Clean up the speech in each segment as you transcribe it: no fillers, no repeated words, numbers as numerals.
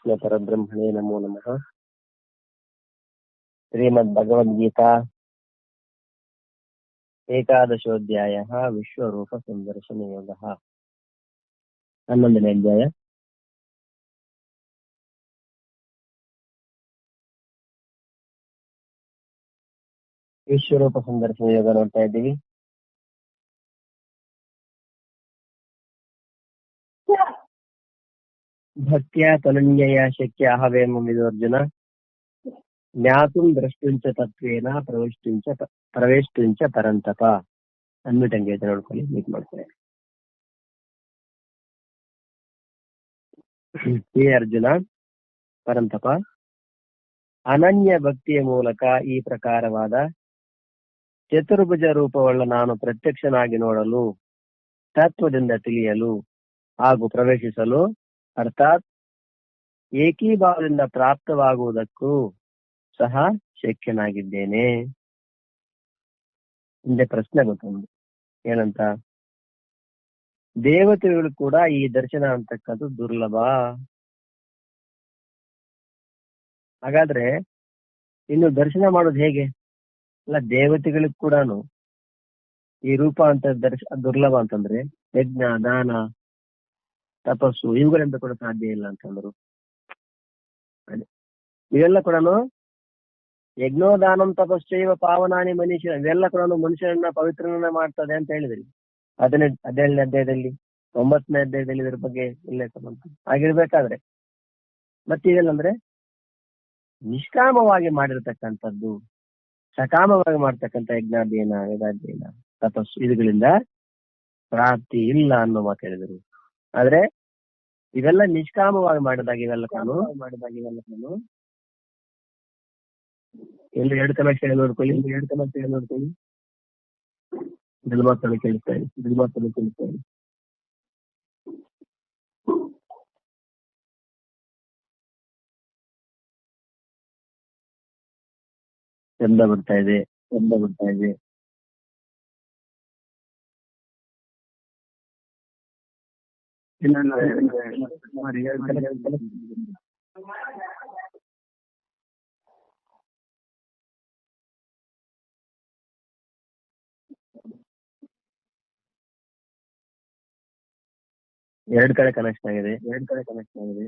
ಶ್ರೀಕೃಷ್ಣ ಪರಬ್ರಹ್ಮಣೇ ನಮೋ ನಮಃ. ಶ್ರೀಮದ್ ಭಗವದ್ಗೀತಾ ಏಕಾದಶೋಧ್ಯಾಯ ವಿಶ್ವರೂಪ ಸಂದರ್ಶನ ಯೋಗ. 11ನೇ ಅಧ್ಯಾಯ. ವಿಶ್ವರೂಪ ಸಂದರ್ಶನ ಯೋಗ ನೋಡ್ತಾ ಇದ್ದೀವಿ. ಭಕ್ತ್ಯಾ ತನನ್ಯಯ ಶಕ್ಯ ಅಹವೇಮ ವಿದೋರ್ಜುನ ಜ್ಞಾತುಂ ದ್ರಷ್ಟುಂಚ ತತ್ವೇನ ಪ್ರವೇಷ್ಟುಂಚ ಪರಂತಪ. ಅನ್ಮಿಟಂಗೆ ನೋಡ್ಕೊಳ್ಳಿ, ಮೀಟ್ ಮಾಡ್ಕೊಳ್ಳಿ. ಹೇ ಅರ್ಜುನ, ಪರಂತಪ, ಅನನ್ಯ ಭಕ್ತಿಯ ಮೂಲಕ ಈ ಪ್ರಕಾರವಾದ ಚತುರ್ಭುಜ ರೂಪವುಳ್ಳ ನಾನು ಪ್ರತ್ಯಕ್ಷನಾಗಿ ನೋಡಲು, ತತ್ವದಿಂದ ತಿಳಿಯಲು ಹಾಗೂ ಪ್ರವೇಶಿಸಲು, ಅರ್ಥಾತ್ ಏಕೀಭಾವದಿಂದ ಪ್ರಾಪ್ತವಾಗುವುದಕ್ಕೂ ಸಹ ಶಕ್ಯನಾಗಿದ್ದೇನೆ. ಹಿಂದೆ ಪ್ರಶ್ನೆ ಗೊತ್ತೊಂದು ಏನಂತ, ದೇವತೆಗಳು ಕೂಡ ಈ ದರ್ಶನ ಅಂತಕ್ಕದ್ದು ದುರ್ಲಭ. ಹಾಗಾದ್ರೆ ಇನ್ನು ದರ್ಶನ ಮಾಡೋದು ಹೇಗೆ? ಅಲ್ಲ, ದೇವತೆಗಳಿಗೆ ಕೂಡ ಈ ರೂಪ ಅಂತ ದುರ್ಲಭ ಅಂತಂದ್ರೆ ಯಜ್ಞ, ದಾನ, ತಪಸ್ಸು ಇವುಗಳಿಂದ ಕೂಡ ಸಾಧ್ಯ ಇಲ್ಲ ಅಂತಂದ್ರು. ಇವೆಲ್ಲ ಕೂಡ ಯಜ್ಞೋದಾನಂ ತಪಶ್ಚೈವ ಪಾವನಾನಿ ಮನುಷ್ಯ, ಇವೆಲ್ಲ ಕೂಡ ಮನುಷ್ಯರನ್ನ ಪವಿತ್ರನ ಮಾಡ್ತದೆ ಅಂತ ಹೇಳಿದ್ರಿ 17ನೇ ಅಧ್ಯಾಯದಲ್ಲಿ, 9ನೇ ಅಧ್ಯಾಯದಲ್ಲಿ ಇದ್ರ ಬಗ್ಗೆ ಉಲ್ಲೇಖ ಬಂತು. ಹಾಗಿರ್ಬೇಕಾದ್ರೆ ಮತ್ತೆ ಇದೆಲ್ಲಂದ್ರೆ ನಿಷ್ಕಾಮವಾಗಿ ಮಾಡಿರ್ತಕ್ಕಂಥದ್ದು, ಸಕಾಮವಾಗಿ ಮಾಡ್ತಕ್ಕಂಥ ಯಜ್ಞಾಧ್ಯಯನ, ವೇದಾಧ್ಯಯನ, ತಪಸ್ಸು ಇವುಗಳಿಂದ ಪ್ರಾಪ್ತಿ ಇಲ್ಲ ಅನ್ನೋ ಮಾತು ಹೇಳಿದರು. ಆದ್ರೆ ಇವೆಲ್ಲ ನಿಷ್ಕಾಮವಾಗಿ ಮಾಡಿದಾಗ ಇವೆಲ್ಲ ನಾನು ಎರಡು ಕನೆಕ್ಷನ್ ನೋಡ್ಕೊಳ್ಳಿ. ಇದನ್ನು ಮಾತ್ರ ಕೇಳಿಸ್ತಾ ಇದೆ. ಶಬ್ದ ಬರ್ತಾ ಇದೆ. ಎರಡು ಕಡೆ ಕನೆಕ್ಷನ್ ಆಗಿದೆ.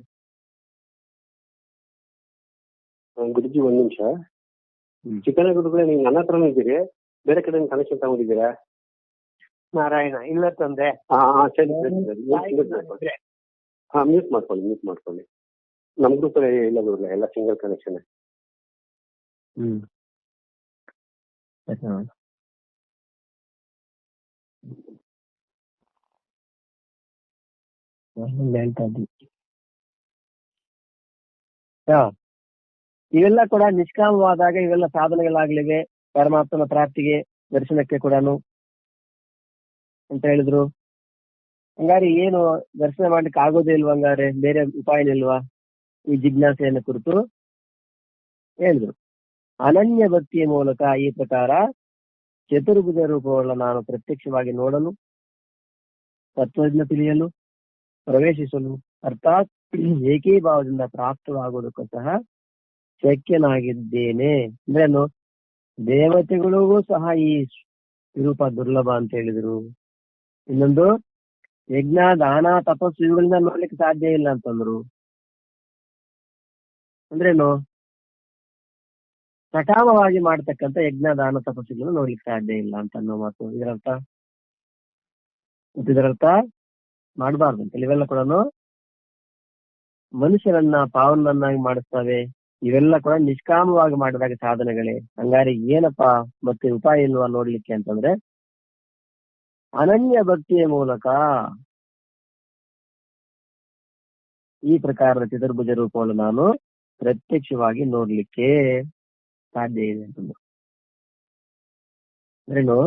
ಗುರುಜಿ, ಒಂದ್ ನಿಮಿಷ. ಚಿಕ್ಕನಗುರುಗಳೇ, ನೀವು ನನ್ನ ಹತ್ರನೂ ಇದ್ದೀರಿ, ಬೇರೆ ಕಡೆ ಕನೆಕ್ಷನ್ ತಗೊಂಡಿದ್ದೀರಾ? ನಾರಾಯಣ ಇಲ್ಲ ತಂದೆ. ಸರಿ, ಮ್ಯೂಟ್ ಮಾಡ್ಕೊಳ್ಳಿ. ನಮ್ ಗ್ರೂಪ್ ಇಲ್ಲ ಗುರುಗಳೇ, ಎಲ್ಲ ಸಿಂಗಲ್ ಕನೆಕ್ಷನ್. ಇವೆಲ್ಲ ಕೂಡ ನಿಷ್ಕಾಮವಾದಾಗ ಇವೆಲ್ಲ ಸಾಧನೆಗಳಾಗ್ಲಿವೆ, ಪರಮಾತ್ಮನ ಪ್ರಾಪ್ತಿಗೆ, ದರ್ಶನಕ್ಕೆ ಕೂಡ ಅಂತ ಹೇಳಿದ್ರು. ಹಂಗಾರೆ ಏನು ದರ್ಶನ ಮಾಡ್ಲಿಕ್ಕೆ ಆಗೋದೇ ಇಲ್ವಾ? ಹಂಗಾರೆ ಬೇರೆ ಉಪಾಯನಿಲ್ವಾ? ಈ ಜಿಜ್ಞಾಸೆಯನ್ನು ಕುರಿತು ಹೇಳಿದ್ರು. ಅನನ್ಯ ಭಕ್ತಿಯ ಮೂಲಕ ಈ ಪ್ರಕಾರ ಚತುರ್ಭುಜ ರೂಪವುಳ್ಳ ನಾನು ಪ್ರತ್ಯಕ್ಷವಾಗಿ ನೋಡಲು, ತತ್ವದಿಂದ ತಿಳಿಯಲು, ಪ್ರವೇಶಿಸಲು, ಅರ್ಥಾತ್ ಏಕೀಭಾವದಿಂದ ಪ್ರಾಪ್ತವಾಗುವುದಕ್ಕೂ ಸಹ ಶಕ್ಯನಾಗಿದ್ದೇನೆ. ಅಂದ್ರೇನು? ದೇವತೆಗಳಿಗೂ ಸಹ ಈ ರೂಪ ದುರ್ಲಭ ಅಂತ ಹೇಳಿದ್ರು. ಇನ್ನೊಂದು, ಯಜ್ಞ, ದಾನ, ತಪಸ್ಸು ಇವುಗಳಿಂದ ನೋಡ್ಲಿಕ್ಕೆ ಸಾಧ್ಯ ಇಲ್ಲ ಅಂತಂದ್ರು. ಅಂದ್ರೇನು? ಸಕಾಮವಾಗಿ ಮಾಡ್ತಕ್ಕಂಥ ಯಜ್ಞ, ದಾನ, ತಪಸ್ಸುಗಳನ್ನು ನೋಡ್ಲಿಕ್ಕೆ ಸಾಧ್ಯ ಇಲ್ಲ ಅಂತ ಅನ್ನೋ ಮಾತು ಇದರರ್ಥ ಮಾಡಬಾರ್ದು ಅಂತ. ಇವೆಲ್ಲ ಕೂಡ ಮನುಷ್ಯರನ್ನ ಪಾವನನ್ನಾಗಿ ಮಾಡಿಸ್ತವೆ. ಇವೆಲ್ಲ ಕೂಡ ನಿಷ್ಕಾಮವಾಗಿ ಮಾಡಿದಾಗ ಸಾಧನೆಗಳೇ. ಹಂಗಾರೆ ಏನಪ್ಪಾ ಮತ್ತೆ ಉಪಾಯ ಇಲ್ವಾ ನೋಡ್ಲಿಕ್ಕೆ ಅಂತಂದ್ರೆ, ಅನನ್ಯ ಭಕ್ತಿಯ ಮೂಲಕ ಈ ಪ್ರಕಾರದ ಚತುರ್ಭುಜ ರೂಪವನ್ನು ನಾನು ಪ್ರತ್ಯಕ್ಷವಾಗಿ ನೋಡ್ಲಿಕ್ಕೆ ಸಾಧ್ಯ ಇದೆ ಅಂತಂದ್ರು. ಅಂದ್ರೇನು?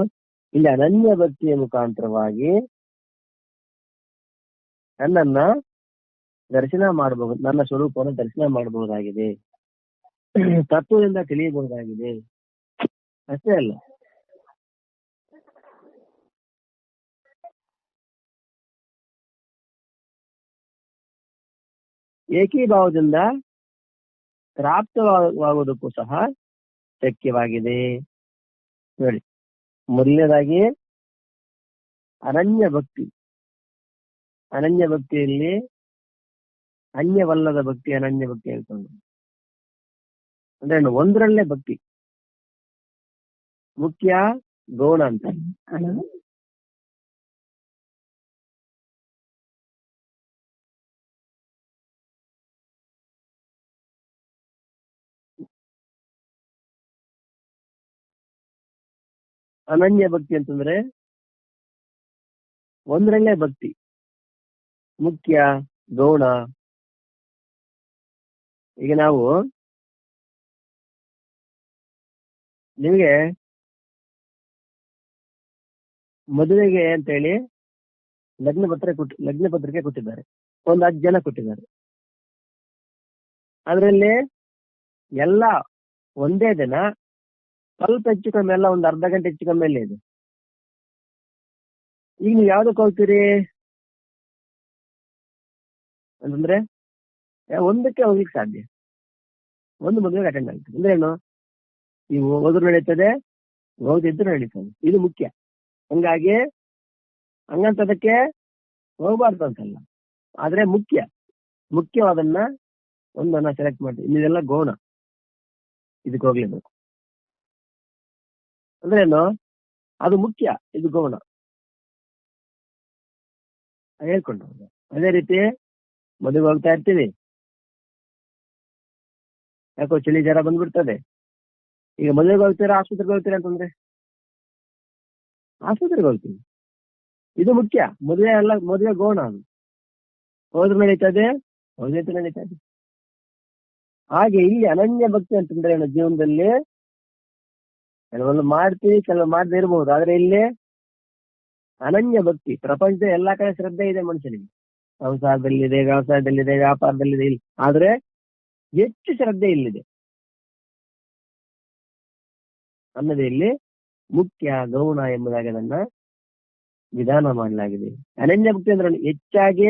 ಇಲ್ಲಿ ಅನನ್ಯ ಭಕ್ತಿಯ ಮುಖಾಂತರವಾಗಿ ನನ್ನನ್ನ ದರ್ಶನ ಮಾಡಬಹುದು, ನನ್ನ ಸ್ವರೂಪವನ್ನು ದರ್ಶನ ಮಾಡಬಹುದಾಗಿದೆ, ತತ್ವದಿಂದ ತಿಳಿಯಬಹುದಾಗಿದೆ. ಅಷ್ಟೇ ಅಲ್ಲ, ಏಕೀಭಾವದಿಂದ ಪ್ರಾಪ್ತವಾಗುವುದಕ್ಕೂ ಸಹ ಶಕ್ಯವಾಗಿದೆ. ನೋಡಿ, ಮೊದಲನೇದಾಗಿ ಅನನ್ಯ ಭಕ್ತಿ. ಅನನ್ಯ ಭಕ್ತಿಯಲ್ಲಿ ಅನ್ಯವಲ್ಲದ ಭಕ್ತಿ ಅನನ್ಯ ಭಕ್ತಿ ಹೇಳ್ಕೊಂಡು, ಅಂದ್ರೆ ಒಂದರಲ್ಲೇ ಭಕ್ತಿ ಮುಖ್ಯ, ಗೌಣ ಅಂತ. ಅನನ್ಯ ಭಕ್ತಿ ಅಂತಂದ್ರೆ ಒಂದರಲ್ಲೇ ಭಕ್ತಿ ಮುಖ್ಯ, ಗೌಣ. ಈಗ ನಾವು ನಿಮಗೆ ಮದುವೆಗೆ ಅಂತೇಳಿ ಲಗ್ನ ಪತ್ರಿಕೆ ಕೊಟ್ಟಿದ್ದಾರೆ, ಒಂದು 10 ಜನ ಕೊಟ್ಟಿದ್ದಾರೆ. ಅದರಲ್ಲಿ ಎಲ್ಲ ಒಂದೇ ದಿನ, ಸ್ವಲ್ಪ ಹೆಚ್ಚು ಕಮ್ಮಿ ಎಲ್ಲ ಒಂದು ಅರ್ಧ ಗಂಟೆ ಹೆಚ್ಚು ಕಮ್ಮಿ ಎಲ್ಲ ಇದೆ. ಈಗ ನೀವು ಯಾವ್ದಕ್ಕೆ ಹೋಗ್ತೀರಿ ಅಂತಂದ್ರೆ ಒಂದಕ್ಕೆ ಹೋಗ್ಲಿಕ್ಕೆ ಸಾಧ್ಯ, ಒಂದು ಮದುವೆಗೆ ಅಟೆಂಡ್ ಆಗ್ತದೆ. ಅಂದ್ರೆ ಏನು, ನೀವು ಹೋದ್ರು ನಡೀತದೆ, ಹೋಗದಿದ್ರು ನಡೀತದೆ, ಇದು ಮುಖ್ಯ. ಹಂಗಾಗಿ ಹಂಗಂತದಕ್ಕೆ ಹೋಗ್ಬಾರ್ದು ಅಂತಲ್ಲ, ಆದ್ರೆ ಮುಖ್ಯವಾದನ್ನ ಒಂದನ್ನ ಸೆಲೆಕ್ಟ್ ಮಾಡಿ. ಇದೆಲ್ಲ ಗೌಣ, ಇದಕ್ಕೆ ಹೋಗ್ಲೇಬೇಕು. ಅಂದ್ರೆ ಏನು, ಅದು ಮುಖ್ಯ, ಇದು ಗೌಣ ಹೇಳ್ಕೊಂಡು. ಅದೇ ರೀತಿ ಮದುವೆ ಹೋಗ್ತಾ ಇರ್ತೀವಿ, ಯಾಕೋ ಚಳಿ ಜ್ವರ ಬಂದ್ಬಿಡ್ತದೆ. ಈಗ ಮದುವೆಗೆ ಹೋಗ್ತೀರಾ, ಆಸ್ಪತ್ರೆಗೆ ಹೋಗ್ತೀರಾ ಅಂತಂದ್ರೆ ಆಸ್ಪತ್ರೆಗೆ ಹೋಗ್ತೀವಿ, ಇದು ಮುಖ್ಯ. ಮದುವೆ ಗೌಣ, ಅದು ಹೋದ್ರು ನಡೀತದೆ, ಹೋಗೈತೆ ನಡೀತದೆ. ಹಾಗೆ ಇಲ್ಲಿ ಅನನ್ಯ ಭಕ್ತಿ ಅಂತಂದ್ರೆ ಏನು, ಜೀವನದಲ್ಲಿ ಕೆಲವೊಂದು ಮಾಡ್ತೀವಿ, ಕೆಲವು ಮಾಡದೇ ಇರಬಹುದು. ಆದ್ರೆ ಇಲ್ಲಿ ಅನನ್ಯ ಭಕ್ತಿ, ಪ್ರಪಂಚದ ಎಲ್ಲಾ ಕಡೆ ಶ್ರದ್ಧೆ ಇದೆ ಮನುಷ್ಯನಿಗೆ. ಸಂಸಾರದಲ್ಲಿದೆ, ವ್ಯವಸಾಯದಲ್ಲಿದೆ, ವ್ಯಾಪಾರದಲ್ಲಿದೆ, ಇಲ್ಲಿ ಆದ್ರೆ ಹೆಚ್ಚು ಶ್ರದ್ಧೆ ಇಲ್ಲಿದೆ ಅನ್ನೋದು ಇಲ್ಲಿ ಮುಖ್ಯ, ಗೌಣ ಎಂಬುದಾಗಿ ಅದನ್ನ ವಿಧಾನ ಮಾಡಲಾಗಿದೆ. ಅನನ್ಯ ಭಕ್ತಿ ಅಂದ್ರೆ ಹೆಚ್ಚಾಗಿ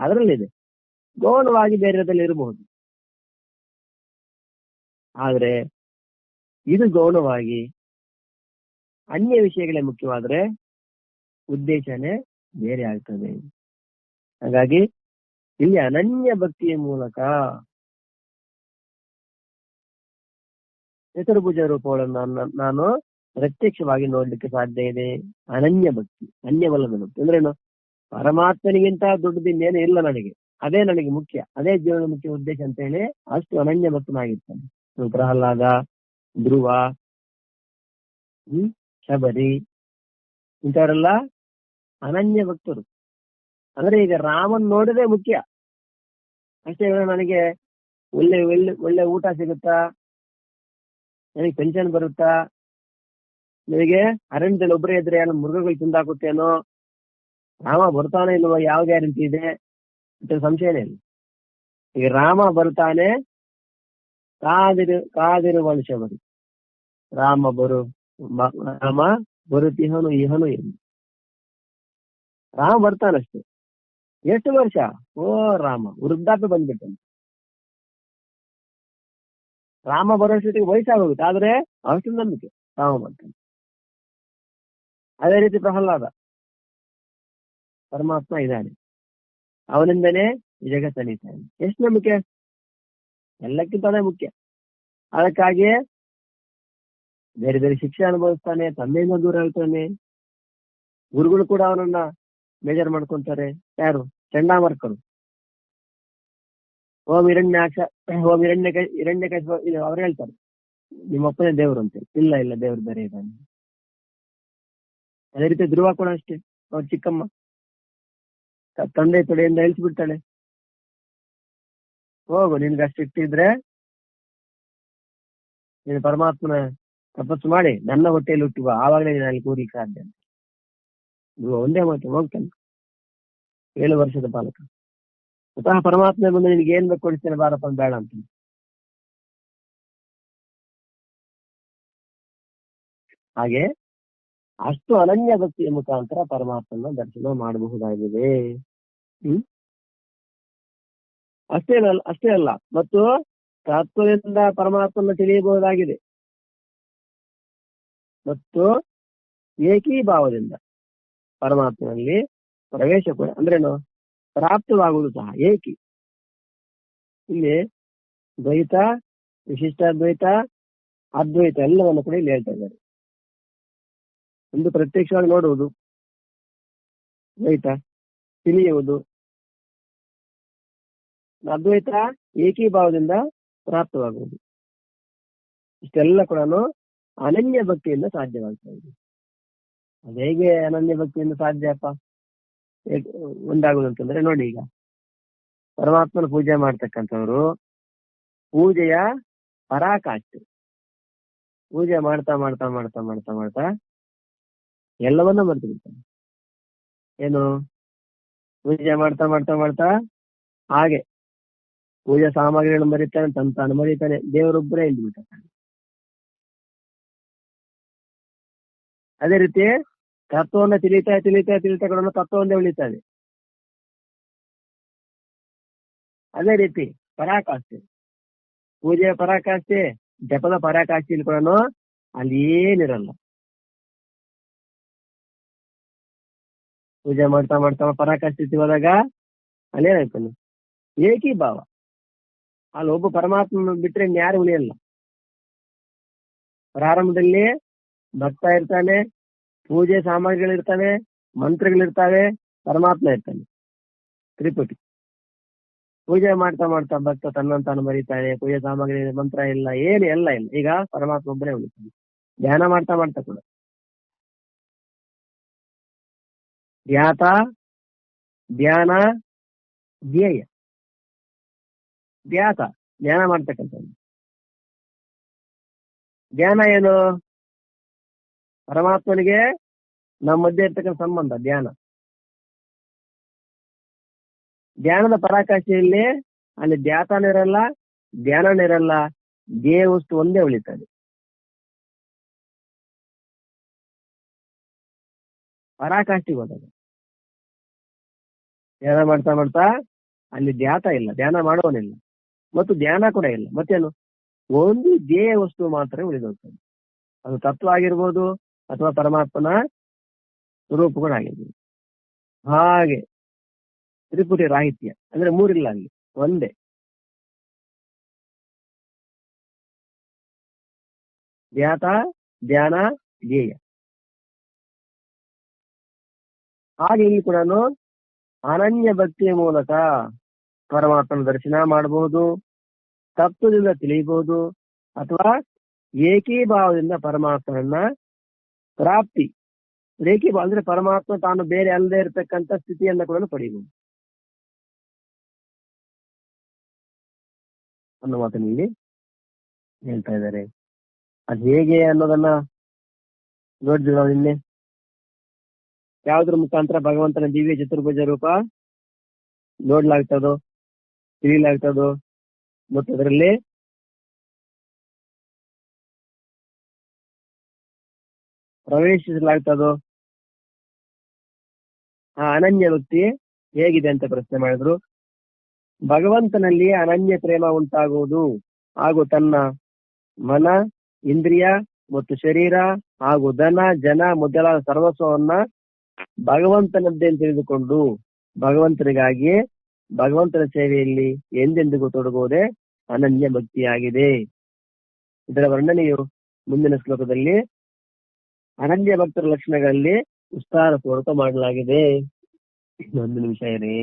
ಅದರಲ್ಲಿದೆ, ಗೌಣವಾಗಿ ಬೇರೆದಲ್ಲಿ ಇರಬಹುದು. ಆದ್ರೆ ಇದು ಗೌಣವಾಗಿ ಅನ್ಯ ವಿಷಯಗಳೇ ಮುಖ್ಯವಾದ್ರೆ ಉದ್ದೇಶನೇ ಬೇರೆ ಆಗ್ತದೆ. ಹಾಗಾಗಿ ಇಲ್ಲಿ ಅನನ್ಯ ಭಕ್ತಿಯ ಮೂಲಕ ಚತುರ್ಭುಜ ರೂಪಗಳನ್ನು ನಾನು ಪ್ರತ್ಯಕ್ಷವಾಗಿ ನೋಡ್ಲಿಕ್ಕೆ ಸಾಧ್ಯ ಇದೆ. ಅನನ್ಯ ಭಕ್ತಿ, ಅನ್ಯವಲ್ಲದ ಭಕ್ತಿ ಅಂದ್ರೇನು, ಪರಮಾತ್ಮನಿಗಿಂತ ದೊಡ್ಡದು ಇನ್ನೇನು ಇಲ್ಲ ನನಗೆ, ಅದೇ ನನಗೆ ಮುಖ್ಯ, ಅದೇ ಜೀವನದ ಮುಖ್ಯ ಉದ್ದೇಶ ಅಂತ ಹೇಳಿ ಅಷ್ಟು ಅನನ್ಯ ಭಕ್ತನಾಗಿರ್ತಾನೆ. ಪ್ರಹ್ಲಾದ, ಧ್ರುವ, ಶಬರಿ ಇಂಥವರೆಲ್ಲ ಅನನ್ಯ ಭಕ್ತರು. ಅಂದ್ರೆ ಈಗ ರಾಮನ್ ನೋಡೋದೇ ಮುಖ್ಯ ಅಷ್ಟೇ. ನನಗೆ ಒಳ್ಳೆ ಒಳ್ಳೆ ಒಳ್ಳೆ ಊಟ ಸಿಗುತ್ತಾ, ನನಗೆ ಪೆನ್ಷನ್ ಬರುತ್ತಾ, ನನಗೆ ಅರಣ್ಯದಲ್ಲಿ ಒಬ್ಬರೇ ಇದ್ರೆ ಏನೋ ಮೃಗಗಳು ತಿಂದಾಕುತ್ತೇನೋ, ರಾಮ ಬರ್ತಾನೆ ಇಲ್ವೋ ಯಾವ ಗ್ಯಾರಂಟಿ ಇದೆ ಅಂತ ಸಂಶಯನೇ ಇಲ್ಲ. ಈಗ ರಾಮ ಬರ್ತಾನೆ, ಕಾದಿರು ವಂಶವರಿ, ರಾಮ ಬರುತ್ತಿಹನು ಇಹನು ಎಂದು ರಾಮ ಬರ್ತಾನಷ್ಟೇ. ಎಷ್ಟು ವರ್ಷ, ರಾಮ ವೃದ್ಧಾಪ್ಯ ಬಂದ್ಬಿಟ್ಟಂತೆ. ರಾಮ ಬರೋಷ್ಟೊತ್ತಿಗೆ ವಯಸ್ಸಾಗೋಗುತ್ತೆ, ಆದ್ರೆ ಅಷ್ಟು ನಂಬಿಕೆ ರಾಮ ಬರ್ತಾನೆ. ಅದೇ ರೀತಿ ಪ್ರಹ್ಲಾದ, ಪರಮಾತ್ಮ ಇದ್ದಾನೆ, ಅವನಿಂದನೇ ಈ ಜಗತ್ತನಿದ್ದಾನೆ. ಎಷ್ಟು ನಂಬಿಕೆ, ಎಲ್ಲಕ್ಕಿಂತಾನೆ ಮುಖ್ಯ. ಅದಕ್ಕಾಗಿಯೇ ಬೇರೆ ಬೇರೆ ಶಿಕ್ಷೆ ಅನುಭವಿಸ್ತಾನೆ, ತಂದೆಯಿಂದ ದೂರ ಆಗ್ತಾನೆ. ಗುರುಗಳು ಕೂಡ ಅವನನ್ನ ಬೇಜಾರು ಮಾಡ್ಕೊಂತಾರೆ. ಯಾರು, ಚಂಡಾಮರ್ಕರು. ಓಂ ಹಿರಣ್ಯಕಶಿಪು ಅವ್ರು ಹೇಳ್ತಾರೆ ನಿಮ್ಮಪ್ಪನೇ ದೇವ್ರು ಅಂತ. ಇಲ್ಲ ದೇವ್ರು ಬೇರೆ ಇದ್ದಾನೆ. ಅದೇ ರೀತಿ ಧ್ರುವ ಕೂಡ ಅಷ್ಟೇ, ಅವ್ರ ಚಿಕ್ಕಮ್ಮ ತಂದೆ ತೊಡೆಯಿಂದ ಇಳಿಸ್ಬಿಡ್ತಾಳೆ. ಹೋಗು, ನಿನ್ಗೆ ಅಷ್ಟು ಇಟ್ಟಿದ್ರೆ ನೀನು ಪರಮಾತ್ಮನ ತಪಸ್ಸು ಮಾಡಿ ನನ್ನ ಹೊಟ್ಟೆಯಲ್ಲಿ ಹುಟ್ಟುವ, ಆವಾಗಲೇ ನೀನು ಅಲ್ಲಿ ಕೂರ್ಲಿಕ್ಕೆ ಸಾಧ್ಯ ಅಂತ. ಒಂದೇ ಮಾತು, ಹೋಗ್ತಾನೆ. 7 ವರ್ಷದ ಬಾಲಕ. ಸ್ವತಃ ಪರಮಾತ್ಮ ಬಂದು ನಿನ್ಗೆ ಏನ್ ಬೇಕು ಕೊಡಿಸ್ತೇನೆ ಬಾರಪ್ಪ ಬೇಡ ಅಂತ. ಹಾಗೆ ಅಷ್ಟು ಅನನ್ಯ ಭಕ್ತಿಯ ಮುಖಾಂತರ ಪರಮಾತ್ಮನ ದರ್ಶನ ಮಾಡಬಹುದಾಗಿದೆ. ಅಷ್ಟೇ ಅಲ್ಲ, ಮತ್ತು ತತ್ವದಿಂದ ಪರಮಾತ್ಮನ ತಿಳಿಯಬಹುದಾಗಿದೆ, ಮತ್ತು ಏಕೀಭಾವದಿಂದ ಪರಮಾತ್ಮನಲ್ಲಿ ಪ್ರವೇಶ ಕೂಡ ಅಂದ್ರೇನು ಪ್ರಾಪ್ತವಾಗುವುದು ಸಹ ಏಕಿ. ಇಲ್ಲಿ ದ್ವೈತ, ವಿಶಿಷ್ಟಾದ್ವೈತ, ಅದ್ವೈತ ಎಲ್ಲವನ್ನು ಕೂಡ ಇಲ್ಲಿ ಹೇಳ್ತಾ ಇದ್ದಾರೆ. ಒಂದು ಪ್ರತ್ಯಕ್ಷವಾಗಿ ನೋಡುವುದು ದ್ವೈತ, ತಿಳಿಯುವುದು ಅದ್ವೈತ, ಏಕೀಭಾವದಿಂದ ಪ್ರಾಪ್ತವಾಗುವುದು. ಇಷ್ಟೆಲ್ಲ ಕೂಡ ಅನನ್ಯ ಭಕ್ತಿಯಿಂದ ಸಾಧ್ಯವಾಗ್ತಾ ಇದೆ. ಅದು ಹೇಗೆ ಅನನ್ಯ ಭಕ್ತಿಯಿಂದ ಸಾಧ್ಯಪ್ಪ ಒಂದಾಗುದು ಅಂತಂದ್ರೆ ನೋಡಿ, ಈಗ ಪರಮಾತ್ಮನ ಪೂಜೆ ಮಾಡ್ತಕ್ಕಂಥವ್ರು ಪೂಜೆಯ ಪರಾಕಾಷ್ಠೆ. ಪೂಜೆ ಮಾಡ್ತಾ ಮಾಡ್ತಾ ಮಾಡ್ತಾ ಮಾಡ್ತಾ ಮಾಡ್ತಾ ಎಲ್ಲವನ್ನ ಮರೆತು ಬಿಡ್ತಾನೆ. ಏನು ಪೂಜೆ ಮಾಡ್ತಾ ಮಾಡ್ತಾ ಮಾಡ್ತಾ ಹಾಗೆ ಪೂಜಾ ಸಾಮಗ್ರಿಗಳನ್ನು ಮರಿತಾನೆ, ತಾನು ಮರಿತಾನೆ, ದೇವರೊಬ್ಬರೇ ಎಂದು ಬಿಡ್ತಾನೆ. ಅದೇ ರೀತಿ ತತ್ವವನ್ನು ತಿಳಿತಾ ತಿಳಿತಾ ತಿಳಿತಾ ಕೂಡ ತತ್ವವನ್ನೇ ಉಳಿತಾನೆ. ಅದೇ ರೀತಿ ಪರಾಕಾಷ್ಠೆ, ಪೂಜೆಯ ಪರಾಕಾಷ್ಠೆ, ಜಪದ ಪರಾಕಾಷ್ಠೆಯಲ್ಲಿ ಕೂಡ ಅಲ್ಲಿ ಏನಿರಲ್ಲ. ಪೂಜೆ ಮಾಡ್ತಾ ಮಾಡ್ತಾ ಪರಾಕಾಷ್ಠೆ ಹೋದಾಗ ಅಲ್ಲೇನಾಗ್ತಾನೆ ಏಕೀಭಾವ. ಅಲ್ಲಿ ಒಬ್ಬ ಪರಮಾತ್ಮ ಬಿಟ್ರೆ ಇನ್ಯಾರು ಉಳಿಯಲ್ಲ. ಪ್ರಾರಂಭದಲ್ಲಿ ಭಕ್ತ ಇರ್ತಾನೆ, ಪೂಜೆ ಸಾಮಗ್ರಿಗಳಿರ್ತಾವೆ, ಮಂತ್ರಗಳಿರ್ತಾವೆ, ಪರಮಾತ್ಮ ಇರ್ತಾನೆ ತ್ರಿಪುಟಿ. ಪೂಜೆ ಮಾಡ್ತಾ ಮಾಡ್ತಾ ಭಕ್ತ ತನ್ನಂತಾನು ಮರಿತಾನೆ, ಪೂಜೆ ಸಾಮಗ್ರಿ ಮಂತ್ರ ಇಲ್ಲ, ಏನು ಎಲ್ಲ ಇಲ್ಲ. ಈಗ ಪರಮಾತ್ಮ ಒಬ್ಬನೇ ಉಳಿತಾನೆ. ಧ್ಯಾನ ಮಾಡ್ತಾ ಮಾಡ್ತಾ ಕೂಡ ಧ್ಯಾತ, ಧ್ಯಾನ, ಧ್ಯೇಯ. ಧ್ಯಾತ ಧ್ಯಾನ ಮಾಡ್ತಕ್ಕಂಥದ್ದು. ಧ್ಯಾನ ಏನು? ಪರಮಾತ್ಮನಿಗೆ ನಮ್ಮ ಮಧ್ಯೆ ಇರ್ತಕ್ಕಂಥ ಸಂಬಂಧ ಧ್ಯಾನ. ಧ್ಯಾನದ ಪರಾಕಾಷ್ಠೆಯಲ್ಲಿ ಅಲ್ಲಿ ಧ್ಯಾತನಿರಲ್ಲ, ಧ್ಯಾನನಿರಲ್ಲ, ಧ್ಯೇಯ ವಸ್ತು ಒಂದೇ ಉಳಿತದೆ. ಪರಾಕಾಷ್ಠೆಗೆ ಹೋದಾಗ ಧ್ಯಾನ ಮಾಡ್ತಾ ಮಾಡ್ತಾ ಅಲ್ಲಿ ಧ್ಯಾತ ಇಲ್ಲ, ಧ್ಯಾನ ಮಾಡೋನಿಲ್ಲ, ಮತ್ತು ಧ್ಯಾನ ಕೂಡ ಇಲ್ಲ. ಮತ್ತೇನು? ಒಂದು ಧ್ಯೇಯ ವಸ್ತು ಮಾತ್ರ ಉಳಿದೋಗ್ತದೆ. ಅದು ತತ್ವ ಆಗಿರ್ಬೋದು ಅಥವಾ ಪರಮಾತ್ಮನ ಸ್ವರೂಪ ಕೂಡ ಆಗಿರ್ಬೋದು. ಹಾಗೆ ತ್ರಿಪುಟಿ ರಾಹಿತ್ಯ ಅಂದ್ರೆ ಮೂರಿಲ್ಲ, ಅಲ್ಲಿ ಒಂದೇ. ಧ್ಯಾತ, ಧ್ಯಾನ, ಧ್ಯೇಯ. ಹಾಗೆ ಇಲ್ಲಿ ಕೂಡ ಅನನ್ಯ ಭಕ್ತಿಯ ಮೂಲಕ ಪರಮಾತ್ಮನ ದರ್ಶನ ಮಾಡಬಹುದು, ತತ್ವದಿಂದ ತಿಳಿಯಬಹುದು, ಅಥವಾ ಏಕೀಭಾವದಿಂದ ಪರಮಾತ್ಮನನ್ನ ಪ್ರಾಪ್ತಿ. ಏಕೀಭಾವ ಅಂದ್ರೆ ಪರಮಾತ್ಮ ತಾನು ಬೇರೆ ಅಲ್ಲದೆ ಇರತಕ್ಕಂಥ ಸ್ಥಿತಿಯನ್ನ ಕೂಡ ಪಡೆಯಬಹುದು ಅನ್ನೋ ಮಾತನ್ನು ಇಲ್ಲಿ ಹೇಳ್ತಾ ಇದ್ದಾರೆ. ಅದು ಹೇಗೆ ಅನ್ನೋದನ್ನ ನೋಡಿದ್ವಿ ನಾವು ನಿನ್ನೆ. ಯಾವುದ್ರ ಮುಖಾಂತರ ಭಗವಂತನ ದಿವ್ಯ ಚತುರ್ಭುಜ ರೂಪ ನೋಡ್ಲಾಗ್ತದೋ, ತಿಳಿಲಾಗ್ತದೋ, ಮತ್ತು ಅದರಲ್ಲಿ ಪ್ರವೇಶಿಸಲಾಗ್ತದೋ. ಆ ಅನನ್ಯ ಭಕ್ತಿ ಹೇಗಿದೆ ಅಂತ ಪ್ರಶ್ನೆ ಮಾಡಿದ್ರು. ಭಗವಂತನಲ್ಲಿ ಅನನ್ಯ ಪ್ರೇಮ ಉಂಟಾಗುವುದು ಹಾಗೂ ತನ್ನ ಮನ, ಇಂದ್ರಿಯ ಮತ್ತು ಶರೀರ ಹಾಗೂ ಧನ, ಜನ ಮೊದಲಾದ ಸರ್ವಸ್ವವನ್ನ ಭಗವಂತನದ್ದೇ ತಿಳಿದುಕೊಂಡು ಭಗವಂತನಿಗಾಗಿ ಭಗವಂತನ ಸೇವೆಯಲ್ಲಿ ಎಂದೆಂದಿಗೂ ತೊಡಗುವುದೇ ಅನನ್ಯ ಭಕ್ತಿಯಾಗಿದೆ. ಇದರ ವರ್ಣನೆಯು ಮುಂದಿನ ಶ್ಲೋಕದಲ್ಲಿ ಅನನ್ಯ ಭಕ್ತರ ಲಕ್ಷಣಗಳಲ್ಲಿ ವಿಸ್ತಾರ ಪೂರ್ವಕ ಮಾಡಲಾಗಿದೆ. ಒಂದು ನಿಮಿಷ ಇರಿ.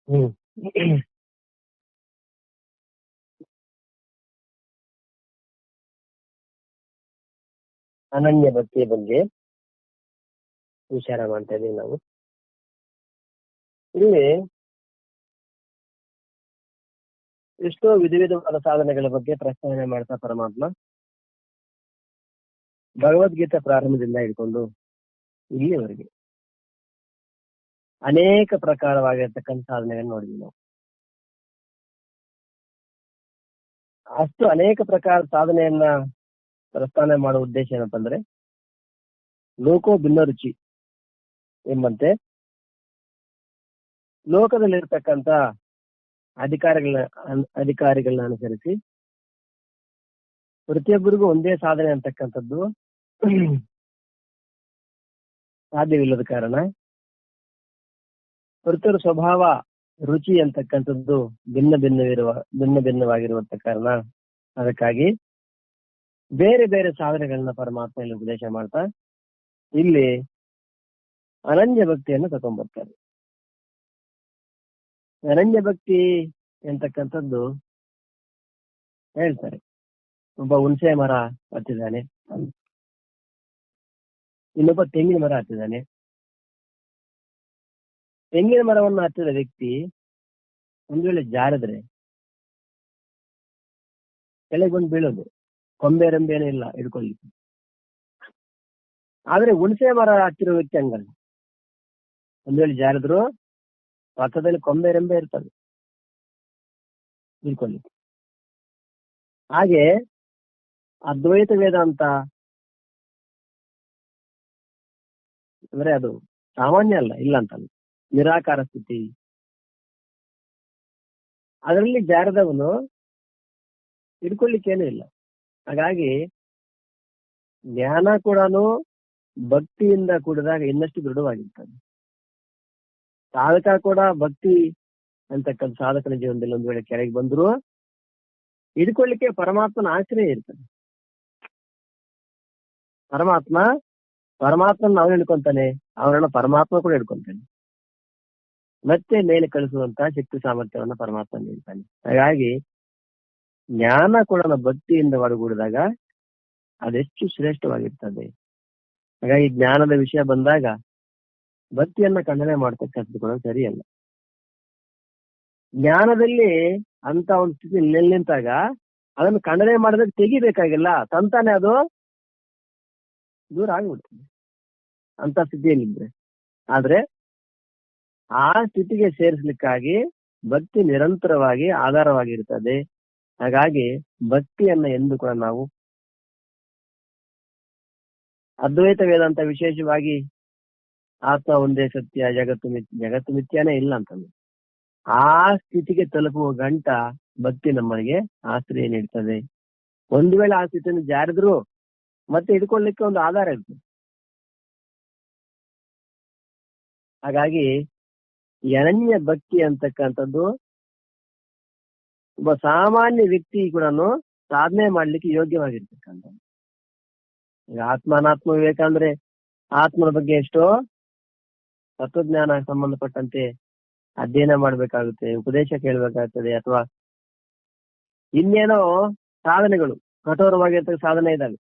ಹ್ಮ್ ಅನನ್ಯ ಭಕ್ತಿಯ ಬಗ್ಗೆ ವಿಚಾರ ಮಾಡ್ತಾ ಇದೀವಿ ನಾವು. ಇಲ್ಲಿ ಎಷ್ಟೋ ವಿಧ ವಿಧವಾದ ಸಾಧನೆಗಳ ಬಗ್ಗೆ ಪ್ರಸ್ತಾವನೆ ಮಾಡ್ತಾ ಪರಮಾತ್ಮ ಭಗವದ್ಗೀತೆ ಪ್ರಾರಂಭದಿಂದ ಹಿಡ್ಕೊಂಡು ಇಲ್ಲಿವರೆಗೆ ಅನೇಕ ಪ್ರಕಾರವಾಗಿರ್ತಕ್ಕಂಥ ಸಾಧನೆಗಳನ್ನು ನೋಡಿದ್ವಿ ನಾವು. ಅಷ್ಟು ಅನೇಕ ಪ್ರಕಾರ ಸಾಧನೆಯನ್ನ ಪ್ರಸ್ತಾವನೆ ಮಾಡುವ ಉದ್ದೇಶ ಏನಪ್ಪ ಅಂದ್ರೆ, ಲೋಕೋ ಭಿನ್ನ ರುಚಿ ಎಂಬಂತೆ ಲೋಕದಲ್ಲಿರ್ತಕ್ಕಂಥ ಅಧಿಕಾರಿಗಳನ್ನ ಅನುಸರಿಸಿ ಪ್ರತಿಯೊಬ್ಬರಿಗೂ ಒಂದೇ ಸಾಧನೆ ಅಂತಕ್ಕಂಥದ್ದು ಸಾಧ್ಯವಿಲ್ಲದ ಕಾರಣ, ಪ್ರತಿಯೊಬ್ಬರ ಸ್ವಭಾವ ರುಚಿ ಅಂತಕ್ಕಂಥದ್ದು ಭಿನ್ನ ಭಿನ್ನವಾಗಿರುವಂತ ಕಾರಣ, ಅದಕ್ಕಾಗಿ ಬೇರೆ ಬೇರೆ ಸಾಧನೆಗಳನ್ನ ಪರಮಾತ್ಮ ಇಲ್ಲಿ ಉಪದೇಶ ಮಾಡ್ತಾ ಇಲ್ಲಿ ಅನನ್ಯ ಭಕ್ತಿಯನ್ನು ತಗೊಂಡ್ಬರ್ತಾರೆ. ಅನನ್ಯ ಭಕ್ತಿ ಎಂತಕ್ಕಂಥದ್ದು ಹೇಳ್ತಾರೆ, ಒಬ್ಬ ಹುಣಸೆ ಮರ ಹತ್ತಿದ್ದಾನೆ, ಇನ್ನೊಬ್ಬ ತೆಂಗಿನ ಮರ ಹತ್ತಿದ್ದಾನೆ. ತೆಂಗಿನ ಮರವನ್ನು ಹತ್ತಿದ ವ್ಯಕ್ತಿ ಒಂದ್ ವೇಳೆ ಜಾರಿದ್ರೆ ಕೆಳಗೆ ಬಂದು ಬೀಳೋದು, ಕೊಂಬೆ ರೆಂಬೆನೂ ಇಲ್ಲ ಹಿಡ್ಕೊಳ್ಳಿಕ್ಕೆ. ಆದ್ರೆ ಹುಣಸೆ ಮರ ಹತ್ತಿರೋ ವ್ಯಕ್ತಿ ಹಂಗಲ್ಲ, ಒಂದ್ ವೇಳೆ ಜಾರಿದ್ರು ಪಕ್ಕದಲ್ಲಿ ಕೊಂಬೆ ರೆಂಬೆ ಇರ್ತದೆ ಹಿಡ್ಕೊಳ್ಳಿಕ್ಕೆ. ಹಾಗೆ ಅದ್ವೈತ ವೇದಾಂತ ಅಂದ್ರೆ ಅದು ಸಾಮಾನ್ಯ ಅಲ್ಲ, ಇಲ್ಲ ಅಂತಲ್ಲ, ನಿರಾಕಾರ ಸ್ಥಿತಿ. ಅದರಲ್ಲಿ ಜಾರದವನು ಹಿಡ್ಕೊಳ್ಳಿಕ್ಕೇನೂ ಇಲ್ಲ. ಹಾಗಾಗಿ ಜ್ಞಾನ ಕೂಡ ಭಕ್ತಿಯಿಂದ ಕೂಡಿದಾಗ ಇನ್ನಷ್ಟು ದೃಢವಾಗಿರ್ತದೆ. ಸಾಧಕ ಕೂಡ ಭಕ್ತಿ ಅಂತಕ್ಕಂಥ ಸಾಧಕನ ಜೀವನದಲ್ಲಿ ಒಂದ್ ವೇಳೆ ಕೆಳಗೆ ಬಂದ್ರು ಹಿಡ್ಕೊಳ್ಳಿಕ್ಕೆ ಪರಮಾತ್ಮನ ಆಶ್ರಯ ಇರ್ತದೆ. ಪರಮಾತ್ಮನ ನಾವು ಹಿಡ್ಕೊಂತಾನೆ, ಅವರನ್ನ ಪರಮಾತ್ಮ ಕೂಡ ಹಿಡ್ಕೊಂತಾನೆ, ಮತ್ತೆ ಮೇಲೆ ಕಳಿಸುವಂತ ಶಕ್ತಿ ಸಾಮರ್ಥ್ಯವನ್ನ ಪರಮಾತ್ಮ ನೀಡ್ತಾನೆ. ಹಾಗಾಗಿ ಜ್ಞಾನ ಕೂಡ ಭಕ್ತಿಯಿಂದ ಒಳಗೂಡಿದಾಗ ಅದೆಷ್ಟು ಶ್ರೇಷ್ಠವಾಗಿರ್ತದೆ. ಹಾಗಾಗಿ ಜ್ಞಾನದ ವಿಷಯ ಬಂದಾಗ ಭಕ್ತಿಯನ್ನ ಖಂಡನೆ ಮಾಡ್ತಕ್ಕಂಥದ್ದು ಕೂಡ ಸರಿಯಲ್ಲ. ಜ್ಞಾನದಲ್ಲಿ ಅಂತ ಒಂದು ಸ್ಥಿತಿ ನಿಂತಾಗ ಅದನ್ನು ಖಂಡನೆ ಮಾಡೋದಕ್ಕೆ ತೆಗಿಬೇಕಾಗಿಲ್ಲ, ತಂತಾನೆ ಅದು ದೂರ ಆಗಿಬಿಡ್ತದೆ ಅಂತ ಸ್ಥಿತಿಯಲ್ಲಿದ್ರೆ. ಆದ್ರೆ ಆ ಸ್ಥಿತಿಗೆ ಸೇರಿಸ್ಲಿಕ್ಕಾಗಿ ಭಕ್ತಿ ನಿರಂತರವಾಗಿ ಆಧಾರವಾಗಿರ್ತದೆ. ಹಾಗಾಗಿ ಭಕ್ತಿಯನ್ನ ಎಂದು ಕೂಡ ನಾವು ಅದ್ವೈತ ವೇದಾಂತ ವಿಶೇಷವಾಗಿ ಆತ್ಮ ಒಂದೇ ಸತ್ಯ, ಜಗತ್ತು ಮಿಥ್ಯಾನೇ ಇಲ್ಲ ಅಂತಂದ್ರೆ ಆ ಸ್ಥಿತಿಗೆ ತಲುಪುವ ಗಂಟ ಭಕ್ತಿ ನಮಗೆ ಆಶ್ರಯ ನೀಡ್ತದೆ. ಒಂದು ವೇಳೆ ಆ ಸ್ಥಿತಿಯನ್ನು ಜಾರಿದ್ರು ಮತ್ತೆ ಹಿಡ್ಕೊಳ್ಳಿಕ್ಕೆ ಒಂದು ಆಧಾರ ಇರ್ತದೆ. ಹಾಗಾಗಿ ಅನನ್ಯ ಭಕ್ತಿ ಅಂತಕ್ಕಂಥದ್ದು ಒಬ್ಬ ಸಾಮಾನ್ಯ ವ್ಯಕ್ತಿ ಕೂಡ ಸಾಧನೆ ಮಾಡ್ಲಿಕ್ಕೆ ಯೋಗ್ಯವಾಗಿರ್ತಕ್ಕಂಥ. ಈಗ ಅನಾತ್ಮ ವಿವೇಕ ಅಂದ್ರೆ ಆತ್ಮನ ಬಗ್ಗೆ ಎಷ್ಟೋ ತತ್ವಜ್ಞಾನ ಸಂಬಂಧಪಟ್ಟಂತೆ ಅಧ್ಯಯನ ಮಾಡ್ಬೇಕಾಗುತ್ತೆ, ಉಪದೇಶ ಕೇಳಬೇಕಾಗ್ತದೆ, ಅಥವಾ ಇನ್ನೇನೋ ಸಾಧನೆಗಳು ಕಠೋರವಾಗಿರ್ತಕ್ಕ ಸಾಧನೆ ಇದ್ದಾವೆ.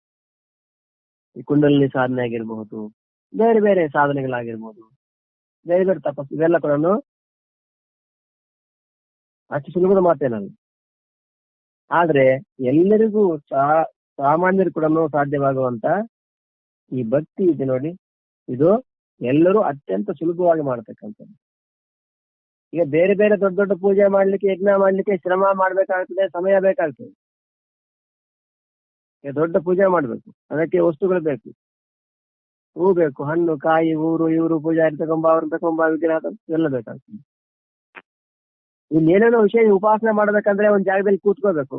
ಈ ಕುಂಡಲಿನಿ ಸಾಧನೆ ಆಗಿರ್ಬಹುದು, ಬೇರೆ ಬೇರೆ ಸಾಧನೆಗಳಾಗಿರ್ಬೋದು, ಬೇರೆ ಬೇರೆ ತಪಸ್ಸು, ಇವೆಲ್ಲ ಕೂಡ ಅಷ್ಟು ಸುಲಭದ ಮಾತೇನಲ್ಲ. ಆದ್ರೆ ಎಲ್ಲರಿಗೂ ಸಾಮಾನ್ಯರು ಕೂಡ ಸಾಧ್ಯವಾಗುವಂತ ಈ ಭಕ್ತಿ ಇದೆ ನೋಡಿ, ಇದು ಎಲ್ಲರೂ ಅತ್ಯಂತ ಸುಲಭವಾಗಿ ಮಾಡತಕ್ಕಂಥದ್ದು. ಈಗ ಬೇರೆ ಬೇರೆ ದೊಡ್ಡ ದೊಡ್ಡ ಪೂಜೆ ಮಾಡ್ಲಿಕ್ಕೆ, ಯಜ್ಞ ಮಾಡ್ಲಿಕ್ಕೆ ಶ್ರಮ ಮಾಡ್ಬೇಕಾಗ್ತದೆ, ಸಮಯ ಬೇಕಾಗ್ತದೆ. ದೊಡ್ಡ ಪೂಜೆ ಮಾಡ್ಬೇಕು, ಅದಕ್ಕೆ ವಸ್ತುಗಳು ಬೇಕು, ಹೂ ಬೇಕು, ಹಣ್ಣು ಕಾಯಿ ಊರು ಇವರು ಪೂಜಾರಿ ತಗೊಂಬ, ಅವ್ರನ್ನ ತಗೊಂಬ, ವಿಗ್ರಹ ಎಲ್ಲ ಬೇಕಾಗ್ತದೆ. ಇನ್ನೇನೇನೋ ವಿಷಯ ಉಪಾಸನೆ ಮಾಡ್ಬೇಕಂದ್ರೆ ಒಂದ್ ಜಾಗದಲ್ಲಿ ಕೂತ್ಕೋಬೇಕು,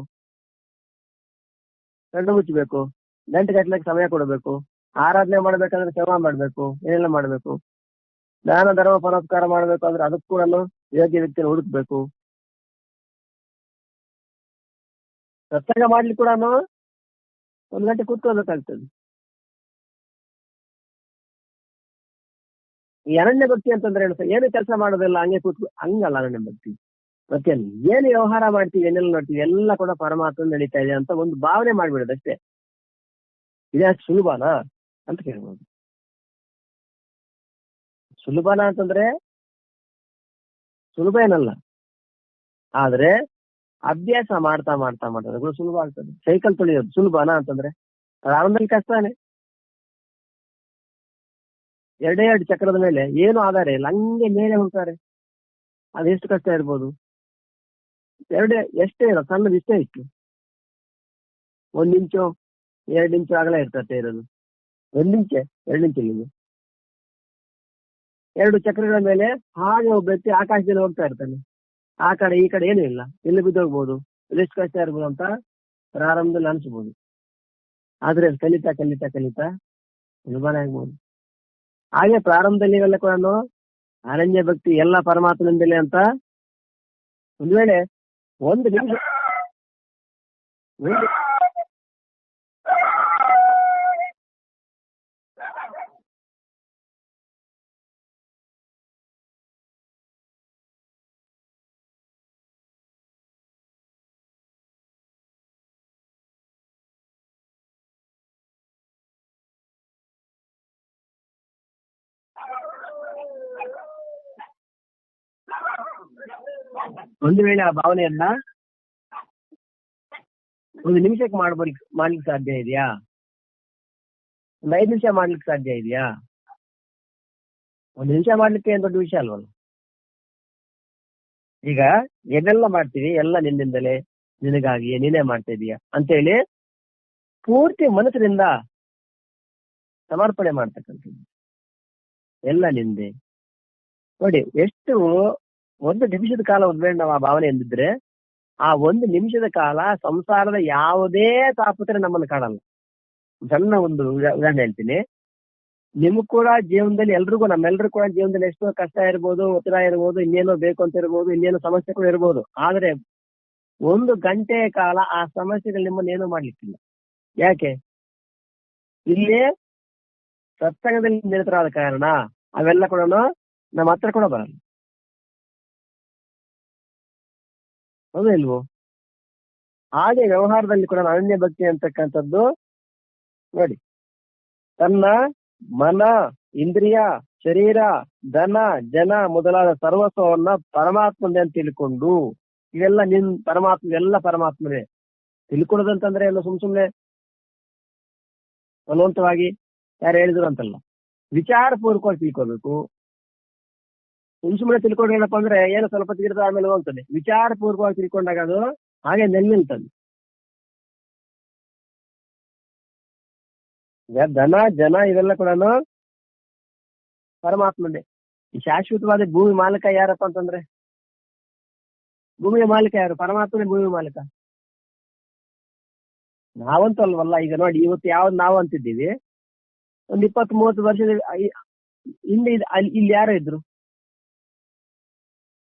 ಕಣ್ಣು ಮುಚ್ಚಬೇಕು, ಗಂಟೆ ಗಟ್ಟಲೆಗೆ ಸಮಯ ಕೊಡಬೇಕು, ಆರಾಧನೆ ಮಾಡ್ಬೇಕಂದ್ರೆ ಶ್ರಮ ಮಾಡ್ಬೇಕು, ಏನೆಲ್ಲ ಮಾಡ್ಬೇಕು, ದಾನ ಧರ್ಮ ಪರೋಪಕಾರ ಮಾಡ್ಬೇಕು ಅಂದ್ರೆ ಅದಕ್ಕೂ ಕೂಡ ಯೋಗ್ಯ ವ್ಯಕ್ತಿನ ಹುಡುಕ್ಬೇಕು. ಸತ್ಸಂಗ ಮಾಡ್ಲಿಕ್ಕೆ ಕೂಡ 1 ಗಂಟೆ ಕೂತ್ಕೋಬೇಕಾಗ್ತದೆ. ಈ ಅನನ್ಯ ಭಕ್ತಿ ಅಂತಂದ್ರೆ ಏನು ಕೆಲಸ ಮಾಡೋದಿಲ್ಲ, ಹಂಗೆ ಕೂತ್ಕೊ, ಹಂಗಲ್ಲ ಅನನ್ಯ ಭಕ್ತಿ. ಮತ್ತೆ ಏನು ವ್ಯವಹಾರ ಮಾಡ್ತೀವಿ, ಏನೆಲ್ಲ ನೋಡ್ತೀವಿ, ಎಲ್ಲ ಕೂಡ ಪರಮಾತ್ಮ ನಡೀತಾ ಇದೆ ಅಂತ ಒಂದು ಭಾವನೆ ಮಾಡ್ಬಿಡೋದು ಅಷ್ಟೇ. ಇದೇ ಸುಲಭನಾ ಅಂತ ಕೇಳ್ಬೋದು. ಸುಲಭನಾ ಅಂತಂದ್ರೆ ಸುಲಭ ಏನಲ್ಲ, ಆದ್ರೆ ಅಭ್ಯಾಸ ಮಾಡ್ತಾ ಮಾಡ್ತಾ ಮಾಡ್ತಾ ಕೂಡ ಸುಲಭ ಆಗ್ತದೆ. ಸೈಕಲ್ ತೊಳೆಯೋದು ಸುಲಭನಾ ಅಂತಂದ್ರೆ ಪ್ರಾರಂಭದಲ್ಲಿ ಕಷ್ಟನೇ. 2 ಚಕ್ರದ ಮೇಲೆ ಏನು ಆಧಾರ ಇಲ್ಲ, ಹಂಗೆ ಮೇಲೆ ಹೋಗ್ತಾರೆ. ಅದೆಷ್ಟು ಕಷ್ಟ ಇರ್ಬೋದು. ಎಷ್ಟೇ ಇರೋ ಸಣ್ಣದು ಇಷ್ಟೇ ಇತ್ತು, 1 ಇಂಚು 2 ಇಂಚು ಆಗಲೇ ಇರ್ತದೆ ಇರೋದು. 1 ಇಂಚೆ 2 ಇಂಚ್ ಇಲ್ಲಿ 2 ಚಕ್ರಗಳ ಮೇಲೆ ಹಾಗೆ ಒಬ್ಬ ವ್ಯಕ್ತಿ ಆಕಾಶದಲ್ಲಿ ಹೋಗ್ತಾ ಇರ್ತಾನೆ. ಆ ಕಡೆ ಈ ಕಡೆ ಏನೂ ಇಲ್ಲ, ಎಲ್ಲಿ ಬಿದ್ದೋಗ್ಬೋದು, ಎಷ್ಟು ಕಷ್ಟ ಇರ್ಬೋದು ಅಂತ ಪ್ರಾರಂಭದಲ್ಲಿ ಅನ್ಸ್ಬೋದು. ಆದ್ರೆ ಕಲಿತಾ ಕಲಿತಾ ಕಲಿತಾ ಸುಲಭನೇ ಆಗ್ಬೋದು. ಹಾಗೆ ಪ್ರಾರಂಭದಲ್ಲಿ ಇವೆಲ್ಲ ಕೂಡ ಅನನ್ಯ ಭಕ್ತಿ ಎಲ್ಲ ಪರಮಾತ್ಮನಿಂದಲೇ ಅಂತ ಒಂದು ವೇಳೆ ಒಂದು ನಿಮಿಷ ಒಂದು ವೇಳೆ ಆ ಭಾವನೆಯನ್ನ 1 ನಿಮಿಷಕ್ಕೆ ಮಾಡ್ಲಿಕ್ಕೆ ಸಾಧ್ಯ ಇದೆಯಾ? 5 ನಿಮಿಷ ಮಾಡ್ಲಿಕ್ಕೆ ಸಾಧ್ಯ ಇದೆಯಾ? 1 ನಿಮಿಷ ಮಾಡ್ಲಿಕ್ಕೆ ಏನ್ ದೊಡ್ಡ ವಿಷಯ ಅಲ್ವಲ್ಲ. ಈಗ ಏನೆಲ್ಲ ಮಾಡ್ತೀವಿ ಎಲ್ಲ ನಿನ್ನಿಂದಲೇ, ನಿನಗಾಗಿ, ನೀನೇ ಮಾಡ್ತಾ ಇದೀಯ ಅಂತೇಳಿ ಪೂರ್ತಿ ಮನಸ್ಸಿನಿಂದ ಸಮರ್ಪಣೆ ಮಾಡ್ತಕ್ಕಂಥದ್ದು ಎಲ್ಲ ನಿಂದೆ. ನೋಡಿ ಎಷ್ಟು 1 ನಿಮಿಷದ ಕಾಲ ಒಂದ್ವೇಳೆ ನಾವು ಆ ಭಾವನೆ ಎಂದಿದ್ರೆ, ಆ 1 ನಿಮಿಷದ ಕಾಲ ಸಂಸಾರದ ಯಾವುದೇ ತಾಪತ್ರೆ ನಮ್ಮನ್ನು ಕಾಣಲ್ಲ. ಸಣ್ಣ ಒಂದು ಉದಾಹರಣೆ ಹೇಳ್ತೀನಿ. ನಿಮಗ್ ಕೂಡ ಜೀವನದಲ್ಲಿ ಎಲ್ರಿಗೂ, ನಮ್ಮೆಲ್ರಿಗೂ ಕೂಡ ಜೀವನದಲ್ಲಿ ಎಷ್ಟೋ ಕಷ್ಟ ಇರ್ಬೋದು, ಒತ್ತಡ ಇರ್ಬೋದು, ಇನ್ನೇನೋ ಬೇಕು ಅಂತ ಇರ್ಬೋದು, ಇನ್ನೇನೋ ಸಮಸ್ಯೆ ಕೂಡ ಇರ್ಬೋದು. ಆದ್ರೆ 1 ಗಂಟೆ ಕಾಲ ಆ ಸಮಸ್ಯೆಗಳು ನಿಮ್ಮನ್ನ ಏನೂ ಮಾಡ್ಲಿಕ್ಕಿಲ್ಲ. ಯಾಕೆ? ಇಲ್ಲಿ ಸತ್ಸಂಗದಲ್ಲಿ ನಿರತರಾದ ಕಾರಣ ಅವೆಲ್ಲ ಕೂಡ ನಮ್ಮ ಹತ್ರ ಕೂಡ ಬರಲ್ಲ. ಹೌದು ಇಲ್ವೋ? ಹಾಗೆ ವ್ಯವಹಾರದಲ್ಲಿ ಕೂಡ ಅನನ್ಯ ಭಕ್ತಿ ಅಂತಕ್ಕಂಥದ್ದು ನೋಡಿ, ತನ್ನ ಮನ, ಇಂದ್ರಿಯ, ಶರೀರ, ಧನ, ಜನ ಮೊದಲಾದ ಸರ್ವಸ್ವವನ್ನ ಪರಮಾತ್ಮನೇ ಅಂತ ತಿಳ್ಕೊಂಡು, ಇವೆಲ್ಲ ಪರಮಾತ್ಮ, ಎಲ್ಲ ಪರಮಾತ್ಮನೇ ತಿಳ್ಕೊಳ್ಳೋದಂತಂದ್ರೆ ಎಲ್ಲ ಸುಮ್ನೆ ಬಲವಂತವಾಗಿ ಯಾರು ಹೇಳಿದ್ರು ಅಂತಲ್ಲ, ವಿಚಾರ ಪೂರ್ವಕವಾಗಿ ತಿಳ್ಕೋಬೇಕು. ಸುಮ್ನೆ ತಿಳ್ಕೊಂಡು ಏನಪ್ಪಾ ಅಂದ್ರೆ ಏನೋ ಸ್ವಲ್ಪ ತಿರ್ದ ಆಮೇಲೆ ಹೋಗ್ತದೆ. ವಿಚಾರ ಪೂರ್ವಕವಾಗಿ ತಿಳ್ಕೊಂಡಾಗ ಅದು ಹಾಗೆ ನಿಲ್ತದೆ. ಧನ, ಜನ ಇವೆಲ್ಲ ಕೂಡ ಪರಮಾತ್ಮನೇ. ಈ ಶಾಶ್ವತವಾದ ಭೂಮಿ ಮಾಲೀಕ ಯಾರಪ್ಪ ಅಂತಂದ್ರೆ, ಭೂಮಿಯ ಮಾಲೀಕ ಯಾರು? ಪರಮಾತ್ಮನೇ ಭೂಮಿ ಮಾಲೀಕ. ನಾವಂತೂ ಅಲ್ವಲ್ಲ. ಈಗ ನೋಡಿ, ಇವತ್ತು ಯಾವ್ದು ನಾವು ಅಂತಿದ್ದೀವಿ, ಒಂದು 20-30 ವರ್ಷದ ಹಿಂದೆ ಇಲ್ಲಿ ಯಾರೋ ಇದ್ರು,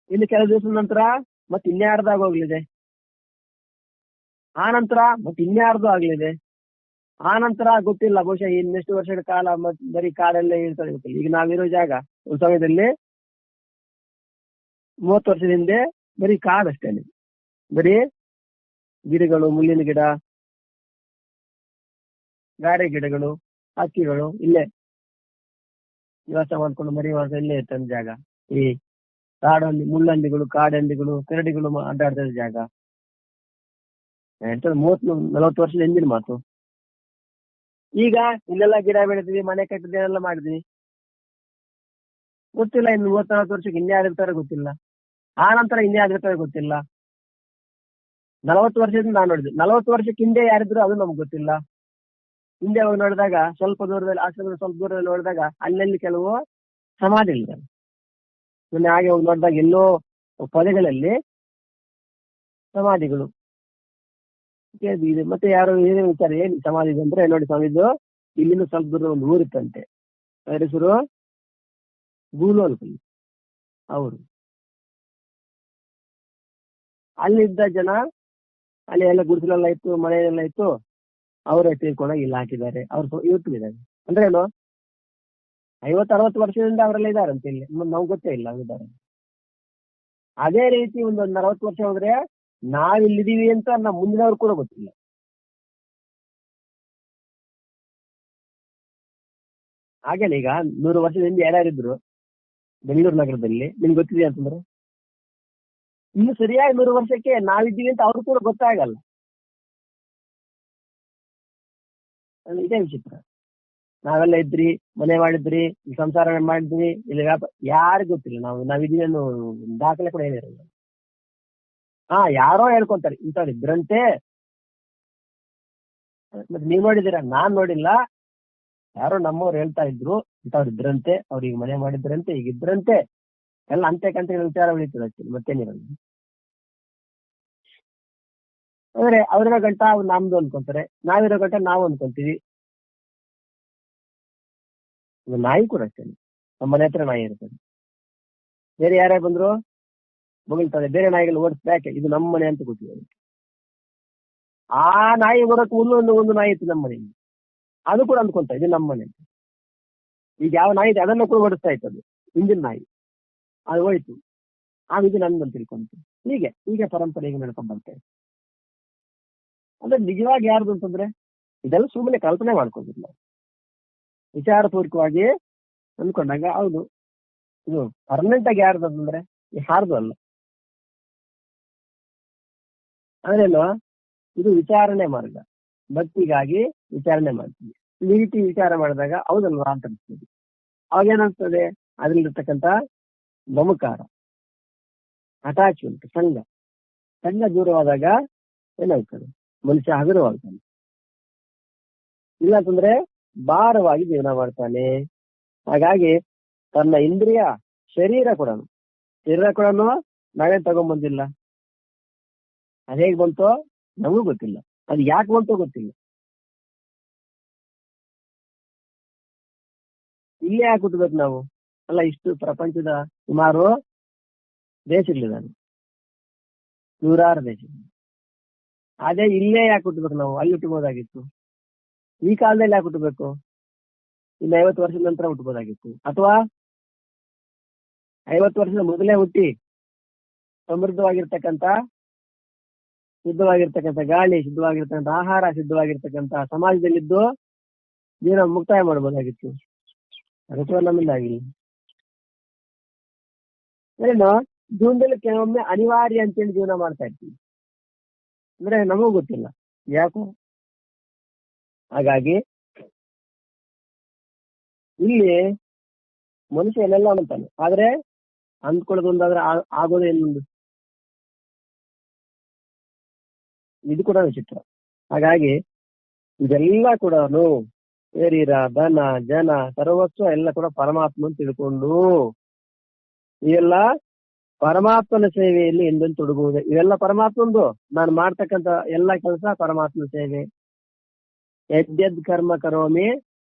ಇನ್ನು ಕೆಲವು ದಿವಸದ ನಂತರ ಮತ್ತೆ ಇನ್ಯಾರ್ದಾಗ ಹೋಗ್ಲಿದೆ, ಆ ನಂತರ ಮತ್ತೆ ಇನ್ಯಾರ್ದು ಆಗ್ಲಿದೆ, ಆ ನಂತರ ಗೊತ್ತಿಲ್ಲ, ಬಹುಶಃ ಇನ್ನೆಷ್ಟು ವರ್ಷಗಳ ಕಾಲ ಬರೀ ಕಾಡಲ್ಲೇ ಇರ್ತಾರೆ ಗೊತ್ತಿಲ್ಲ. ಈಗ ನಾವಿರೋ ಜಾಗ ಒಂದು ಸಮಯದಲ್ಲಿ 30 ವರ್ಷದ ಹಿಂದೆ ಬರೀ ಕಾಡಷ್ಟೇ, ಬರೀ ಗಿಡಗಳು, ಮುಳ್ಳಿನ ಗಿಡ, ಗಾರೆ ಗಿಡಗಳು, ಹಕ್ಕಿಗಳು ಇಲ್ಲೇ ನಿವಾಸ ಮಾಡ್ಕೊಂಡು ಮರಿ ವಾಸ ಇಲ್ಲೇ ಇರ್ತಂದ ಜಾಗ. ಈ ಕಾಡಲ್ಲಿ ಮುಳ್ಳಂದಿಗಳು, ಕಾಡಂದಿಗಳು, ಕರಡಿಗಳು ಅಡ್ಡಾಡ್ತಾ ಇದ್ದ ಜಾಗ. 30-40 ವರ್ಷದ ಹಿಂದಿನ ಮಾತು. ಈಗ ಇಲ್ಲೆಲ್ಲ ಗಿಡ ಬೆಳೆದಿವಿ, ಮನೆ ಕಟ್ಟಿದ್ವಿ, ಎಲ್ಲ ಮಾಡಿದ್ವಿ, ಗೊತ್ತಿಲ್ಲ. ಇನ್ನು 30-40 ವರ್ಷಕ್ಕೆ ಇನ್ಯಾರಿರ್ತಾರೆ ಗೊತ್ತಿಲ್ಲ, ಆ ನಂತರ ಇನ್ಯಾರಿರ್ತಾರೆ ಗೊತ್ತಿಲ್ಲ. 40 ವರ್ಷದಿಂದ ನಾನು ನೋಡಿದ್ವಿ, 40 ವರ್ಷಕ್ಕೆ ಹಿಂದೆ ಯಾರಿದ್ರು ಅದು ನಮ್ಗೆ ಗೊತ್ತಿಲ್ಲ. ಹಿಂದೆ ಹೋಗಿ ನೋಡಿದಾಗ ಸ್ವಲ್ಪ ದೂರದಲ್ಲಿ, ಆಶ್ರಮದ ಸ್ವಲ್ಪ ದೂರದಲ್ಲಿ ನೋಡಿದಾಗ ಅಲ್ಲೆಲ್ಲಿ ಕೆಲವು ಸಮಾಧಿಗಳಿದ್ದಾವೆ. ಮೊನ್ನೆ ಹಾಗೆ ಹೋಗಿ ನೋಡಿದಾಗ ಎಲ್ಲೋ ಪೊದೆಗಳಲ್ಲಿ ಸಮಾಧಿಗಳು. ಮತ್ತೆ ಯಾರು ಏನೇ ವಿಚಾರ, ಏನ್ ಸಮಾಧಿ ಅಂದ್ರೆ, ನೋಡಿ ಸ್ವಾಮಿದು ಇಲ್ಲಿಂದ ಸ್ವಲ್ಪ ದೂರ ಒಂದು ಊರಿತ್ತಂತೆ, ಅದರ ಹೆಸರು ಗೂಲೋಲ್ಕಲ್ಲಿ. ಅವರು ಅಲ್ಲಿದ್ದ ಜನ, ಅಲ್ಲಿ ಎಲ್ಲ ಗುಡಿಸಲೆಲ್ಲ ಇತ್ತು, ಮನೆಯೆಲ್ಲ ಇತ್ತು, ಅವರೇ ತೀರ್ಕೊಂಡಾಗ ಇಲ್ಲಿ ಹಾಕಿದ್ದಾರೆ. ಅವ್ರು ಇವತ್ತು ಇದ್ದಾರೆ ಅಂದ್ರೆ ಏನು, 50-60 ವರ್ಷದಿಂದ ಅವರೆಲ್ಲ ಇದ್ದಾರೆ ಅಂತ ಇಲ್ಲಿ, ನಾವು ಗೊತ್ತೇ ಇಲ್ಲ ಇದ್ದಾರೆ. ಅದೇ ರೀತಿ ಒಂದು 40 ವರ್ಷ ಹೋದ್ರೆ ನಾವಿಲ್ಲಿದ್ದೀವಿ ಅಂತ ನಮ್ಮ ಮುಂದಿನವ್ರು ಕೂಡ ಗೊತ್ತಿಲ್ಲ. ಹಾಗೇನೆ ಈಗ 100 ವರ್ಷದಿಂದ ಯಾರ್ಯಾರಿದ್ರು ಬೆಂಗಳೂರು ನಗರದಲ್ಲಿ ನಿಮ್ಗೆ ಗೊತ್ತಿದೆ ಅಂತಂದ್ರೆ, ಇನ್ನು ಸರಿಯಾಗಿ 100 ವರ್ಷಕ್ಕೆ ನಾವಿದ್ದೀವಿ ಅಂತ ಅವ್ರು ಕೂಡ ಗೊತ್ತಾಗಲ್ಲ. ಇದೇ ವಿಚಿತ್ರ. ನಾವೆಲ್ಲ ಇದ್ರಿ, ಮನೆ ಮಾಡಿದ್ರಿ, ಸಂಸಾರ ಮಾಡಿದ್ವಿ, ಇಲ್ಲಿ ವ್ಯಾಪಾರ, ಯಾರಿಗೂ ಗೊತ್ತಿಲ್ಲ ನಾವಿದೀವಿ ಅನ್ನೋ ದಾಖಲೆ ಕೂಡ ಏನಿರಲ್ಲ. ಯಾರೋ ಹೇಳ್ಕೊಂತಾರೆ ಇಂಥವ್ರು ಇದ್ರಂತೆ, ಮತ್ತೆ ನೀವ್ ನೋಡಿದೀರಾ? ನಾನ್ ನೋಡಿಲ್ಲ, ಯಾರೋ ನಮ್ಮವ್ರು ಹೇಳ್ತಾ ಇದ್ರು ಇಂಥವ್ರು ಇದ್ರಂತೆ, ಅವ್ರಿಗೆ ಮನೆ ಮಾಡಿದ್ರಂತೆ, ಈಗ ಇದ್ರಂತೆ, ಎಲ್ಲ ಅಂತೆ ವಿಚಾರ ಉಳಿತದೆ ಅಷ್ಟೇ, ಮತ್ತೇನಿರಲ್ಲ. ಅಂದ್ರೆ ಅವ್ರಿರೋ ಗಂಟ ನಮ್ದು ಅನ್ಕೊಂತಾರೆ, ನಾವಿರೋ ಗಂಟ ನಾವು ಅನ್ಕೊಂತೀವಿ. ನಾಯಿ ಕೂಡ ಅಷ್ಟೇ, ನಮ್ಮ ಮನೆ ಹತ್ರ ನಾಯಿ ಇರ್ತದೆ, ಬೇರೆ ಯಾರೇ ಬಂದ್ರು ಬೊಗಳ್ತಾರೆ, ಬೇರೆ ನಾಯಿಗಳು ಓಡಿಸ್ಬೇಕೆ, ಇದು ನಮ್ಮ ಮನೆ ಅಂತ ಗೊತ್ತಿದೆ. ಆ ನಾಯಿ ಬರೋಕ್ ಒಂದು ನಾಯಿ ಇತ್ತು ನಮ್ಮ ಮನೆಯಲ್ಲಿ, ಅದು ಕೂಡ ಅಂದ್ಕೊಂತ ಇದು ನಮ್ಮ ಮನೆ. ಈಗ ಯಾವ ನಾಯಿ ಇದೆ ಅದನ್ನು ಕೂಡ ಓಡಿಸ್ತಾ ಇತ್ತು, ಅದು ಹಿಂದಿನ ನಾಯಿ, ಅದು ಹೋಯ್ತು, ಇದು ನನ್ಗೆ ಅಂತ ತಿಳ್ಕೊಂತು. ಹೀಗೆ ಪರಂಪರೆಗೆ ನಡ್ಕೊಂಡ್ ಬರ್ತೇವೆ. ಅಂದ್ರೆ ನಿಜವಾಗಿ ಯಾರ್ದು ಅಂತಂದ್ರೆ ಇದೆಲ್ಲ ಸುಮ್ಮನೆ ಕಲ್ಪನೆ ಮಾಡ್ಕೊಂಡಿಲ್ಲ, ವಿಚಾರಪೂರ್ವಕವಾಗಿ ಅಂದ್ಕೊಂಡಾಗ ಹೌದು ಇದು ಪರ್ಮನೆಂಟ್ ಆಗಿ ಯಾರ್ದು ಅಂತಂದ್ರೆ ಯಾರ್ದು ಅಲ್ಲ. ಅಂದ್ರೇನು, ಇದು ವಿಚಾರಣೆ ಮಾರ್ಗ, ಭಕ್ತಿಗಾಗಿ ವಿಚಾರಣೆ ಮಾಡ್ತೀವಿ. ಈ ರೀತಿ ವಿಚಾರ ಮಾಡಿದಾಗ ಹೌದಲ್ವಾ ಅಂತ ಅನಿಸ್ತದೆ. ಅವಾಗೇನನ್ಸ್ತದೆ, ಅದ್ರಲ್ಲಿರ್ತಕ್ಕಂಥ ಮಮಕಾರ, ಅಟ್ಯಾಚ್ಮೆಂಟ್, ಸಂಘ ದೂರವಾದಾಗ ಏನಾಗ್ತದೆ, ಮನುಷ್ಯ ಹಗುರವಾಗ್ತಾನೆ. ಇಲ್ಲ ಅಂತಂದ್ರೆ ಭಾರವಾಗಿ ಜೀವನ ಮಾಡ್ತಾನೆ. ಹಾಗಾಗಿ ತನ್ನ ಇಂದ್ರಿಯ ಶರೀರ ಕೂಡ ನಾವೇನ್ ತಗೊಂಡ್ಬಂದಿಲ್ಲ. ಅದ್ ಹೇಗ್ ಬಂತೋ ನಮಗೂ ಗೊತ್ತಿಲ್ಲ, ಅದು ಯಾಕೆ ಬಂತೋ ಗೊತ್ತಿಲ್ಲ. ಇಲ್ಲೇ ಯಾಕೆ ಹುಟ್ಟಬೇಕು ನಾವು? ಅಲ್ಲ, ಇಷ್ಟು ಪ್ರಪಂಚದ ಸುಮಾರು ದೇಶಗಳಿದ್ದಾವೆ, 100 ದೇಶಗಳು. ಅದೇ ಇಲ್ಲೇ ಯಾಕೆ ಹುಟ್ಟಬೇಕು ನಾವು? ಅಲ್ಲಿ ಹುಟ್ಟಬಹುದಾಗಿತ್ತು. ಈ ಕಾಲದಲ್ಲಿ ಯಾಕೆ ಹುಟ್ಟಬೇಕು? ಇನ್ನು 50 ವರ್ಷದ ನಂತರ ಹುಟ್ಟಬಹುದಾಗಿತ್ತು, ಅಥವಾ 50 ವರ್ಷದ ಮೊದಲೇ ಹುಟ್ಟಿ ಸಮೃದ್ಧವಾಗಿರ್ತಕ್ಕಂಥ, ಶುದ್ಧವಾಗಿರ್ತಕ್ಕಂಥ ಗಾಳಿ, ಶುದ್ಧವಾಗಿರ್ತಕ್ಕಂಥ ಆಹಾರ, ಸಿದ್ಧವಾಗಿರ್ತಕ್ಕಂಥ ಸಮಾಜದಲ್ಲಿದ್ದು ಜೀವನ ಮುಕ್ತಾಯ ಮಾಡಬಹುದಾಗಿತ್ತು. ಅದು ಕೂಡ ನಮ್ಮಿಂದ ಆಗಿಲ್ಲ. ಏನು, ಜೀವನದಲ್ಲಿ ಕೆಲವೊಮ್ಮೆ ಅನಿವಾರ್ಯ ಅಂತೇಳಿ ಜೀವನ ಮಾಡ್ತಾ ಇರ್ತೀವಿ, ಅಂದ್ರೆ ನಮಗೂ ಗೊತ್ತಿಲ್ಲ ಯಾಕೋ. ಹಾಗಾಗಿ ಇಲ್ಲಿ ಮನುಷ್ಯ ಎಲ್ಲೆಲ್ಲ ಅಂತಾನೆ, ಆದ್ರೆ ಅಂದ್ಕೊಳ್ಳೋದೊಂದಾದ್ರೆ ಆಗೋದೇ ಇನ್ನೊಂದು. ಇದು ಕೂಡ ವಿಚಿತ್ರ. ಹಾಗಾಗಿ ಇದೆಲ್ಲ ಕೂಡ ಶರೀರ, ಧನ, ಜನ, ಸರ್ವಸ್ವ ಎಲ್ಲ ಕೂಡ ಪರಮಾತ್ಮ ಅಂತ ತಿಳ್ಕೊಂಡು ಇವೆಲ್ಲ ಪರಮಾತ್ಮನ ಸೇವೆಯಲ್ಲಿ ಎಂದೆಂದು ತೊಡಗುವುದು. ಇವೆಲ್ಲ ಪರಮಾತ್ಮಂದು. ನಾನು ಮಾಡ್ತಕ್ಕಂಥ ಎಲ್ಲ ಕೆಲಸ ಪರಮಾತ್ಮನ ಸೇವೆ. ಯದ್ಯದ್ ಕರ್ಮ ಕರೋಮಿ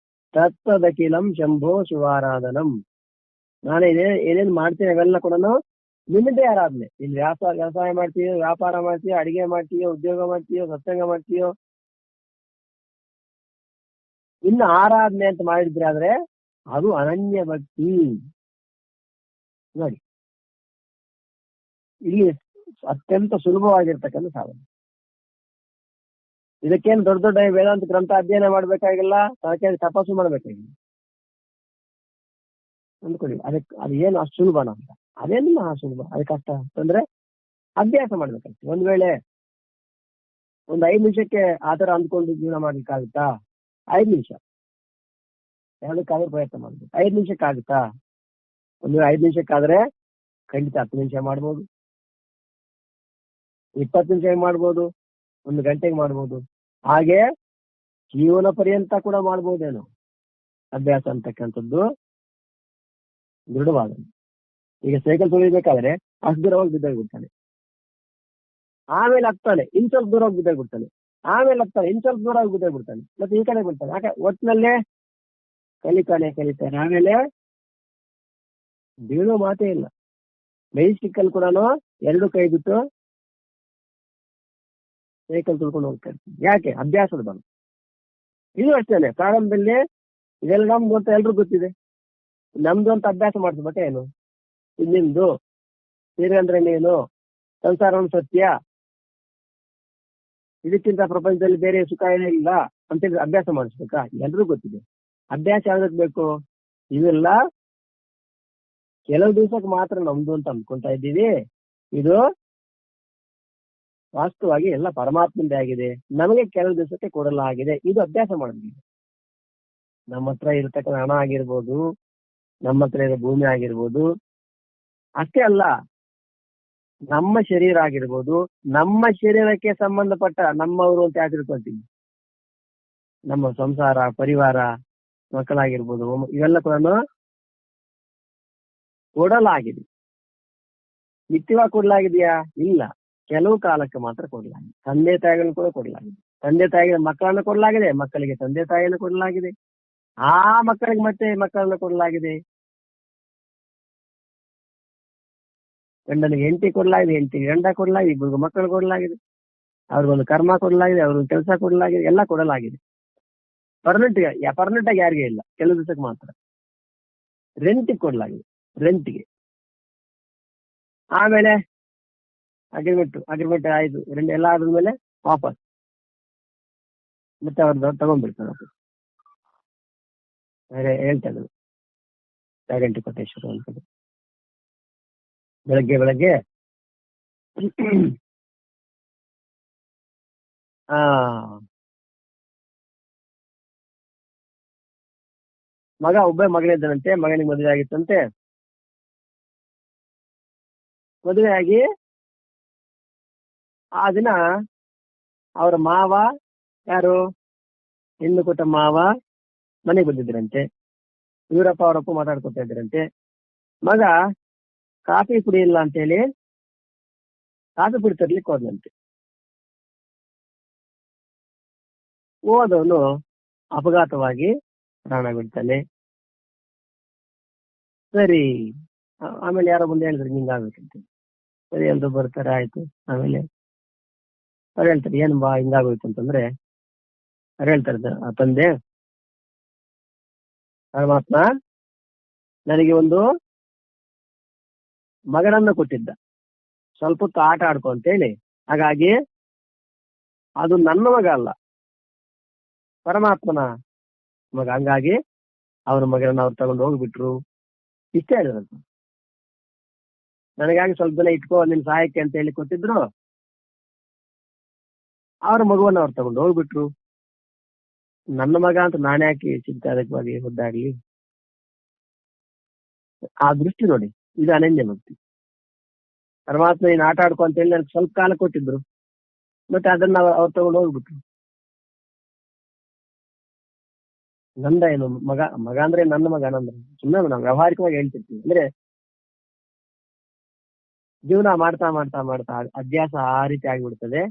ತತ್ತದಖಿಲಂ ಶಂಭೋ ಶಿವಾರಾಧನಂ. ನಾನು ಏನೇನು ಮಾಡ್ತೀನಿ ಅವೆಲ್ಲ ಕೂಡ ನಿಮ್ಮದೇ ಆರಾಧನೆ. ಇಲ್ಲಿ ವ್ಯವಸಾಯ ಮಾಡ್ತೀಯೋ, ವ್ಯಾಪಾರ ಮಾಡ್ತೀಯೋ, ಅಡಿಗೆ ಮಾಡ್ತೀಯೋ, ಉದ್ಯೋಗ ಮಾಡ್ತೀಯೋ, ಸತ್ಸಂಗ ಮಾಡ್ತೀಯೋ, ಇನ್ನು ಆರಾಧನೆ ಅಂತ ಮಾಡಿದ್ರೆ ಆದ್ರೆ ಅದು ಅನನ್ಯ ಭಕ್ತಿ. ನೋಡಿ, ಇಲ್ಲಿ ಅತ್ಯಂತ ಸುಲಭವಾಗಿರ್ತಕ್ಕಂಥ ಸಾಧನೆ. ಇದಕ್ಕೇನು ದೊಡ್ಡ ದೊಡ್ಡ ವೇದಾಂತ ಗ್ರಂಥ ಅಧ್ಯಯನ ಮಾಡ್ಬೇಕಾಗಿಲ್ಲ, ಅದಕ್ಕೆ ತಪಸ್ಸು ಮಾಡ್ಬೇಕಾಗಿಲ್ಲ. ಅಂದ್ಕೊಳ್ಳಿ, ಅದು ಏನು ಅಷ್ಟು ಸುಲಭನ ಅಂತ? ಅದೇನಿಲ್ಲ ಸುಲಭ, ಅದು ಕಷ್ಟ ಅಂತಂದ್ರೆ ಅಭ್ಯಾಸ ಮಾಡ್ಬೇಕಾಗ್ತದೆ. ಒಂದ್ ವೇಳೆ ಒಂದು 5 ನಿಮಿಷಕ್ಕೆ ಆತರ ಅಂದ್ಕೊಂಡು ಜೀವನ ಮಾಡ್ಲಿಕ್ಕಾಗುತ್ತಾ? 5 ನಿಮಿಷ ಯಾವ್ದಕ್ಕಾದ್ರೂ ಪ್ರಯತ್ನ ಮಾಡ್ಬೇಕು. 5 ನಿಮಿಷಕ್ಕಾಗುತ್ತಾ? ಒಂದು 5 ನಿಮಿಷಕ್ಕಾದ್ರೆ ಖಂಡಿತ 10 ನಿಮಿಷ ಮಾಡ್ಬೋದು, 20 ನಿಮಿಷ ಮಾಡ್ಬೋದು, 1 ಗಂಟೆಗೆ ಮಾಡ್ಬೋದು. ಹಾಗೆ ಜೀವನ ಪರ್ಯಂತ ಕೂಡ ಮಾಡ್ಬೋದೇನೋ. ಅಭ್ಯಾಸ ಅಂತಕ್ಕಂಥದ್ದು ದೃಢವಾದ. ಈಗ ಸೈಕಲ್ ತುಳಿಬೇಕಾದ್ರೆ ಅಷ್ಟು ದೂರ ಹೋಗಿ ಬಿದ್ದೋಗ್ಬಿಡ್ತಾನೆ, ಆಮೇಲೆ ಹತ್ತಾನೆ, ಇನ್ ಸ್ವಲ್ಪ ದೂರ ಹೋಗಿ ಬಿದ್ದೋಗ್ಬಿಡ್ತಾನೆ, ಆಮೇಲೆ ಹತ್ತಾನೆ, ಇನ್ ಸ್ವಲ್ಪ ದೂರ ಹೋಗಿ ಬಿದ್ದೋಗ್ಬಿಡ್ತಾನೆ, ಮತ್ತೆ ಈ ಕಡೆ ಬಿಡ್ತಾನೆ. ಯಾಕೆ? ಒಟ್ಟಿನಲ್ಲೇ ಕಲಿತಾನೆ. ಆಮೇಲೆ ಬೀಳೋ ಮಾತೇ ಇಲ್ಲ. ಮೆಜೆಸ್ಟಿಕ್ಕಲ್ಲಿ ಕೂಡ 2 ಕೈ ಬಿಟ್ಟು ಸೈಕಲ್ ತುಳ್ಕೊಂಡು ಹೋಗ್ತಾ ಇರ್ತೀನಿ. ಯಾಕೆ? ಅಭ್ಯಾಸದ ಬಲ. ಇದು ಅಷ್ಟೇನೆ. ಪ್ರಾರಂಭದಲ್ಲಿ ಇದೆಲ್ಲ ನಮ್ಗೆ ಗೊತ್ತ, ಎಲ್ರಿಗೂ ಗೊತ್ತಿದೆ. ನಮ್ದು ಅಂತ ಅಭ್ಯಾಸ ಮಾಡಿಸ್ಬಿಟ್ಟೆ ಏನು, ಇದು ನಿಮ್ದು, ಸೀರೆ ಅಂದ್ರೆ ನೀನು, ಸಂಸಾರವನ್ನು ಸತ್ಯ, ಇದಕ್ಕಿಂತ ಪ್ರಪಂಚದಲ್ಲಿ ಬೇರೆ ಸುಖ ಏನೇ ಇಲ್ಲ ಅಂತೇಳಿ ಅಭ್ಯಾಸ ಮಾಡಿಸ್ಬೇಕಾ? ಎಲ್ರಿಗೂ ಗೊತ್ತಿದೆ. ಅಭ್ಯಾಸ ಯಾವ್ದಕ್ ಬೇಕು? ಇವೆಲ್ಲ ಕೆಲವು ದಿವಸಕ್ಕೆ ಮಾತ್ರ ನಮ್ದು ಅಂತ ಅಂದ್ಕೊಂತಾ ಇದ್ದೀವಿ. ಇದು ವಾಸ್ತವವಾಗಿ ಎಲ್ಲ ಪರಮಾತ್ಮಂದೇ ಆಗಿದೆ, ನಮಗೆ ಕೆಲವು ದಿವಸಕ್ಕೆ ಕೊಡಲಾಗಿದೆ. ಇದು ಅಭ್ಯಾಸ ಮಾಡಿದ್ವಿ. ನಮ್ಮ ಹತ್ರ ಇರತಕ್ಕಂಥ ಹಣ ಆಗಿರ್ಬೋದು, ನಮ್ಮ ಹತ್ರ ಇರೋ ಭೂಮಿ ಆಗಿರ್ಬೋದು, ಅಷ್ಟೇ ಅಲ್ಲ ನಮ್ಮ ಶರೀರ ಆಗಿರ್ಬೋದು, ನಮ್ಮ ಶರೀರಕ್ಕೆ ಸಂಬಂಧಪಟ್ಟ ನಮ್ಮವರು ಅಂತ ಯಾಕೆ ತಿಳ್ಕೊಳ್ತೀವಿ. ನಮ್ಮ ಸಂಸಾರ, ಪರಿವಾರ, ಮಕ್ಕಳಾಗಿರ್ಬೋದು, ಇವೆಲ್ಲ ಕೂಡ ಕೊಡಲಾಗಿದೆ. ನಿತ್ಯವಾಗಿ ಕೊಡಲಾಗಿದೆಯಾ? ಇಲ್ಲ, ಕೆಲವು ಕಾಲಕ್ಕೆ ಮಾತ್ರ ಕೊಡಲಾಗಿದೆ. ತಂದೆ ತಾಯಿಗಳನ್ನು ಕೂಡ ಕೊಡಲಾಗಿದೆ. ತಂದೆ ತಾಯಿಗೆ ಮಕ್ಕಳನ್ನು ಕೊಡಲಾಗಿದೆ, ಮಕ್ಕಳಿಗೆ ತಂದೆ ತಾಯಿಯನ್ನು ಕೊಡಲಾಗಿದೆ, ಆ ಮಕ್ಕಳಿಗೆ ಮತ್ತೆ ಮಕ್ಕಳನ್ನು ಕೊಡಲಾಗಿದೆ. ಗಂಡನಿಗೆ ಹೆಂಡತಿ ಕೊಡಲಾಗಿದೆ, ಹೆಂಡತಿಗೆ ಗಂಡ ಕೊಡಲಾಗಿದೆ, ಇಬ್ಬರಿಗೂ ಮಕ್ಕಳು ಕೊಡಲಾಗಿದೆ, ಅವ್ರಿಗೊಂದು ಕರ್ಮ ಕೊಡಲಾಗಿದೆ, ಅವ್ರಿಗೊಂದು ಕೆಲಸ ಕೊಡಲಾಗಿದೆ, ಎಲ್ಲ ಕೊಡಲಾಗಿದೆ. ಪರ್ಮನೆಂಟ್ ಆಗಿ ಯಾರಿಗೆ ಇಲ್ಲ, ಕೆಲವು ದಿವಸಕ್ಕೆ ಮಾತ್ರ. ರೆಂಟಿಗೆ ಕೊಡಲಾಗಿದೆ, ರೆಂಟಿಗೆ. ಆಮೇಲೆ ಅಗ್ರಿಮೆಂಟ್ ಆಯ್ತು, ಎಲ್ಲ ಆದ್ಮೇಲೆ ವಾಪಸ್ ಮತ್ತೆ ಅವ್ರದ್ದು ತಗೊಂಡ್ಬಿಡ್ತಾರೆ. ಹೇಳ್ತಾ ಇದ್ರು ಗ್ಯಾರಂಟಿ ಕೊಟೇಶ್ವರ ಅಂತ. ಬೆಳಗ್ಗೆ ಒಬ್ಬ ಮಗನಿದ್ದನಂತೆ, ಮಗನಿಗೆ ಮದುವೆ ಆಗಿತ್ತಂತೆ. ಮದುವೆ ಆಗಿ ಆ ದಿನ ಅವರ ಮಾವ, ಯಾರು ಹೆಣ್ಣು ಕೊಟ್ಟ ಮಾವ, ಮನೆಗೆ ಬಂದಿದ್ರಂತೆ. ಇವರಪ್ಪ ಅವರಪ್ಪ ಮಾತಾಡ್ಕೊತಾ ಇದ್ರಂತೆ. ಮಗ ಕಾಫಿ ಕುಡಿಯಿಲ್ಲ ಅಂತೇಳಿ ಕಾಫಿ ಪುಡಿ ತರ್ಲಿಕ್ಕೆ ಹೋದಂತೆ. ಹೋದವನು ಅಪಘಾತವಾಗಿ ಪ್ರಾಣ ಬಿಡ್ತಾನೆ. ಸರಿ, ಆಮೇಲೆ ಯಾರೋ ಬಂದು ಹೇಳಿದ್ರು ಹಿಂಗಾಗ್ಬೇಕಂತ. ಸರಿ, ಎಲ್ರು ಬರ್ತಾರೆ, ಆಯ್ತು. ಆಮೇಲೆ ಅವ್ರು ಹೇಳ್ತಾರೆ, ಏನ್ ಬಾ ಹಿಂಗಾಗೋಯ್ತು ಅಂತಂದ್ರೆ, ಅವ್ರು ಹೇಳ್ತಾರೆ, ಆ ತಂದೆ ಪರಮಾತ್ಮ ನನಗೆ ಒಂದು ಮಗನನ್ನ ಕೊಟ್ಟಿದ್ದ, ಸ್ವಲ್ಪ ಹೊತ್ತು ಆಟ ಆಡ್ಕೊ ಅಂತೇಳಿ. ಹಾಗಾಗಿ ಅದು ನನ್ನ ಮಗ ಅಲ್ಲ, ಪರಮಾತ್ಮನ ಮಗ. ಹಂಗಾಗಿ ಅವ್ರ ಮಗನನ್ನ ಅವ್ರು ತಗೊಂಡು ಹೋಗ್ಬಿಟ್ರು. ಇಷ್ಟೇ ಹೇಳಿದ್ರಂತ. ನನಗಾಗಿ ಸ್ವಲ್ಪ ದಿನ ಇಟ್ಕೋ ನಿನ್ ಸಹಾಯಕ್ಕೆ ಅಂತ ಹೇಳಿ ಕೊಟ್ಟಿದ್ರು. ಅವ್ರ ಮಗುವನ್ನ ಅವ್ರು ತಗೊಂಡು ಹೋಗ್ಬಿಟ್ರು. ನನ್ನ ಮಗ ಅಂತ ನಾನೇ ಯಾಕೆ ಚಿಂತಾರಕವಾಗಿ ಒದ್ದಾಡ್ಲಿ? ಆ ದೃಷ್ಟಿ ನೋಡಿ, ಇದು ಅನನ್ಯ ಭಕ್ತಿ. ಪರಮಾತ್ಮ ನೀನ್ ಆಟ ಆಡ್ಕೊ ಅಂತ ಹೇಳಿ ನನಗೆ ಸ್ವಲ್ಪ ಕಾಲ ಕೊಟ್ಟಿದ್ರು, ಮತ್ತೆ ಅದನ್ನ ಅವ್ರು ತಗೊಂಡು ಹೋಗ್ಬಿಟ್ರು. ನಂದ ಏನು ಮಗ ಅಂದ್ರೆ ನನ್ನ ಮಗ ಅಂದ್ರೆ ಸುಮ್ಮನೆ ನಾವು ವ್ಯವಹಾರಿಕವಾಗಿ ಹೇಳ್ತಿರ್ತೀವಿ. ಅಂದ್ರೆ ಜೀವನ ಮಾಡ್ತಾ ಮಾಡ್ತಾ ಮಾಡ್ತಾ ಅಭ್ಯಾಸ ಆ ರೀತಿ ಆಗಿಬಿಡ್ತದೆ.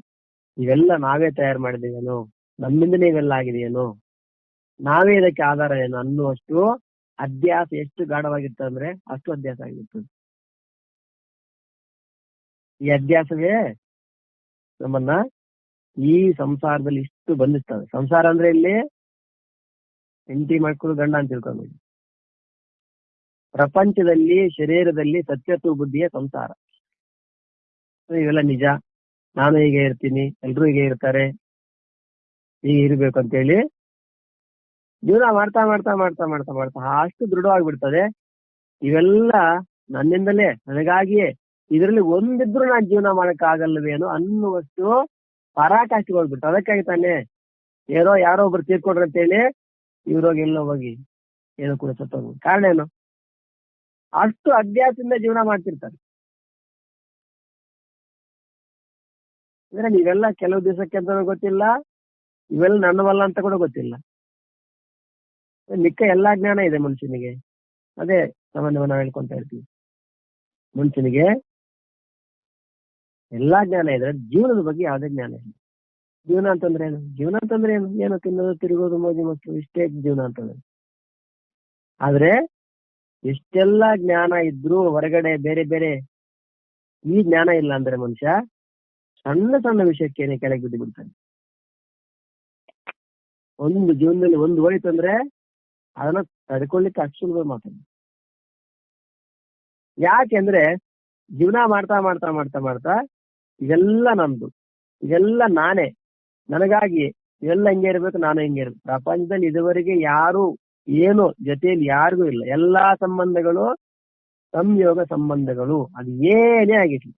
ಇವೆಲ್ಲ ನಾವೇ ತಯಾರು ಮಾಡಿದೇವೇನೋ, ನಮ್ಮಿಂದನೇ ಇವೆಲ್ಲ ಆಗಿದೆಯೇನೋ, ನಾವೇ ಇದಕ್ಕೆ ಆಧಾರ ಏನು ಅನ್ನುವಷ್ಟು ಅಭ್ಯಾಸ ಎಷ್ಟು ಗಾಢವಾಗಿರ್ತದೆ ಅಂದ್ರೆ ಅಷ್ಟು ಅಭ್ಯಾಸ ಆಗಿರ್ತದೆ. ಈ ಅಭ್ಯಾಸವೇ ನಮ್ಮನ್ನ ಈ ಸಂಸಾರದಲ್ಲಿ ಇಷ್ಟು ಬಂಧಿಸ್ತವೆ. ಸಂಸಾರ ಅಂದ್ರೆ ಇಲ್ಲಿ ಹೆಂಡತಿ ಮಕ್ಕಳು ಗಂಡ ಅಂತ ತಿಳ್ಕೊಂಡ್ಬಿಡಿ. ಪ್ರಪಂಚದಲ್ಲಿ ಶರೀರದಲ್ಲಿ ಸತ್ಯತ್ವ ಬುದ್ಧಿಯ ಸಂಸಾರ. ಇವೆಲ್ಲ ನಿಜ. ನಾನು ಹೀಗೆ ಇರ್ತೀನಿ, ಎಲ್ರೂ ಹೀಗೆ ಇರ್ತಾರೆ, ಹೀಗೆ ಇರ್ಬೇಕು ಅಂತೇಳಿ ಜೀವನ ಮಾಡ್ತಾ ಮಾಡ್ತಾ ಮಾಡ್ತಾ ಮಾಡ್ತಾ ಮಾಡ್ತಾ ಅಷ್ಟು ದೃಢವಾಗಿಬಿಡ್ತದೆ. ಇವೆಲ್ಲ ನನ್ನಿಂದಲೇ, ನನಗಾಗಿಯೇ, ಇದರಲ್ಲಿ ಒಂದಿದ್ರು ನಾನು ಜೀವನ ಮಾಡಕ್ ಆಗಲ್ವೇನೋ ಅನ್ನುವಷ್ಟು ಪರಾಕಾಷ್ಠೆ ಹೋಗ್ಬಿಡ್ತು. ಅದಕ್ಕಾಗಿ ತಾನೇ ಯಾರೋ ಒಬ್ರು ತೀರ್ಕೊಡ್ರಿ ಅಂತೇಳಿ ಇವ್ರೋಗಿ ಎಲ್ಲೋ ಹೋಗಿ ಏನೋ ಕೂಡ ಸತ್ತೋಗ್ಬೋದು. ಕಾರಣ ಏನು? ಅಷ್ಟು ಅಭ್ಯಾಸದಿಂದ ಜೀವನ ಮಾಡ್ತಿರ್ತಾರೆ. ಅಂದ್ರೆ ನೀವೆಲ್ಲ ಕೆಲವು ದಿವಸಕ್ಕೆ ಅಂತ ಗೊತ್ತಿಲ್ಲ, ಇವೆಲ್ಲ ನನ್ನವಲ್ಲ ಅಂತ ಕೂಡ ಗೊತ್ತಿಲ್ಲ. ಮಿಕ್ಕ ಎಲ್ಲಾ ಜ್ಞಾನ ಇದೆ ಮನುಷ್ಯನಿಗೆ. ಅದೇ ಸಾಮಾನ್ಯವಾಗಿ ನಾವು ಹೇಳ್ಕೊಂತ ಇರ್ತೀವಿ, ಮನುಷ್ಯನಿಗೆ ಎಲ್ಲಾ ಜ್ಞಾನ ಇದೆ, ಜೀವನದ ಬಗ್ಗೆ ಯಾವುದೇ ಜ್ಞಾನ ಇಲ್ಲ. ಜೀವನ ಅಂತಂದ್ರೆ ಏನು? ಜೀವನ ಅಂತಂದ್ರೆ ಏನು? ಏನೋ ತಿನ್ನೋದು, ತಿರುಗೋದು, ಮೋಜು ಮಕ್ಕಳು, ಇಷ್ಟೇ ಜೀವನ ಅಂತಂದ್ರೆ. ಆದ್ರೆ ಎಷ್ಟೆಲ್ಲಾ ಜ್ಞಾನ ಇದ್ರೂ ಹೊರಗಡೆ ಬೇರೆ ಬೇರೆ ಈ ಜ್ಞಾನ ಇಲ್ಲ ಅಂದ್ರೆ ಮನುಷ್ಯ ಸಣ್ಣ ಸಣ್ಣ ವಿಷಯಕ್ಕೇನೆ ಕೆಳಗೆ ಬಿದ್ದು ಬಿಡ್ತಾನೆ. ಒಂದು ಜೀವನದಲ್ಲಿ ಒಂದು ಹೋಯ್ತು ಅಂದ್ರೆ ಅದನ್ನ ತಡ್ಕೊಳ್ಳಿಕ್ಕೆ ಅಷ್ಟು ಸುಲಭ ಮಾತಾಡ. ಯಾಕೆಂದ್ರೆ ಜೀವನ ಮಾಡ್ತಾ ಮಾಡ್ತಾ ಮಾಡ್ತಾ ಮಾಡ್ತಾ ಇದೆಲ್ಲ ನಮ್ದು, ಇದೆಲ್ಲ ನಾನೇ, ನನಗಾಗಿ ಇದೆಲ್ಲ ಹಿಂಗೆ ಇರ್ಬೇಕು, ನಾನು ಹಿಂಗೆ ಇರ್ಬೇಕು. ಪ್ರಪಂಚದಲ್ಲಿ ಇದುವರೆಗೆ ಯಾರು ಏನು ಜೊತೆಯಲ್ಲಿ ಯಾರಿಗೂ ಇಲ್ಲ. ಎಲ್ಲಾ ಸಂಬಂಧಗಳು ಸಂಯೋಗ ಸಂಬಂಧಗಳು. ಅದು ಏನೇ ಆಗಿರ್ಲಿ,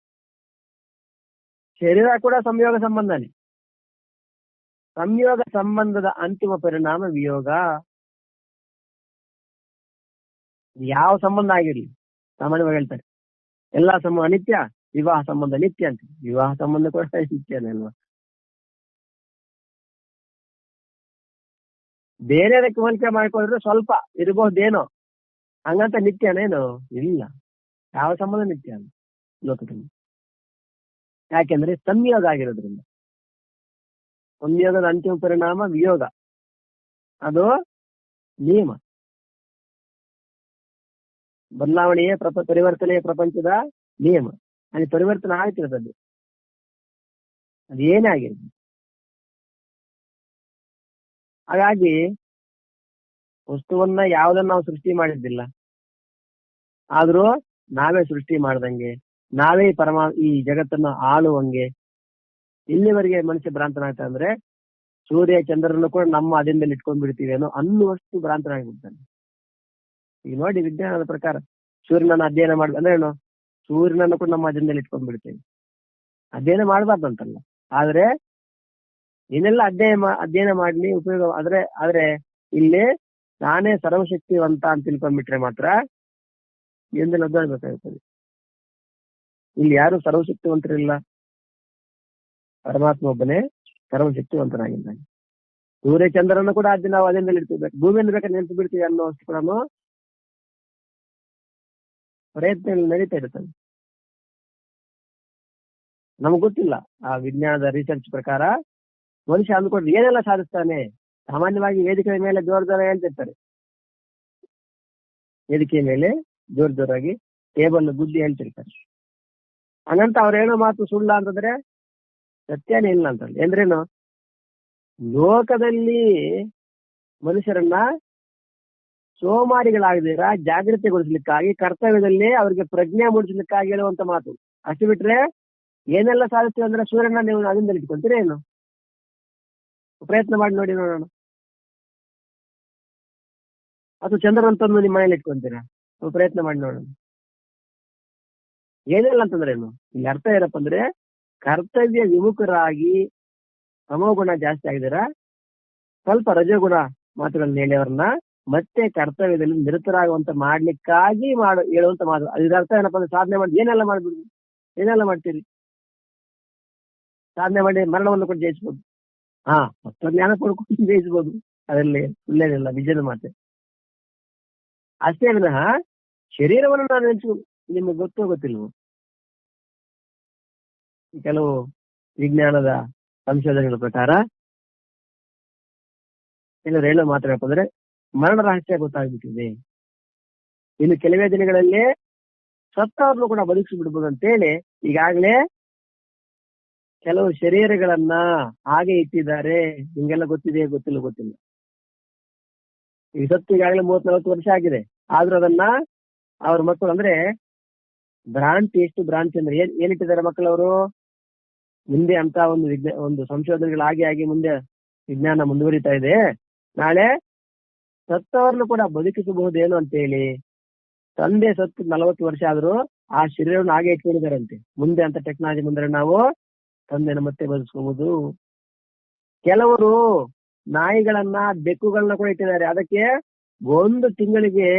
ಶರೀರ ಕೂಡ ಸಂಯೋಗ ಸಂಬಂಧನೇ. ಸಂಯೋಗ ಸಂಬಂಧದ ಅಂತಿಮ ಪರಿಣಾಮ ವಿಯೋಗ. ಯಾವ ಸಂಬಂಧ ಆಗಿರ್ಲಿ, ಸಾಮಾನ್ಯವಾಗಿ ಹೇಳ್ತಾರೆ ಎಲ್ಲಾ ಸಂಬಂಧ ಅನಿತ್ಯ, ವಿವಾಹ ಸಂಬಂಧ ನಿತ್ಯ ಅಂತ. ವಿವಾಹ ಸಂಬಂಧ ಕೂಡ ನಿತ್ಯನೇ ಅಲ್ವಾ? ಬೇರೆ ಹೋಲಿಕೆ ಮಾಡ್ಕೊಂಡ್ರೆ ಸ್ವಲ್ಪ ಇರಬಹುದೇನೋ, ಹಂಗಂತ ನಿತ್ಯನೇನು ಇಲ್ಲ. ಯಾವ ಸಂಬಂಧ ನಿತ್ಯ ಅಲ್ಲ ಲೋಕದಲ್ಲಿ. ಯಾಕೆಂದ್ರೆ ಸಂಯೋಗ ಆಗಿರೋದ್ರಿಂದ. ಸಂಯೋಗದ ಅಂತಿಮ ಪರಿಣಾಮ ವಿಯೋಗ, ಅದು ನಿಯಮ. ಬದಲಾವಣೆಯೇ ಪರಿವರ್ತನೆಯ ಪ್ರಪಂಚದ ನಿಯಮ. ಅಲ್ಲಿ ಪರಿವರ್ತನೆ ಆಗ್ತಿರೋದು, ಅದು ಏನೇ ಆಗಿರೋದು. ಹಾಗಾಗಿ ವಸ್ತುವನ್ನ ಯಾವುದನ್ನ ನಾವು ಸೃಷ್ಟಿ ಮಾಡಿದ್ದಿಲ್ಲ, ಆದ್ರೂ ನಾವೇ ಸೃಷ್ಟಿ ಮಾಡ್ದಂಗೆ, ನಾವೇ ಈ ಜಗತ್ತನ್ನ ಆಳುವಂಗೆ ಇಲ್ಲಿವರೆಗೆ ಮನುಷ್ಯ ಭ್ರಾಂತನಾಗ್ತಾ ಅಂದ್ರೆ ಸೂರ್ಯ ಚಂದ್ರನ್ನು ಕೂಡ ನಮ್ಮ ಅಧೀನದಲ್ಲಿ ಇಟ್ಕೊಂಡ್ ಬಿಡ್ತೀವೇನೋ ಅನ್ನುವಷ್ಟು ಭ್ರಾಂತನಾಗ್ಬಿಡ್ತಾನೆ. ಈಗ ನೋಡಿ, ವಿಜ್ಞಾನದ ಪ್ರಕಾರ ಸೂರ್ಯನನ್ನ ಅಧ್ಯಯನ ಮಾಡಿ ಅಂದ್ರೆ ಏನು, ಸೂರ್ಯನನ್ನು ಕೂಡ ನಮ್ಮ ಅಧೀನದಲ್ಲಿ ಇಟ್ಕೊಂಡ್ ಬಿಡ್ತೇವೆ. ಅಧ್ಯಯನ ಮಾಡಬಾರ್ದಂತಲ್ಲ, ಆದ್ರೆ ಏನೆಲ್ಲ ಅಧ್ಯಯನ ಮಾಡ್ಲಿ ಉಪಯೋಗ. ಆದ್ರೆ ಇಲ್ಲಿ ನಾನೇ ಸರ್ವಶಕ್ತಿವಂತ ಅಂತ ತಿಳ್ಕೊಂಡ್ಬಿಟ್ರೆ ಮಾತ್ರ ಎಂದೆಲ್ಲ ಒದ್ದಾಡ್ಬೇಕಾಗುತ್ತದೆ. ಇಲ್ಲಿ ಯಾರು ಸರ್ವಶಕ್ತಿವಂತರಿಲ್ಲ, ಪರಮಾತ್ಮ ಒಬ್ಬನೇ ಸರ್ವಶಕ್ತಿವಂತನಾಗಿದ್ದಾನೆ. ಸೂರ್ಯ ಚಂದ್ರನ್ನು ಕೂಡ ನಾವು ಅಧೀನದಲ್ಲಿ ಇಡ್ತಿರ್ಬೇಕು. ಭೂಮಿಯನ್ನು ಬೇಕಾದ್ರೆ ನೆನಪು ಬಿಡ್ತೀವಿ ಅನ್ನೋ ಅಷ್ಟು ಕೂಡ ಪ್ರಯತ್ನ ನಡೀತಾ ಇರ್ತದೆ. ನಮಗ್ ಗೊತ್ತಿಲ್ಲ. ಆ ವಿಜ್ಞಾನದ ರಿಸರ್ಚ್ ಪ್ರಕಾರ ಮನುಷ್ಯ ಅಂದ್ಕೊಂಡು ಏನೆಲ್ಲ ಸಾಧಿಸ್ತಾನೆ. ಸಾಮಾನ್ಯವಾಗಿ ವೇದಿಕೆ ಮೇಲೆ ಜೋರ ಹೇಳ್ತಿರ್ತಾರೆ, ವೇದಿಕೆ ಮೇಲೆ ಜೋರಾಗಿ ಟೇಬಲ್ ಗುದ್ದಿ ಹೇಳ್ತಿರ್ತಾರೆ. ಹಂಗಂತ ಅವ್ರು ಹೇಳೋ ಮಾತು ಸುಳ್ಳ ಅಂತಂದ್ರೆ ಸತ್ಯನೇ ಇಲ್ಲ ಅಂತ. ಎಂದ್ರೇನು, ಲೋಕದಲ್ಲಿ ಮನುಷ್ಯರನ್ನ ಸೋಮಾರಿಗಳಾಗದಿರ ಜಾಗೃತಿಗೊಳಿಸ್ಲಿಕ್ಕಾಗಿ, ಕರ್ತವ್ಯದಲ್ಲಿ ಅವ್ರಿಗೆ ಪ್ರಜ್ಞೆ ಮೂಡಿಸ್ಲಿಕ್ಕಾಗಿ ಹೇಳುವಂತ ಮಾತು. ಅಷ್ಟು ಬಿಟ್ರೆ ಏನೆಲ್ಲ ಸಾಧಿಸ್ತೀವಿ ಅಂದ್ರೆ ಸೂರ್ಯನ ನೀವು ಅದರಿಂದ ಇಟ್ಕೊಂತೀರ ಏನು? ಪ್ರಯತ್ನ ಮಾಡಿ ನೋಡಿ ನೋಡೋಣ. ಅಥವಾ ಚಂದ್ರನಂತಂದು ನಿಮ್ಮ ಮನೇಲಿ ಇಟ್ಕೊಂತೀರಾ? ಪ್ರಯತ್ನ ಮಾಡಿ ನೋಡೋಣ. ಏನಿಲ್ಲ ಅಂತಂದ್ರೆ ಏನು, ಇಲ್ಲಿ ಅರ್ಥ ಏನಪ್ಪ ಅಂದ್ರೆ ಕರ್ತವ್ಯ ವಿಮುಖರಾಗಿ ತಮೋಗುಣ ಜಾಸ್ತಿ ಆಗಿದಾರ, ಸ್ವಲ್ಪ ರಜೋಗುಣ ಮಾತುಗಳನ್ನ ಹೇಳಿ ಅವ್ರನ್ನ ಮತ್ತೆ ಕರ್ತವ್ಯದಲ್ಲಿ ನಿರತರಾಗುವಂತ ಮಾಡ್ಲಿಕ್ಕಾಗಿ ಹೇಳುವಂತ ಮಾತು. ಅದ್ರ ಅರ್ಥ ಏನಪ್ಪ ಅಂದ್ರೆ ಸಾಧನೆ ಮಾಡಿ ಏನೆಲ್ಲ ಮಾಡ್ಬಿಡ್ಬೋದು, ಏನೆಲ್ಲ ಮಾಡ್ತೀರಿ. ಸಾಧನೆ ಮಾಡಿ ಮರಣವನ್ನು ಕೂಡ ಜಯಿಸ್ಬೋದು, ಜ್ಞಾನ ಕೊಡ್ಕೊಂಡು ಜಯಿಸ್ಬೋದು. ಅದರಲ್ಲಿ ಒಳ್ಳೇದಿಲ್ಲ, ನಿಜದ ಮಾತೆ. ಅಷ್ಟೇ ವಿನಃ ಶರೀರವನ್ನು ನಾನು ನಿಮಗೆ ಗೊತ್ತಿಲ್ವೋ? ಕೆಲವು ವಿಜ್ಞಾನದ ಸಂಶೋಧನೆಗಳ ಪ್ರಕಾರ ಕೆಲವರು ಹೇಳೋ ಮಾತಾಡಪ್ಪ ಅಂದ್ರೆ ಮರಣ ರಹಸ್ಯ ಗೊತ್ತಾಗ್ಬಿಟ್ಟಿದೆ. ಇನ್ನು ಕೆಲವೇ ದಿನಗಳಲ್ಲಿ ಸತ್ತವ್ರನ್ನು ಕೂಡ ಬದುಕಿಸಿ ಬಿಡ್ಬೋದು ಅಂತೇಳಿ ಈಗಾಗಲೇ ಕೆಲವು ಶರೀರಗಳನ್ನ ಹಾಗೆ ಇಟ್ಟಿದ್ದಾರೆ. ನಿಮ್ಗೆಲ್ಲ ಗೊತ್ತಿಲ್ಲ. ಈಗ ಸತ್ತು ಈಗಾಗಲೇ 30-40 ವರ್ಷ ಆಗಿದೆ. ಆದ್ರೂ ಅದನ್ನ ಅವ್ರ ಮಕ್ಕಳು ಅಂದ್ರೆ ಎಷ್ಟು ಭ್ರಾಂತಿ ಅಂದ್ರೆ ಏನಿಟ್ಟಿದ್ದಾರೆ ಮಕ್ಕಳವರು. ಮುಂದೆ ಅಂತ ಒಂದು ಸಂಶೋಧನೆಗಳು ಆಗಿ ಮುಂದೆ ವಿಜ್ಞಾನ ಮುಂದುವರಿತಾ ಇದೆ. ನಾಳೆ ಸತ್ತವರನ್ನು ಕೂಡ ಬದುಕಿಸಬಹುದೇನು ಅಂತೇಳಿ ತಂದೆ ಸತ್ತು 40 ವರ್ಷ ಆದ್ರೂ ಆ ಶರೀರವನ್ನು ಹಾಗೆ ಇಟ್ಕೊಂಡಿದ್ದಾರಂತೆ. ಮುಂದೆ ಅಂತ ಟೆಕ್ನಾಲಜಿ ಮುಂದೆ ನಾವು ತಂದೆನ ಮತ್ತೆ ಬದುಕಿಸಬಹುದು. ಕೆಲವರು ನಾಯಿಗಳನ್ನ ಬೆಕ್ಕುಗಳನ್ನ ಕೂಡ ಇಟ್ಟಿದ್ದಾರೆ. ಅದಕ್ಕೆ 1 ತಿಂಗಳಿಗೆ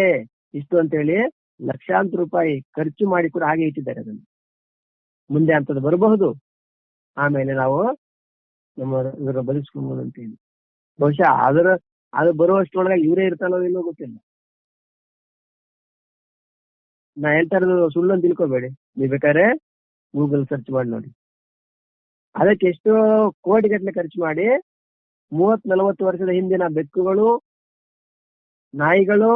ಇಷ್ಟು ಅಂತೇಳಿ ಲಕ್ಷಾಂತರ ರೂಪಾಯಿ ಖರ್ಚು ಮಾಡಿ ಕೂಡ ಹಾಗೆ ಇಟ್ಟಿದ್ದಾರೆ. ಅದನ್ನು ಮುಂದೆ ಅಂತದ್ದು ಬರಬಹುದು. ಆಮೇಲೆ ನಾವು ನಮ್ಮ ಬದುಕಿಸ್ಕೊಬಹುದು ಅಂತ ಹೇಳಿ. ಬಹುಶಃ ಅದು ಬರುವಷ್ಟರೊಳಗೆ ಇವರೇ ಇರ್ತಾನೋ ಏನೋ ಗೊತ್ತಿಲ್ಲ. ನಾ ಹೇಳ್ತಾ ಇರೋದು ಸುಳ್ಳು ಅಂತ ತಿಳ್ಕೊಬೇಡಿ. ನೀವು ಬೇಕಾದ್ರೆ ಗೂಗಲ್ ಸರ್ಚ್ ಮಾಡಿ ನೋಡಿ. ಅದಕ್ಕೆ ಎಷ್ಟೋ ಕೋಟಿಗಟ್ಟಲೆ ಖರ್ಚು ಮಾಡಿ 30-40 ವರ್ಷದ ಹಿಂದಿನ ಬೆಕ್ಕುಗಳು, ನಾಯಿಗಳು,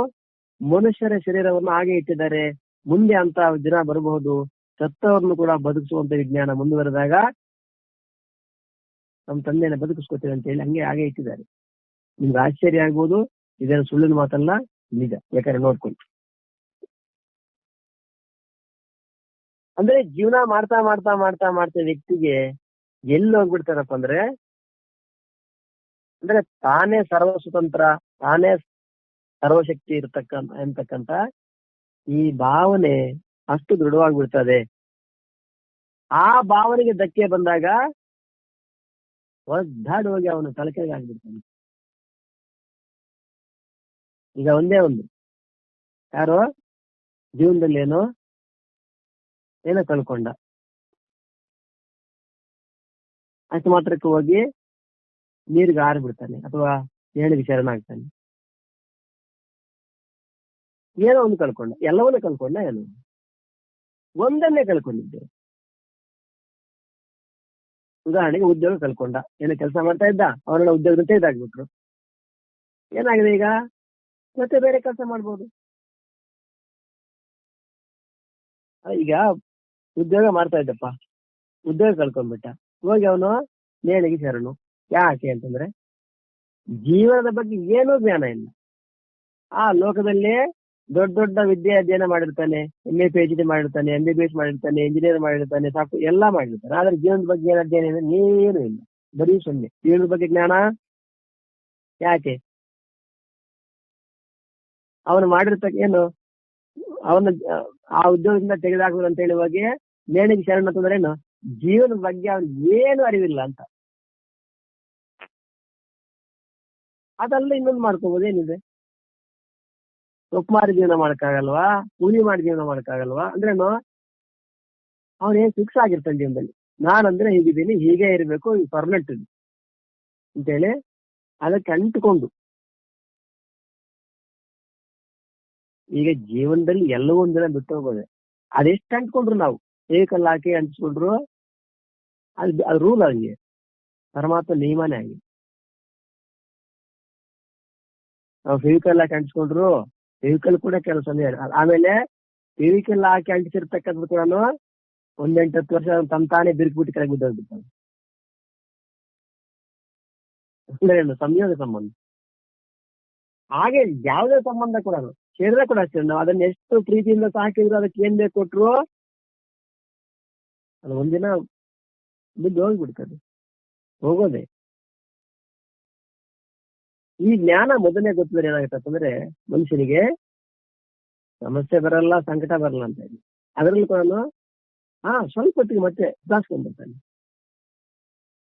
ಮನುಷ್ಯರ ಶರೀರವನ್ನು ಹಾಗೆ ಇಟ್ಟಿದ್ದಾರೆ. ಮುಂದೆ ಅಂತ ದಿನ ಬರಬಹುದು. ಸತ್ತವರನ್ನು ಕೂಡ ಬದುಕಿಸುವಂತ ವಿಜ್ಞಾನ ಮುಂದುವರೆದಾಗ ನಮ್ಮ ತಂದೆಯನ್ನ ಬದುಕಿಸ್ಕೊತೇವೆ ಅಂತ ಹೇಳಿ ಹಾಗೆ ಇಟ್ಟಿದ್ದಾರೆ. ನಿಮ್ಗೆ ಆಶ್ಚರ್ಯ ಆಗ್ಬೋದು. ಇದೇನು ಸುಳ್ಳಿನ ಮಾತಲ್ಲ, ನಿಜ. ಬೇಕಾದ್ರೆ ನೋಡ್ಕೊಳ್ಳಿ. ಅಂದ್ರೆ ಜೀವನ ಮಾಡ್ತಾ ಮಾಡ್ತಾ ಮಾಡ್ತಾ ಮಾಡ್ತಾ ವ್ಯಕ್ತಿಗೆ ಎಲ್ಲಿ ಹೋಗ್ಬಿಡ್ತಾರಪ್ಪ ಅಂದ್ರೆ ತಾನೇ ಸರ್ವ ಸ್ವತಂತ್ರ, ತಾನೇ ಸರ್ವಶಕ್ತಿ ಅಂತಕ್ಕಂತ ಈ ಭಾವನೆ ಅಷ್ಟು ದೃಢವಾಗಿಬಿಡ್ತದೆ. ಆ ಭಾವನೆಗೆ ಧಕ್ಕೆ ಬಂದಾಗ ಒದ್ದಾಡಿ ಹೋಗಿ ಅವನು ತಲೆಕೆಳಗೆ ಆಗ್ಬಿಡ್ತಾನೆ. ಈಗ ಒಂದೇ ಒಂದು, ಯಾರೋ ಜೀವನದಲ್ಲಿ ಏನೋ ಕಳ್ಕೊಂಡ, ಅಷ್ಟು ಮಾತ್ರಕ್ಕೆ ಹೋಗಿ ನೀರಿಗೆ ಹಾರಿಬಿಡ್ತಾನೆ ಅಥವಾ ನೇಣಿಗೆ ಶರಣಾಗ್ತಾನೆ. ಏನೋ ಒಂದು ಕಳ್ಕೊಂಡ, ಎಲ್ಲವನ್ನೂ ಕಳ್ಕೊಂಡ, ಏನು ಒಂದನ್ನೇ ಕಳ್ಕೊಂಡಿದ್ದೆ. ಉದಾಹರಣೆಗೆ ಉದ್ಯೋಗ ಕಳ್ಕೊಂಡ, ಏನೋ ಕೆಲಸ ಮಾಡ್ತಾ ಇದ್ದ, ಅವರೆಲ್ಲ ಉದ್ಯೋಗದಿಂದ ತೆಗೆದಾಕ್ಬಿಟ್ರು. ಏನಾಗಿದೆ ಈಗ? ಮತ್ತೆ ಬೇರೆ ಕೆಲಸ ಮಾಡ್ಬೋದು. ಈಗ ಉದ್ಯೋಗ ಮಾಡ್ತಾ ಇದ್ದಪ್ಪ, ಉದ್ಯೋಗ ಕಳ್ಕೊಂಡ್ಬಿಟ್ಟ, ಹೋಗಿ ಅವನು ನೇಣಿಗೆ ಶರಣು. ಯಾಕೆ ಅಂತಂದ್ರೆ ಜೀವನದ ಬಗ್ಗೆ ಏನೂ ಜ್ಞಾನ ಇಲ್ಲ. ಆ ಲೋಕದಲ್ಲಿ ದೊಡ್ಡ ದೊಡ್ಡ ವಿದ್ಯೆ ಅಧ್ಯಯನ ಮಾಡಿರ್ತಾನೆ, MA PhD ಮಾಡಿರ್ತಾನೆ, MBBS ಮಾಡಿರ್ತಾನೆ, ಇಂಜಿನಿಯರ್ ಮಾಡಿರ್ತಾನೆ, ಸಾಕು ಎಲ್ಲ ಮಾಡಿರ್ತಾನೆ. ಆದ್ರೆ ಜೀವನದ ಬಗ್ಗೆ ಏನು ಅಧ್ಯಯನ ಇಲ್ಲ, ಏನೂ ಇಲ್ಲ, ಬರೀ ಸೊನ್ನೆ. ಜೀವನದ ಬಗ್ಗೆ ಜ್ಞಾನ ಯಾಕೆ? ಅವನು ಮಾಡಿರ್ತಕ್ಕ ಏನು, ಅವನ ಆ ಉದ್ಯೋಗದಿಂದ ತೆಗೆದಾಕುದು ಅಂತ ಹೇಳಿ ಹೋಗಿ ನೇಣಿಗೆ ಶರಣ ಅಂತಂದ್ರೆ ಏನು, ಜೀವನದ ಬಗ್ಗೆ ಅವ್ನಿಗೆ ಏನು ಅರಿವಿಲ್ಲ ಅಂತ. ಅದೆಲ್ಲ ಇನ್ನೊಂದು ಮಾಡ್ಕೋಬಹುದು, ಏನಿದೆ? ಸೊಪ್ಪು ಮಾರಿ ಜೀವನ ಮಾಡಕ್ಕಾಗಲ್ವಾ? ಕೂಲಿ ಮಾಡಿ ಜೀವನ ಮಾಡಕ್ಕಾಗಲ್ವಾ? ಅಂದ್ರೇನು, ಅವನೇನ್ ಫಿಕ್ಸ್ ಆಗಿರ್ತಾನೆ ಜೀವನದಲ್ಲಿ, ನಾನಂದ್ರೆ ಹೀಗಿದ್ದೀನಿ, ಹೀಗೆ ಇರಬೇಕು, ಪರ್ಮನೆಂಟ್ ಅಂತೇಳಿ ಅದಕ್ಕೆ ಅಂಟಿಕೊಂಡು. ಈಗ ಜೀವನದಲ್ಲಿ ಎಲ್ಲವೂ ಒಂದಿನ ಬಿಟ್ಟು ಹೋಗೋದೆ. ಅದೆಷ್ಟು ಅಂಟ್ಕೊಂಡ್ರು ನಾವು, ಏಕಲ್ಲ ಹಾಕಿ ಅಂಟಿಸ್ಕೊಂಡ್ರು ಅದು ರೂಲ್ ಹಂಗೆ, ಪರಮಾತ್ಮ ನಿಯಮನೇ ಆಗಿದೆ. ನಾವು ಫೆವಿಕಲ್ ಹಾಕಿ ಅಂಟಿಸ್ಕೊಂಡ್ರು ಫೆವಿಕಲ್ ಕೂಡ ಕೆಲಸನೇ. ಆಮೇಲೆ ಫೆವಿಕಲ್ ಹಾಕಿ ಅಂಟಿಸಿರ್ತಕ್ಕಂಥ ಕೂಡ 1-8 ವರ್ಷ ತಾನೇ ಬಿರುಕ್ಬಿಟ್ಟು ಕೆಳಗೆ ಬಿದ್ದೋಗ್ಬಿಡ್ತಾನೆ. ಅಂದ್ರೆ ಸಂಯೋಗ ಸಂಬಂಧ. ಹಾಗೆ ಯಾವುದೇ ಸಂಬಂಧ ಕೂಡ ಸೇರಿದ್ರೆ ಕೂಡ ಅಷ್ಟೇ, ನಾವು ಅದನ್ನ ಎಷ್ಟು ಪ್ರೀತಿಯಿಂದ ಸಾಕಿದ್ರು, ಅದಕ್ಕೆ ಏನ್ ಬೇಕು ಕೊಟ್ರು ಅದು ಒಂದಿನ ಬಿದ್ದು ಹೋಗ್ಬಿಡ್ತದೆ, ಹೋಗೋದೆ. ಈ ಜ್ಞಾನ ಮೊದಲನೇ ಗೊತ್ತಿದ್ರೆ ಏನಾಗುತ್ತೆ ಅಂತಂದ್ರೆ ಮನುಷ್ಯನಿಗೆ ಸಮಸ್ಯೆ ಬರಲ್ಲ, ಸಂಕಟ ಬರಲ್ಲ ಅಂತ ಹೇಳಿ ಅದರಲ್ಲಿ ಕೂಡ ಸ್ವಲ್ಪ ಹೊತ್ತಿಗೆ ಮತ್ತೆ ಸುಧಾರಿಸ್ಕೊಂಡ್ಬಿಡ್ತಾನೆ.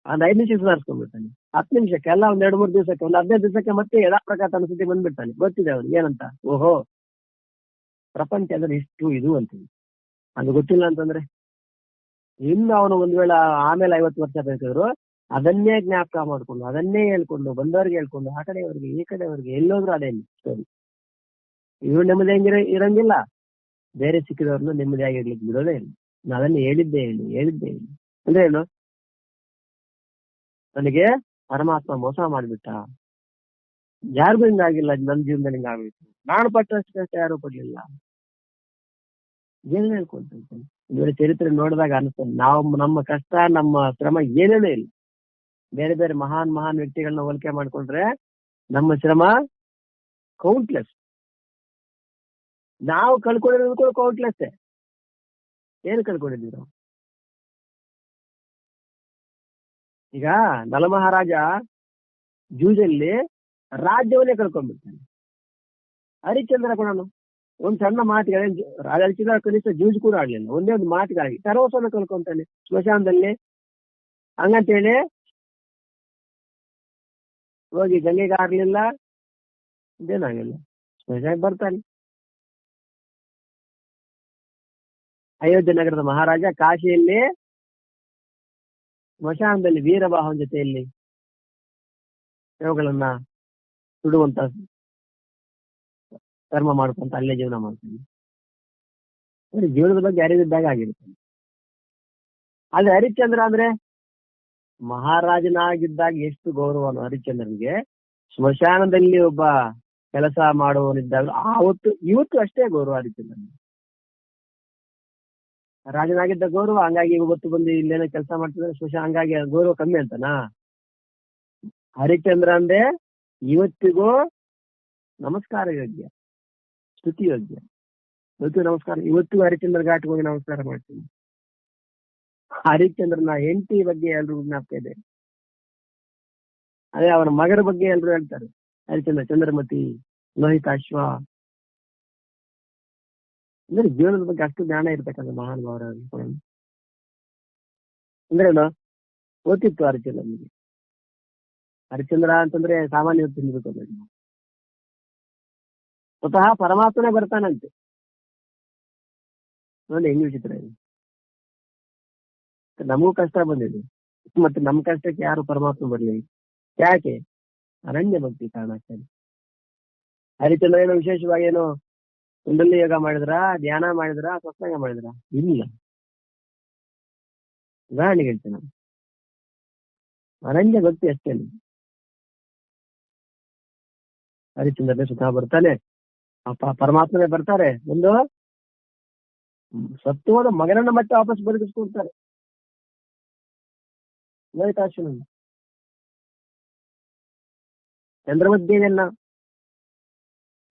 ಒಂದ್ 5 ನಿಮಿಷ ಸುಧಾರಿಸ್ಕೊಂಡ್ಬಿಡ್ತಾನೆ, 10 ನಿಮಿಷಕ್ಕೆ ಎಲ್ಲ, ಒಂದ್ 2-3 ದಿವಸಕ್ಕೆ, ಒಂದು 15 ದಿವಸಕ್ಕೆ ಮತ್ತೆ ಯಥಾ ಪ್ರಕಾರ ತನ್ನ ಸ್ಥಿತಿ ಬಂದ್ಬಿಡ್ತಾನೆ. ಗೊತ್ತಿದೆ ಅವ್ರಿಗೆ ಏನಂತ, ಓಹೋ ಪ್ರಪಂಚ ಅಂದ್ರೆ ಇಷ್ಟು ಇದು ಅಂತೀವಿ. ಅದು ಗೊತ್ತಿಲ್ಲ ಅಂತಂದ್ರೆ ಇನ್ನು ಅವನು ಒಂದ್ ವೇಳೆ ಆಮೇಲೆ 50 ವರ್ಷ ಬೇಕಾದ್ರು ಅದನ್ನೇ ಜ್ಞಾಪಕ ಮಾಡ್ಕೊಂಡು, ಅದನ್ನೇ ಹೇಳ್ಕೊಂಡು, ಬಂದವ್ರಿಗೆ ಹೇಳ್ಕೊಂಡು, ಆ ಕಡೆಯವರಿಗೆ ಈ ಕಡೆಯವರಿಗೆ ಎಲ್ಲೋದ್ರು ಅದೇ ಸ್ಟೋರಿ. ಇವ್ರು ನೆಮ್ಮದಿ ಇರಂಗಿಲ್ಲ, ಬೇರೆ ಸಿಕ್ಕಿದವ್ರನ್ನ ನೆಮ್ಮದಿಯಾಗಿರ್ಲಿಕ್ಕೆ ಬಿಡೋದೇ ಇಲ್ಲ. ನಾನು ಅದನ್ನ ಹೇಳಿದ್ದೇ ಹೇಳಿ ಅಂದ್ರೆ ಏನು, ನನಗೆ ಪರಮಾತ್ಮ ಮೋಸ ಮಾಡ್ಬಿಟ್ಟ, ಯಾರಿಗೂ ಹಿಂಗಾಗಿಲ್ಲ, ನನ್ನ ಜೀವನದಲ್ಲಿ ಹಿಂಗಾಗ್ಬಿಟ್ಟು, ನಾನು ಪಟ್ಟಷ್ಟು ಕಷ್ಟ ಯಾರು ಪಡ್ಲಿಲ್ಲ, ಏನೇನು ಹೇಳ್ಕೊಂತೀನಿ. ಇವರ ಚರಿತ್ರೆ ನೋಡಿದಾಗ ಅನಿಸ್ತದೆ, ನಮ್ಮ ಕಷ್ಟ, ನಮ್ಮ ಶ್ರಮ ಏನೇನೂ ಇಲ್ಲ. ಬೇರೆ ಬೇರೆ ಮಹಾನ್ ವ್ಯಕ್ತಿಗಳನ್ನ ಹೋಲಿಕೆ ಮಾಡ್ಕೊಂಡ್ರೆ ನಮ್ಮ ಶ್ರಮ ಕೌಂಟ್ಲೆಸ್, ನಾವು ಕಳ್ಕೊಂಡಿರೋದು ಕೂಡ ಕೌಂಟ್ಲೆಸ್. ಏನು ಕಳ್ಕೊಂಡಿದ್ದೀವಿ ನಾವು? ಈಗ ನಲಮಹಾರಾಜ ಜೂಜಲ್ಲಿ ರಾಜ್ಯವನ್ನೇ ಕಳ್ಕೊಂಡ್ಬಿಡ್ತಾನೆ. ಹರಿಶ್ಚಂದ್ರ ಕೂಡ ಒಂದ್ ಸಣ್ಣ ಮಾತಿಗೆ, ಹರಿಶ್ಚಂದ್ರ ಕನಿಷ್ಠ ಜೂಜ್ ಕೂಡ ಆಡ್ಲಿಲ್ಲ, ಒಂದೇ ಒಂದು ಮಾತಿಗಾಗಿ ಸರ್ವಸ್ವನ ಕಳ್ಕೊಂತಾನೆ ಸ್ಮಶಾನದಲ್ಲಿ. ಹಂಗಂತೇಳಿ ಹೋಗಿ ಗಂಗೆಗೆ ಆರ್ಲಿಲ್ಲ, ಇದೇನಾಗಿಲ್ಲ, ಸ್ಮಶಾನ ಬರ್ತಾನೆ. ಅಯೋಧ್ಯೆ ನಗರದ ಮಹಾರಾಜ ಕಾಶಿಯಲ್ಲಿ ಸ್ಮಶಾನದಲ್ಲಿ ವೀರವಾಹನ ಜೊತೆಯಲ್ಲಿ ಅವುಗಳನ್ನ ಸುಡುವಂತ ಕರ್ಮ ಮಾಡ್ಕೊಂತ ಅಲ್ಲೇ ಜೀವನ ಮಾಡ್ತಾನೆ. ಜೀವನದ ಬಗ್ಗೆ ಅರಿವಿದ್ದಾಗ ಆಗಿರ್ತಾನೆ. ಆದ್ರೆ ಹರಿಶ್ಚಂದ್ರ ಅಂದ್ರೆ ಮಹಾರಾಜನಾಗಿದ್ದಾಗ ಎಷ್ಟು ಗೌರವನು ಹರಿಶ್ಚಂದ್ರನಿಗೆ, ಸ್ಮಶಾನದಲ್ಲಿ ಒಬ್ಬ ಕೆಲಸ ಮಾಡುವವನಿದ್ದಾಗ ಇವತ್ತು ಅಷ್ಟೇ ಗೌರವ ಹರಿಶ್ಚಂದ್ರನಿಗೆ. ರಾಜನಾಗಿದ್ದ ಗೌರವ, ಹಂಗಾಗಿ ಇವತ್ತು ಬಂದು ಇಲ್ಲೇನೋ ಕೆಲಸ ಮಾಡ್ತಿದ್ರೆ ಸ್ಮಶಾನ, ಹಂಗಾಗಿ ಗೌರವ ಕಮ್ಮಿ ಅಂತನಾ? ಹರಿಶ್ಚಂದ್ರ ಅಂದ್ರೆ ಇವತ್ತಿಗೂ ನಮಸ್ಕಾರ ಯೋಗ್ಯ, ಸ್ತುತಿ ಯೋಗ್ಯ. ಇವತ್ತು ನಮಸ್ಕಾರ, ಇವತ್ತು ಹರಿಶ್ಚಂದ್ರ ಘಾಟ್ಗೆ ಹೋಗಿ ನಮಸ್ಕಾರ ಮಾಡ್ತೀನಿ. ಹರಿಶ್ಚಂದ್ರನ ಹೆಂಡತಿ ಬಗ್ಗೆ ಎಲ್ರಿಗೂ ಜ್ಞಾಪಕ ಇದೆ. ಅದೇ ಅವನ ಮಗರ ಬಗ್ಗೆ ಎಲ್ರು ಹೇಳ್ತಾರೆ. ಹರಿಶ್ಚಂದ್ರ, ಚಂದ್ರಮತಿ, ಲೋಹಿತಾಶ್ವ. ಅಂದ್ರೆ ಜೀವನದ ಬಗ್ಗೆ ಅಷ್ಟು ಜ್ಞಾನ ಇರ್ತಕ್ಕಂಥ ಮಹಾನುಭಾವರ ಅಂದ್ರೇನು ಗೊತ್ತಿತ್ತು ಹರಿಶ್ಚಂದ್ರನಿಗೆ. ಹರಿಶ್ಚಂದ್ರ ಅಂತಂದ್ರೆ ಸಾಮಾನ್ಯ ತಿಂದ್ಬೇಕು. ಸ್ವತಃ ಪರಮಾತ್ಮನೇ ಬರ್ತಾನಂತೆ. ನೋಡಿ ಹೆಂಗ್ ವಿಚಿತ್ರ ಇದೆ. ನಮಗೂ ಕಷ್ಟ ಬಂದಿದೆ, ಮತ್ತೆ ನಮ್ ಕಷ್ಟಕ್ಕೆ ಯಾರು ಪರಮಾತ್ಮ ಬರ್ಲಿ? ಯಾಕೆ? ಅನನ್ಯ ಭಕ್ತಿ ಕಾರಣಕ್ಕೆ. ಹರಿಶ್ಚಂದ್ರ ಏನೋ ವಿಶೇಷವಾಗಿ ಏನೋ ಕುಂಡಲಿ ಯೋಗ ಮಾಡಿದ್ರ, ಧ್ಯಾನ ಮಾಡಿದ್ರ, ಸತ್ಸಂಗ ಮಾಡಿದ್ರ? ಇಲ್ಲ. ಉದಾಹರಣೆಗೆ ಹೇಳ್ತೇನೆ, ಅನನ್ಯ ಭಕ್ತಿ ಅಷ್ಟೇ. ಹರಿಶ್ಚಂದ್ರನೇ ಸುಖ ಬರ್ತಾನೆ, ಪರಮಾತ್ಮನೇ ಬರ್ತಾರೆ. ಒಂದು ಸತ್ವದ ಮಗನನ್ನ ಮತ್ತೆ ವಾಪಸ್ ಬದುಕಿಸ್ಕೊಡ್ತಾರೆ. ಲೋಹಿತಾಶ್ವನ ಚಂದ್ರಮತಿಯನ್ನ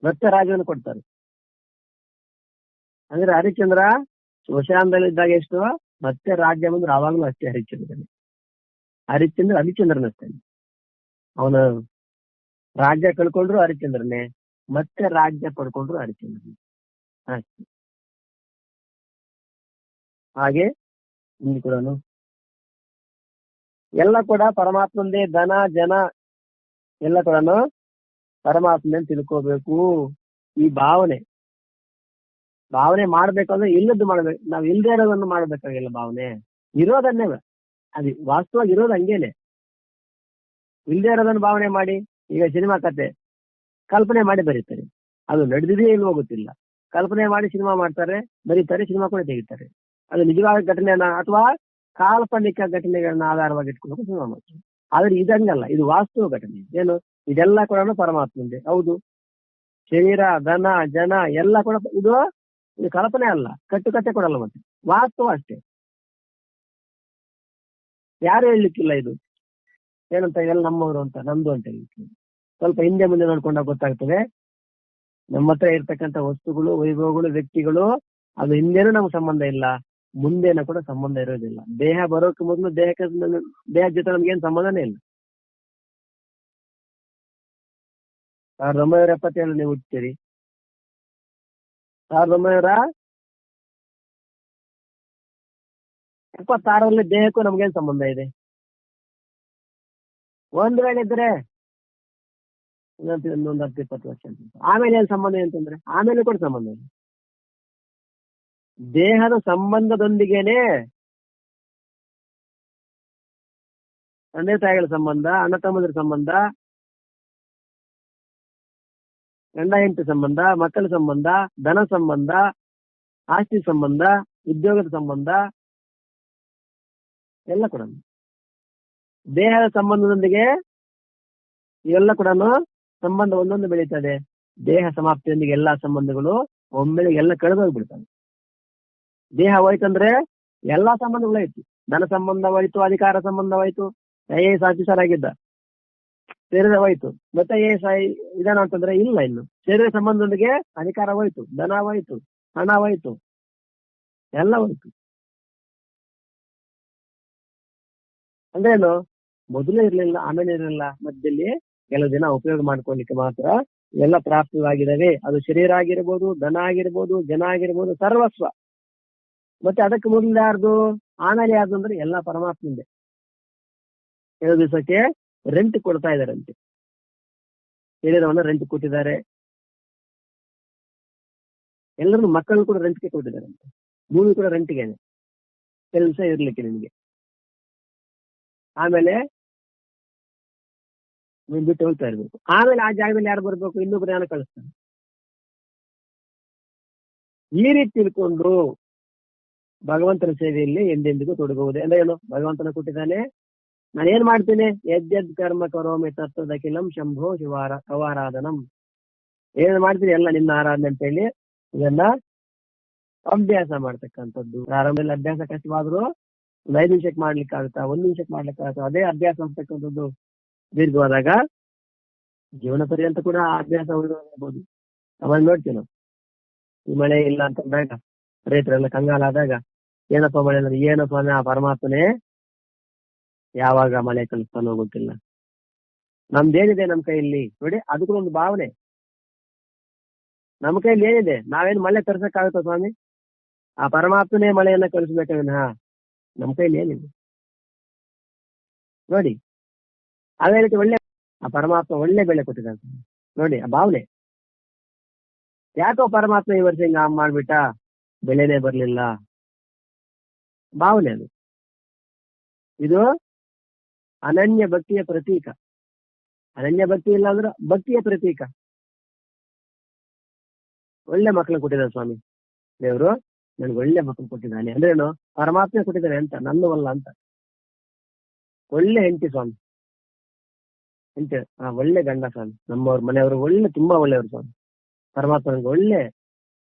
ಮತ್ತೆ ರಾಜ್ಯವನ್ನು ಕೊಡ್ತಾರೆ. ಅಂದ್ರೆ ಹರಿಶ್ಚಂದ್ರ ಶ್ಮಶಾನದಲ್ಲಿದ್ದಾಗ ಎಷ್ಟು, ಮತ್ತೆ ರಾಜ್ಯ ಬಂದ್ರೆ ಆವಾಗಲೂ ಅಷ್ಟೇ. ಹರಿಶ್ಚಂದ್ರನಷ್ಟೇ. ಅವನು ರಾಜ್ಯ ಕಳ್ಕೊಂಡ್ರು ಹರಿಶ್ಚಂದ್ರನೇ, ಮತ್ತೆ ರಾಜ್ಯ ಪಡ್ಕೊಂಡ್ರು ಹರಿಶ್ಚಂದ್ರನೇ ಅಷ್ಟೇ. ಹಾಗೆ ಇಲ್ಲಿ ಕೂಡ ಎಲ್ಲ ಕೂಡ ಪರಮಾತ್ಮಂದೇ. ಧನ ಜನ ಎಲ್ಲ ಕೂಡ ಪರಮಾತ್ಮನೇ ತಿಳ್ಕೋಬೇಕು. ಈ ಭಾವನೆ ಮಾಡ್ಬೇಕಂದ್ರೆ ಇಲ್ಲದ್ದು ಮಾಡ್ಬೇಕು. ನಾವ್ ಇಲ್ದೇ ಇರೋದನ್ನು ಮಾಡ್ಬೇಕಾಗಿಲ್ಲ. ಭಾವನೆ ಇರೋದನ್ನೇ, ಅದು ವಾಸ್ತವವಾಗಿ ಇರೋದು ಹಂಗೇನೆ. ಇಲ್ದೇ ಇರೋದನ್ನು ಭಾವನೆ ಮಾಡಿ, ಈಗ ಸಿನಿಮಾ ಕತೆ ಕಲ್ಪನೆ ಮಾಡಿ ಬರೀತಾರೆ. ಅದು ನಡೆದಿದೆಯೇ ಇಲ್ವೋ ಗೊತ್ತಿಲ್ಲ. ಕಲ್ಪನೆ ಮಾಡಿ ಸಿನಿಮಾ ಮಾಡ್ತಾರೆ, ಬರೀತಾರೆ, ಸಿನಿಮಾ ಕೂಡ ತೆಗಿತಾರೆ. ಅದು ನಿಜವಾದ ಘಟನೆಯನ್ನ ಅಥವಾ ಕಾಲ್ಪನಿಕ ಘಟನೆಗಳನ್ನ ಆಧಾರವಾಗಿ ಇಟ್ಕೊಂಡು ಸಿನಿಮಾ ಮಾಡ್ತಾರೆ. ಆದ್ರೆ ಇದಂಗಲ್ಲ, ಇದು ವಾಸ್ತವ ಘಟನೆ. ಏನು? ಇದೆಲ್ಲ ಕೂಡ ಪರಮಾತ್ಮಂದೆ. ಹೌದು, ಶರೀರ, ಧನ, ಜನ ಎಲ್ಲ ಕೂಡ ಇದು ಕಲ್ಪನೆ ಅಲ್ಲ, ಕಟ್ಟುಕತೆ ಕೊಡಲ್ಲ, ಮತ್ತೆ ವಾಸ್ತವ ಅಷ್ಟೇ. ಯಾರು ಹೇಳಲಿಕ್ಕಿಲ್ಲ ಇದು ಏನಂತ, ಇದೆಲ್ಲ ನಮ್ಮವರು ಅಂತ, ನಮ್ದು ಅಂತ ಹೇಳಲಿಕ್ಕೆ. ಸ್ವಲ್ಪ ಹಿಂದೆ ಮುಂದೆ ನೋಡ್ಕೊಂಡಾಗ ಗೊತ್ತಾಗ್ತದೆ. ನಮ್ಮ ಹತ್ರ ಇರ್ತಕ್ಕಂಥ ವಸ್ತುಗಳು, ವೈಭವಗಳು, ವ್ಯಕ್ತಿಗಳು, ಅದು ಹಿಂದೇನೂ ನಮ್ಗೆ ಸಂಬಂಧ ಇಲ್ಲ, ಮುಂದೇನೂ ಕೂಡ ಸಂಬಂಧ ಇರೋದಿಲ್ಲ. ದೇಹ ಬರೋಕೆ ಮೊದಲು ದೇಹ ಜೊತೆ ನಮ್ಗೇನು ಸಂಬಂಧನೇ ಇಲ್ಲ. 1977 ನೀವು ಹುಟ್ತೀರಿ. 1976 ದೇಹಕ್ಕೂ ನಮ್ಗೇನ್ ಸಂಬಂಧ ಇದೆ? ಒಂದ್ ವೇಳೆ ಇದ್ರೆ ಇನ್ನೊಂದು 10-20 ವರ್ಷ ಅಂತ. ಆಮೇಲೆ ಏನ್ ಸಂಬಂಧ ಅಂತಂದ್ರೆ ಆಮೇಲೆ ಕೂಡ ಸಂಬಂಧ ಇದೆ. ದೇಹದ ಸಂಬಂಧದೊಂದಿಗೇನೆ ತಂದೆ ತಾಯಿಗಳ ಸಂಬಂಧ, ಅಣ್ಣ ತಮ್ಮಂದಿರ ಸಂಬಂಧ, ಗಂಡ ಹೆಂಡತಿ ಸಂಬಂಧ, ಮಕ್ಕಳ ಸಂಬಂಧ, ಧನ ಸಂಬಂಧ, ಆಸ್ತಿ ಸಂಬಂಧ, ಉದ್ಯೋಗದ ಸಂಬಂಧ ಎಲ್ಲ ಕೂಡ ದೇಹದ ಸಂಬಂಧದೊಂದಿಗೆ ಇವೆಲ್ಲ ಕೂಡ ಸಂಬಂಧ ಒಂದೊಂದು ಬೆಳೀತದೆ. ದೇಹ ಸಮಾಪ್ತಿಯೊಂದಿಗೆ ಎಲ್ಲಾ ಸಂಬಂಧಗಳು ಒಮ್ಮೆಲೆ ಎಲ್ಲ ಕಳೆದೋಗ್ಬಿಡ್ತವೆ. ದೇಹ ಹೋಯ್ತಂದ್ರೆ ಎಲ್ಲಾ ಸಂಬಂಧಗಳಾಯ್ತು. ಧನ ಸಂಬಂಧವಾಯ್ತು, ಅಧಿಕಾರ ಸಂಬಂಧವಾಯ್ತು. IAS ಆಫೀಸರ್ ಆಗಿದ್ದ, ಶರೀರ ಹೋಯ್ತು. ಮತ್ತೆ IAS ಇದಾನ ಅಂತಂದ್ರೆ ಇಲ್ಲ. ಇನ್ನು ಶರೀರ ಸಂಬಂಧದೊಂದಿಗೆ ಅಧಿಕಾರ ಹೋಯ್ತು, ಧನ ಹೋಯ್ತು, ಹಣ ಹೋಯ್ತು, ಎಲ್ಲ ಹೋಯ್ತು. ಅಂದ್ರೇನು? ಮೊದಲೇ ಇರ್ಲಿಲ್ಲ, ಆಮೇಲೆ ಇರಲಿಲ್ಲ, ಮಧ್ಯದಲ್ಲಿ ಕೆಲವು ದಿನ ಉಪಯೋಗ ಮಾಡ್ಕೊಳ್ಳಿಕ್ಕೆ ಮಾತ್ರ ಎಲ್ಲ ಪ್ರಾಪ್ತವಾಗಿದ್ದಾವೆ. ಅದು ಶರೀರ ಆಗಿರ್ಬೋದು, ಧನ ಆಗಿರ್ಬೋದು, ಜನ ಆಗಿರ್ಬೋದು, ಸರ್ವಸ್ವ. ಮತ್ತೆ ಅದಕ್ಕೆ ಮೊದಲು ಯಾರ್ದು, ಆಮೇಲೆ ಯಾರ್ದು ಅಂದ್ರೆ ಎಲ್ಲ ಪರಮಾತ್ಮಂದೆ. ಕೆಲವು ದಿವಸಕ್ಕೆ ರೆಂಟ್ ಕೊಡ್ತಾ ಇದಾರಂತೆ. ಶರೀರವನ್ನು ರೆಂಟ್ ಕೊಟ್ಟಿದ್ದಾರೆ. ಎಲ್ಲರೂ ಮಕ್ಕಳು ಕೂಡ ರೆಂಟ್ಗೆ ಕೊಟ್ಟಿದ್ದಾರಂತೆ. ಭೂಮಿ ಕೂಡ ರೆಂಟ್ಗೆನೆ, ಕೆಲಸ ಇರ್ಲಿಕ್ಕೆ ನಿಮ್ಗೆ. ಆಮೇಲೆ ನೀವು ಬಿಟ್ಟು ಹೋಗ್ತಾ ಇರ್ಬೇಕು. ಆಮೇಲೆ ಆ ಜಾಗದಲ್ಲಿ ಯಾರು ಬರ್ಬೇಕು? ಇನ್ನೊಬ್ರು ಯಾರು ಕಳಿಸ್ತಾರೆ. ಈ ರೀತಿ ತಿಳ್ಕೊಂಡ್ರು ಭಗವಂತನ ಸೇವೆಯಲ್ಲಿ ಎಂದೆಂದಿಗೂ ತೊಡಗುವುದೇ. ಅಂದ್ರೆ ಏನು? ಭಗವಂತನ ಕೊಟ್ಟಿದ್ದಾನೆ, ನಾನೇನ್ ಮಾಡ್ತೀನಿ? ಯದ್ಯದ್ ಕರ್ಮ ಕರೋಮಿ ತತ್ವದಖಿಲಂ ಶಂಭೋ ಶಿವಾರ ಕವಾರಾಧನಂ. ಏನ್ ಮಾಡ್ತೀನಿ? ಎಲ್ಲ ನಿನ್ನ ಆರಾಧನೆ ಅಂತ ಹೇಳಿ ಇದನ್ನ ಅಭ್ಯಾಸ ಮಾಡ್ತಕ್ಕಂಥದ್ದು. ಪ್ರಾರಂಭದಲ್ಲಿ ಅಭ್ಯಾಸ ಕಷ್ಟವಾದ್ರು ಒಂದು 5 ನಿಮಿಷಕ್ಕೆ ಮಾಡ್ಲಿಕ್ಕೆ ಆಗುತ್ತಾ, 1 ನಿಮಿಷಕ್ಕೆ ಮಾಡ್ಲಿಕ್ಕೆ ಆಗುತ್ತಾ, ಅದೇ ಅಭ್ಯಾಸ ಆಗ್ತಕ್ಕಂಥದ್ದು ದೀರ್ಘವಾದಾಗ ಜೀವನ ಪರ್ಯಂತ ಕೂಡ ಆ ಅಭ್ಯಾಸ ಉಳಿದೋಗ್ಬೋದು. ಆಮೇಲೆ ನೋಡ್ತೀವಿ ನಾವು, ಈ ಮಳೆ ಇಲ್ಲ ಅಂತಂದಾಗ ರೈತರೆಲ್ಲ ಕಂಗಾಲಾದಾಗ ಏನಪ್ಪ ಮಳೆ ಅಂದ್ರೆ ಏನಪ್ಪ ಅಂದ್ರೆ ಆ ಪರಮಾತ್ಮನೇ ಯಾವಾಗ ಮಳೆ ಕಲಿಸ್ತಾನೋ ಗೊತ್ತಿಲ್ಲ. ನಮ್ದೇನಿದೆ ನಮ್ಮ ಕೈಯಲ್ಲಿ ನೋಡಿ, ಅದು ಕೂಡ ಒಂದು ಭಾವನೆ. ನಮ್ಮ ಕೈಯಲ್ಲಿ ಏನಿದೆ? ನಾವೇನು ಮಳೆ ತರ್ಸಕ್ಕಾಗುತ್ತಾ ಸ್ವಾಮಿ? ಆ ಪರಮಾತ್ಮನೇ ಮಳೆಯನ್ನ ಕಲಿಸ್ಬೇಕಾದ್ರೆ ನಮ್ಮ ಕೈಯಲ್ಲಿ ಏನಿದೆ ನೋಡಿ. ಅದೇ ರೀತಿ ಒಳ್ಳೆ ಆ ಪರಮಾತ್ಮ ಒಳ್ಳೆ ಬೆಳೆ ಕೊಟ್ಟಿದ್ದಾನೆ ನೋಡಿ, ಆ ಭಾವನೆ. ಯಾಕೋ ಪರಮಾತ್ಮ ಈ ವರ್ಷ ಹಿಂಗ ಮಾಡ್ಬಿಟ್ಟ, ಬೆಳೆನೇ ಬರ್ಲಿಲ್ಲ, ಭಾವನೆ ಅದು. ಇದು ಅನನ್ಯ ಭಕ್ತಿಯ ಪ್ರತೀಕ. ಅನನ್ಯ ಭಕ್ತಿ ಇಲ್ಲ ಅಂದ್ರೆ ಭಕ್ತಿಯ ಪ್ರತೀಕ. ಒಳ್ಳೆ ಮಕ್ಕಳನ್ನ ಕೊಟ್ಟಿದ್ದಾನೆ ಸ್ವಾಮಿ ದೇವರು, ನನ್ಗೆ ಒಳ್ಳೆ ಮಕ್ಕಳು ಕೊಟ್ಟಿದ್ದಾನೆ ಅಂದ್ರೇನು? ಪರಮಾತ್ಮ ಕೊಟ್ಟಿದ್ದಾನೆ ಅಂತ, ನನ್ನವಲ್ಲ ಅಂತ. ಒಳ್ಳೆ ಹೆಂಡತಿ ಸ್ವಾಮಿ, ಹೆಂಡತಿ ಒಳ್ಳೆ ಗಂಡ ಸ್ವಾಮಿ, ನಮ್ಮವ್ರ ಮನೆಯವರು ಒಳ್ಳೆ ತುಂಬಾ ಒಳ್ಳೆಯವರು ಸ್ವಾಮಿ. ಪರಮಾತ್ಮ ನನಗೆ ಒಳ್ಳೆ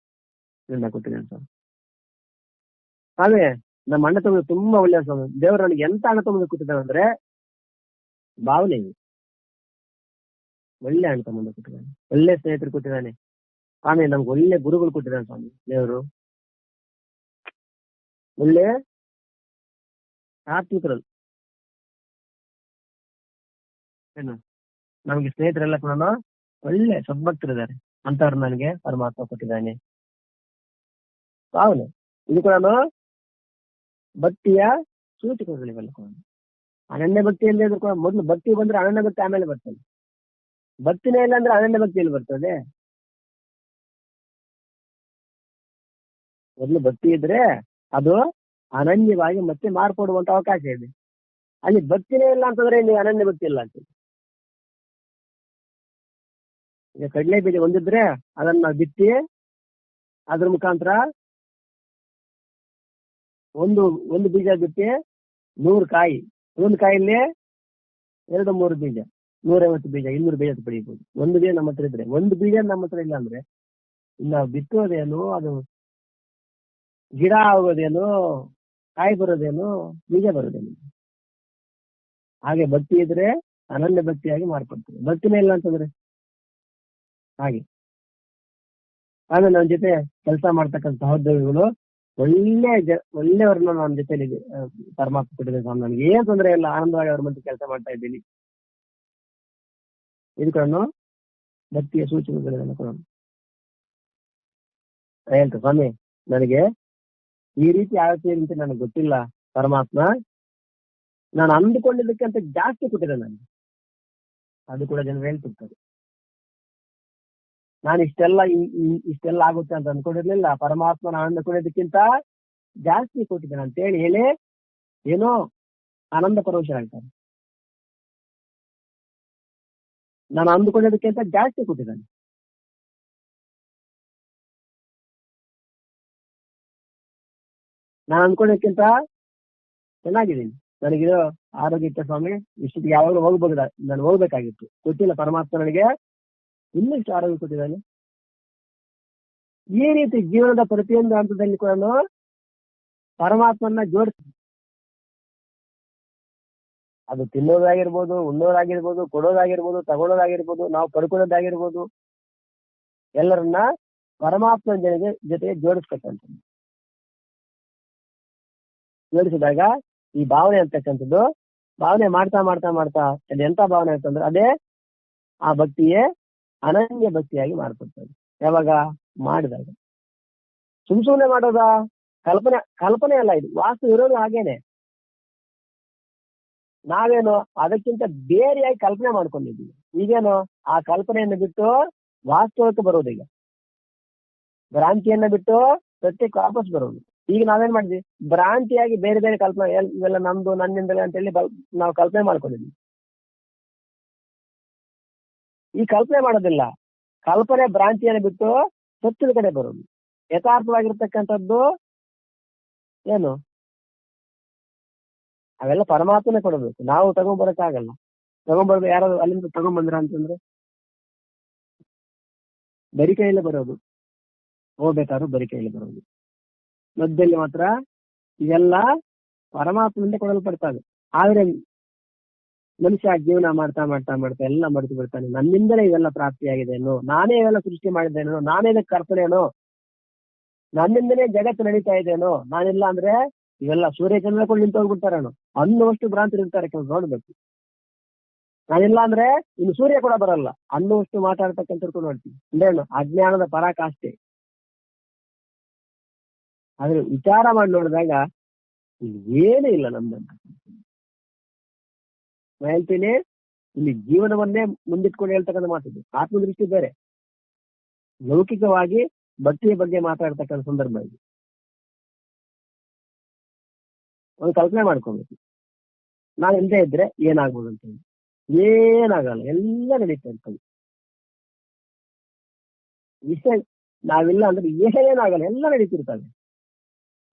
ಗಂಡ ಕೊಟ್ಟಿದ್ದಾನೆ ಸ್ವಾಮಿ. ಹಾಗೆ ನಮ್ಮ ಅಣ್ಣ ತಮ್ಮ ತುಂಬಾ ಒಳ್ಳೆಯ ಸ್ವಾಮಿ. ದೇವರು ನನಗೆ ಎಂತ ಅಣ್ಣ ತಮ್ಮ ಕೊಟ್ಟಿದ್ದಾನೆ ಅಂದ್ರೆ ಭಾವನೆ ಇದೆ. ಒಳ್ಳೆ ಅಣ್ಣ ತಮ್ಮ ಕೊಟ್ಟಿದ್ದಾನೆ, ಒಳ್ಳೆ ಸ್ನೇಹಿತರು ಕೊಟ್ಟಿದ್ದಾನೆ ಸ್ವಾಮಿ. ನಮ್ಗೆ ಒಳ್ಳೆ ಗುರುಗಳು ಕೊಟ್ಟಿದ್ದಾನೆ ಸ್ವಾಮಿ ದೇವರು. ಒಳ್ಳೆ ಸಾತ್ವಿಕರು ಏನು, ನಮ್ಗೆ ಸ್ನೇಹಿತರೆಲ್ಲ ಕೂಡ ಒಳ್ಳೆ ಸದ್ಭಕ್ತರಿದ್ದಾರೆ, ಅಂತವ್ರು ನನಗೆ ಪರಮಾತ್ಮ ಕೊಟ್ಟಿದ್ದಾನೆ. ಭಾವನೆ ಇದು ಕೂಡ ಭಕ್ತಿಯ ಸೂಚಕಗಳಿವೆಲ್ಲ ಕೂಡ. ಅನನ್ಯ ಭಕ್ತಿ ಅಂತ ಹೇಳಿದ್ರು ಕೂಡ ಮೊದಲು ಭಕ್ತಿ ಬಂದ್ರೆ ಅನನ್ಯ ಭಕ್ತಿ ಆಮೇಲೆ ಬರ್ತದೆ. ಭಕ್ತಿನೇ ಇಲ್ಲ ಅಂದ್ರೆ ಅನನ್ಯ ಭಕ್ತಿಯಲ್ಲಿ ಬರ್ತದೆ. ಮೊದಲು ಭಕ್ತಿ ಇದ್ರೆ ಅದು ಅನನ್ಯವಾಗಿ ಮತ್ತೆ ಮಾರ್ಪಡುವಂತ ಅವಕಾಶ ಇದೆ. ಅಲ್ಲಿ ಭಕ್ತಿನೇ ಇಲ್ಲ ಅಂತಂದ್ರೆ ಇಲ್ಲಿ ಅನನ್ಯ ಭಕ್ತಿ ಇಲ್ಲ ಅಂತ. ಈಗ ಕಡಲೆ ಬೀಜ ಒಂದಿದ್ರೆ ಅದನ್ನ ಬಿತ್ತಿ ಅದ್ರ ಮುಖಾಂತರ ಒಂದು ಬೀಜ ಬಿತ್ತಿ 100 ಕಾಯಿ, ಒಂದು ಕಾಯಲ್ಲಿ 2-3 ಬೀಜ, 150 ಬೀಜ, 200 ಬೀಜ ಪಡೆಯಬಹುದು. ಒಂದು ಬೀಜ ನಮ್ಮ ಹತ್ರ ಇದ್ರೆ, ಒಂದು ಬೀಜ ನಮ್ಮ ಹತ್ರ ಇಲ್ಲ ಅಂದ್ರೆ ಇನ್ನು ಬಿತ್ತೋದೇನು, ಅದು ಗಿಡ ಆಗೋದೇನು, ಕಾಯಿ ಬರೋದೇನು, ಬೀಜ ಬರೋದೇನು. ಹಾಗೆ ಭಕ್ತಿ ಇದ್ರೆ ಅನನ್ಯ ಭಕ್ತಿಯಾಗಿ ಮಾರ್ಪಡ್ತದೆ. ಭಕ್ತಿನೇ ಇಲ್ಲ ಅಂತಂದ್ರೆ ಹಾಗೆ. ಆಮೇಲೆ ನನ್ನ ಜೊತೆ ಕೆಲಸ ಮಾಡ್ತಕ್ಕಂಥ ಸಹೋದ್ಯೋಗಿಗಳು ಒಳ್ಳೆಯವ್ರನ್ನ ನನ್ನ ಜೊತೆಲಿ ಪರಮಾತ್ಮ ಕೊಟ್ಟಿದೆ ಸ್ವಾಮಿ. ನನಗೆ ಏನ್ ತೊಂದರೆ ಇಲ್ಲ, ಆನಂದವಾಗಿ ಅವ್ರ ಮಧ್ಯೆ ಕೆಲಸ ಮಾಡ್ತಾ ಇದ್ದೀನಿ. ಇದನ್ನು ಭಕ್ತಿಯ ಸೂಚನೆಗಳನ್ನು ಕೊಡೋಣ ಹೇಳ್ತ ಸ್ವಾಮಿ. ನನಗೆ ಈ ರೀತಿ ಆಗುತ್ತೆ ಅಂತ ನನಗೆ ಗೊತ್ತಿಲ್ಲ. ಪರಮಾತ್ಮ ನಾನು ಅಂದುಕೊಂಡಿದ್ದಕ್ಕಿಂತ ಜಾಸ್ತಿ ಕೊಟ್ಟಿದೆ ನನಗೆ. ಅದು ಕೂಡ ಜನರು ಹೇಳ್ತಿರ್ತಾರೆ. ನಾನು ಇಷ್ಟೆಲ್ಲ ಆಗುತ್ತೆ ಅಂತ ಅಂದ್ಕೊಂಡಿರ್ಲಿಲ್ಲ. ಪರಮಾತ್ಮ ನಾನು ಅಂದುಕೊಂಡಿದ್ದಕ್ಕಿಂತ ಜಾಸ್ತಿ ಕೊಟ್ಟಿದ್ದಾನೆ ಅಂತೇಳಿ ಹೇಳಿ ಏನೋ ಆನಂದ ಪರವಶರಾಗ್ತಾರೆ. ನಾನು ಅಂದುಕೊಂಡಿದ್ದಕ್ಕಿಂತ ಜಾಸ್ತಿ ಕೊಟ್ಟಿದ್ದಾನೆ. ನಾನು ಅಂದ್ಕೊಳ್ಳೋಕ್ಕಿಂತ ಚೆನ್ನಾಗಿದ್ದೀನಿ. ನನಗಿರೋ ಆರೋಗ್ಯಕ್ಕೆ ಸ್ವಾಮಿ ಇಷ್ಟು ಯಾವಾಗಲೂ ಹೋಗ್ಬೋದು, ನಾನು ಹೋಗ್ಬೇಕಾಗಿತ್ತು, ಗೊತ್ತಿಲ್ಲ. ಪರಮಾತ್ಮ ನನಗೆ ಇನ್ನಿಷ್ಟು ಆರೋಗ್ಯ ಕೊಟ್ಟಿದ್ದಾನೆ. ಈ ರೀತಿ ಜೀವನದ ಪ್ರತಿಯೊಂದು ಹಂತದಲ್ಲಿ ಕೂಡ ಪರಮಾತ್ಮನ ಜೋಡಿಸಿ, ಅದು ತಿನ್ನೋದಾಗಿರ್ಬೋದು, ಉಣ್ಣೋದಾಗಿರ್ಬೋದು, ಕೊಡೋದಾಗಿರ್ಬೋದು, ತಗೊಳ್ಳೋದಾಗಿರ್ಬೋದು, ನಾವು ಪಡ್ಕೊಳ್ಳೋದಾಗಿರ್ಬೋದು, ಎಲ್ಲರನ್ನ ಪರಮಾತ್ಮನ ಜೊತೆಗೆ ಜೋಡಿಸ್ಬೇಕಂತ. ಜೋಡಿಸಿದಾಗ ಈ ಭಾವನೆ ಅಂತಕ್ಕಂಥದ್ದು, ಭಾವನೆ ಮಾಡ್ತಾ ಮಾಡ್ತಾ ಮಾಡ್ತಾ ಅದು ಎಂತ ಭಾವನೆ ಅಂತಂದ್ರೆ ಅದೇ ಆ ಭಕ್ತಿಯೇ ಅನನ್ಯ ಭಕ್ತಿಯಾಗಿ ಮಾರ್ಪಡ್ತದೆ. ಯಾವಾಗ ಮಾಡಿದಾಗ. ಸುಮ್ಮನೆ ಮಾಡೋದಾ? ಕಲ್ಪನೆ ಅಲ್ಲ ಇದು, ವಾಸ್ತು ಇರೋದು ಹಾಗೇನೆ. ನಾವೇನು ಅದಕ್ಕಿಂತ ಬೇರೆಯಾಗಿ ಕಲ್ಪನೆ ಮಾಡ್ಕೊಂಡಿದ್ದೀವಿ. ಈಗೇನು ಆ ಕಲ್ಪನೆಯನ್ನು ಬಿಟ್ಟು ವಾಸ್ತವಕ್ಕೆ ಬರೋದು, ಈಗ ಭ್ರಾಂತಿಯನ್ನ ಬಿಟ್ಟು ಸತ್ಯಕ್ಕೆ ವಾಪಸ್ ಬರೋದು. ಈಗ ನಾವೇನ್ ಮಾಡಿದ್ವಿ? ಭ್ರಾಂತಿಯಾಗಿ ಬೇರೆ ಬೇರೆ ಕಲ್ಪನೆ, ಇವೆಲ್ಲ ನಮ್ದು, ನನ್ನಿಂದಲೇ ಅಂತ ಹೇಳಿ ನಾವು ಕಲ್ಪನೆ ಮಾಡ್ಕೊಂಡಿದ್ವಿ. ಈ ಕಲ್ಪನೆ ಮಾಡೋದಿಲ್ಲ. ಕಲ್ಪನೆ ಭ್ರಾಂತಿಯನ್ನು ಬಿಟ್ಟು ಸತ್ಯದ ಕಡೆ ಬರೋದು. ಯಥಾರ್ಥವಾಗಿರ್ತಕ್ಕಂಥದ್ದು ಏನು? ಅವೆಲ್ಲ ಪರಮಾತ್ಮನೇ ಕೊಡಬೇಕು, ನಾವು ತಗೊಂಡ್ಬರಕ್ಕಾಗಲ್ಲ. ತಗೊಂಡ್ಬರ್ದು ಯಾರಾದ್ರು ಅಲ್ಲಿಂದ ತಗೊಂಡ್ಬಂದ್ರ ಅಂತಂದ್ರೆ ಬರಿ ಕೈಯಲ್ಲೇ ಬರೋದು, ಹೋಗ್ಬೇಕಾದ್ರು ಬರಿ ಕೈಯಲ್ಲಿ ಬರೋದು. ಮಧ್ಯದಲ್ಲಿ ಮಾತ್ರ ಇವೆಲ್ಲ ಪರಮಾತ್ಮನಿಂದ ಕೊಡಲ್ಪಡ್ತವೆ. ಆದ್ರೆ ಮನುಷ್ಯ ಜೀವನ ಮಾಡ್ತಾ ಮಾಡ್ತಾ ಮಾಡ್ತಾ ಎಲ್ಲ ಮರೆತು ಬಿಡ್ತಾನೆ. ನನ್ನಿಂದಲೇ ಇವೆಲ್ಲ ಪ್ರಾಪ್ತಿಯಾಗಿದೆನೋ, ನಾನೇ ಇವೆಲ್ಲ ಸೃಷ್ಟಿ ಮಾಡಿದ್ದೇನೋ, ನಾನೇ ಇದಕ್ಕೆ ಕರ್ತನೇನೋ, ನನ್ನಿಂದನೇ ಜಗತ್ತು ನಡೀತಾ ಇದೆನೋ, ನಾನಿಲ್ಲ ಅಂದ್ರೆ ಇವೆಲ್ಲ ಸೂರ್ಯಚಂದ್ರ ಕೂಡ ನಿಂತು ಹೋಗ್ಬಿಡ್ತಾರೇನೋ ಅನ್ನುವಷ್ಟು ಭ್ರಾಂತಿ ಇರ್ತಾರೆ ಕೆಲವು. ನೋಡ್ಬೇಕು, ನಾನಿಲ್ಲ ಅಂದ್ರೆ ಇನ್ನು ಸೂರ್ಯ ಕೂಡ ಬರಲ್ಲ ಅನ್ನುವಷ್ಟು ಮಾತಾಡ್ತಕ್ಕಂಥ ನೋಡ್ತೀವಿ. ಅಂದ್ರೇನು? ಅಜ್ಞಾನದ ಪರಾಕಾಷ್ಠೆ. ಆದ್ರೆ ವಿಚಾರ ಮಾಡಿ ನೋಡಿದಾಗ ಏನೂ ಇಲ್ಲ ನಮ್ದಂತ. ನಾ ಹೇಳ್ತೀನಿ, ಇಲ್ಲಿ ಜೀವನವನ್ನೇ ಮುಂದಿಟ್ಕೊಂಡು ಹೇಳ್ತಕ್ಕಂಥ ಮಾತಿದ್ದು. ಆತ್ಮದೃಷ್ಟಿ ಬೇರೆ, ಲೌಕಿಕವಾಗಿ ಭಕ್ತಿಯ ಬಗ್ಗೆ ಮಾತಾಡ್ತಕ್ಕಂಥ ಸಂದರ್ಭ ಇದು. ಒಂದು ಕಲ್ಪನೆ ಮಾಡ್ಕೋಬೇಕು, ನಾನು ಇಲ್ಲದೆ ಇದ್ರೆ ಏನಾಗ್ಬೋದು ಅಂತ ಹೇಳಿ. ಏನಾಗಲ್ಲ, ಎಲ್ಲ ನಡೀತಾ ಇರ್ತದೆ. ವಿಷಯ ನಾವಿಲ್ಲ ಅಂದ್ರೆ ಏನಾಗಲ್ಲ, ಎಲ್ಲ ನಡೀತಿರ್ತದೆ.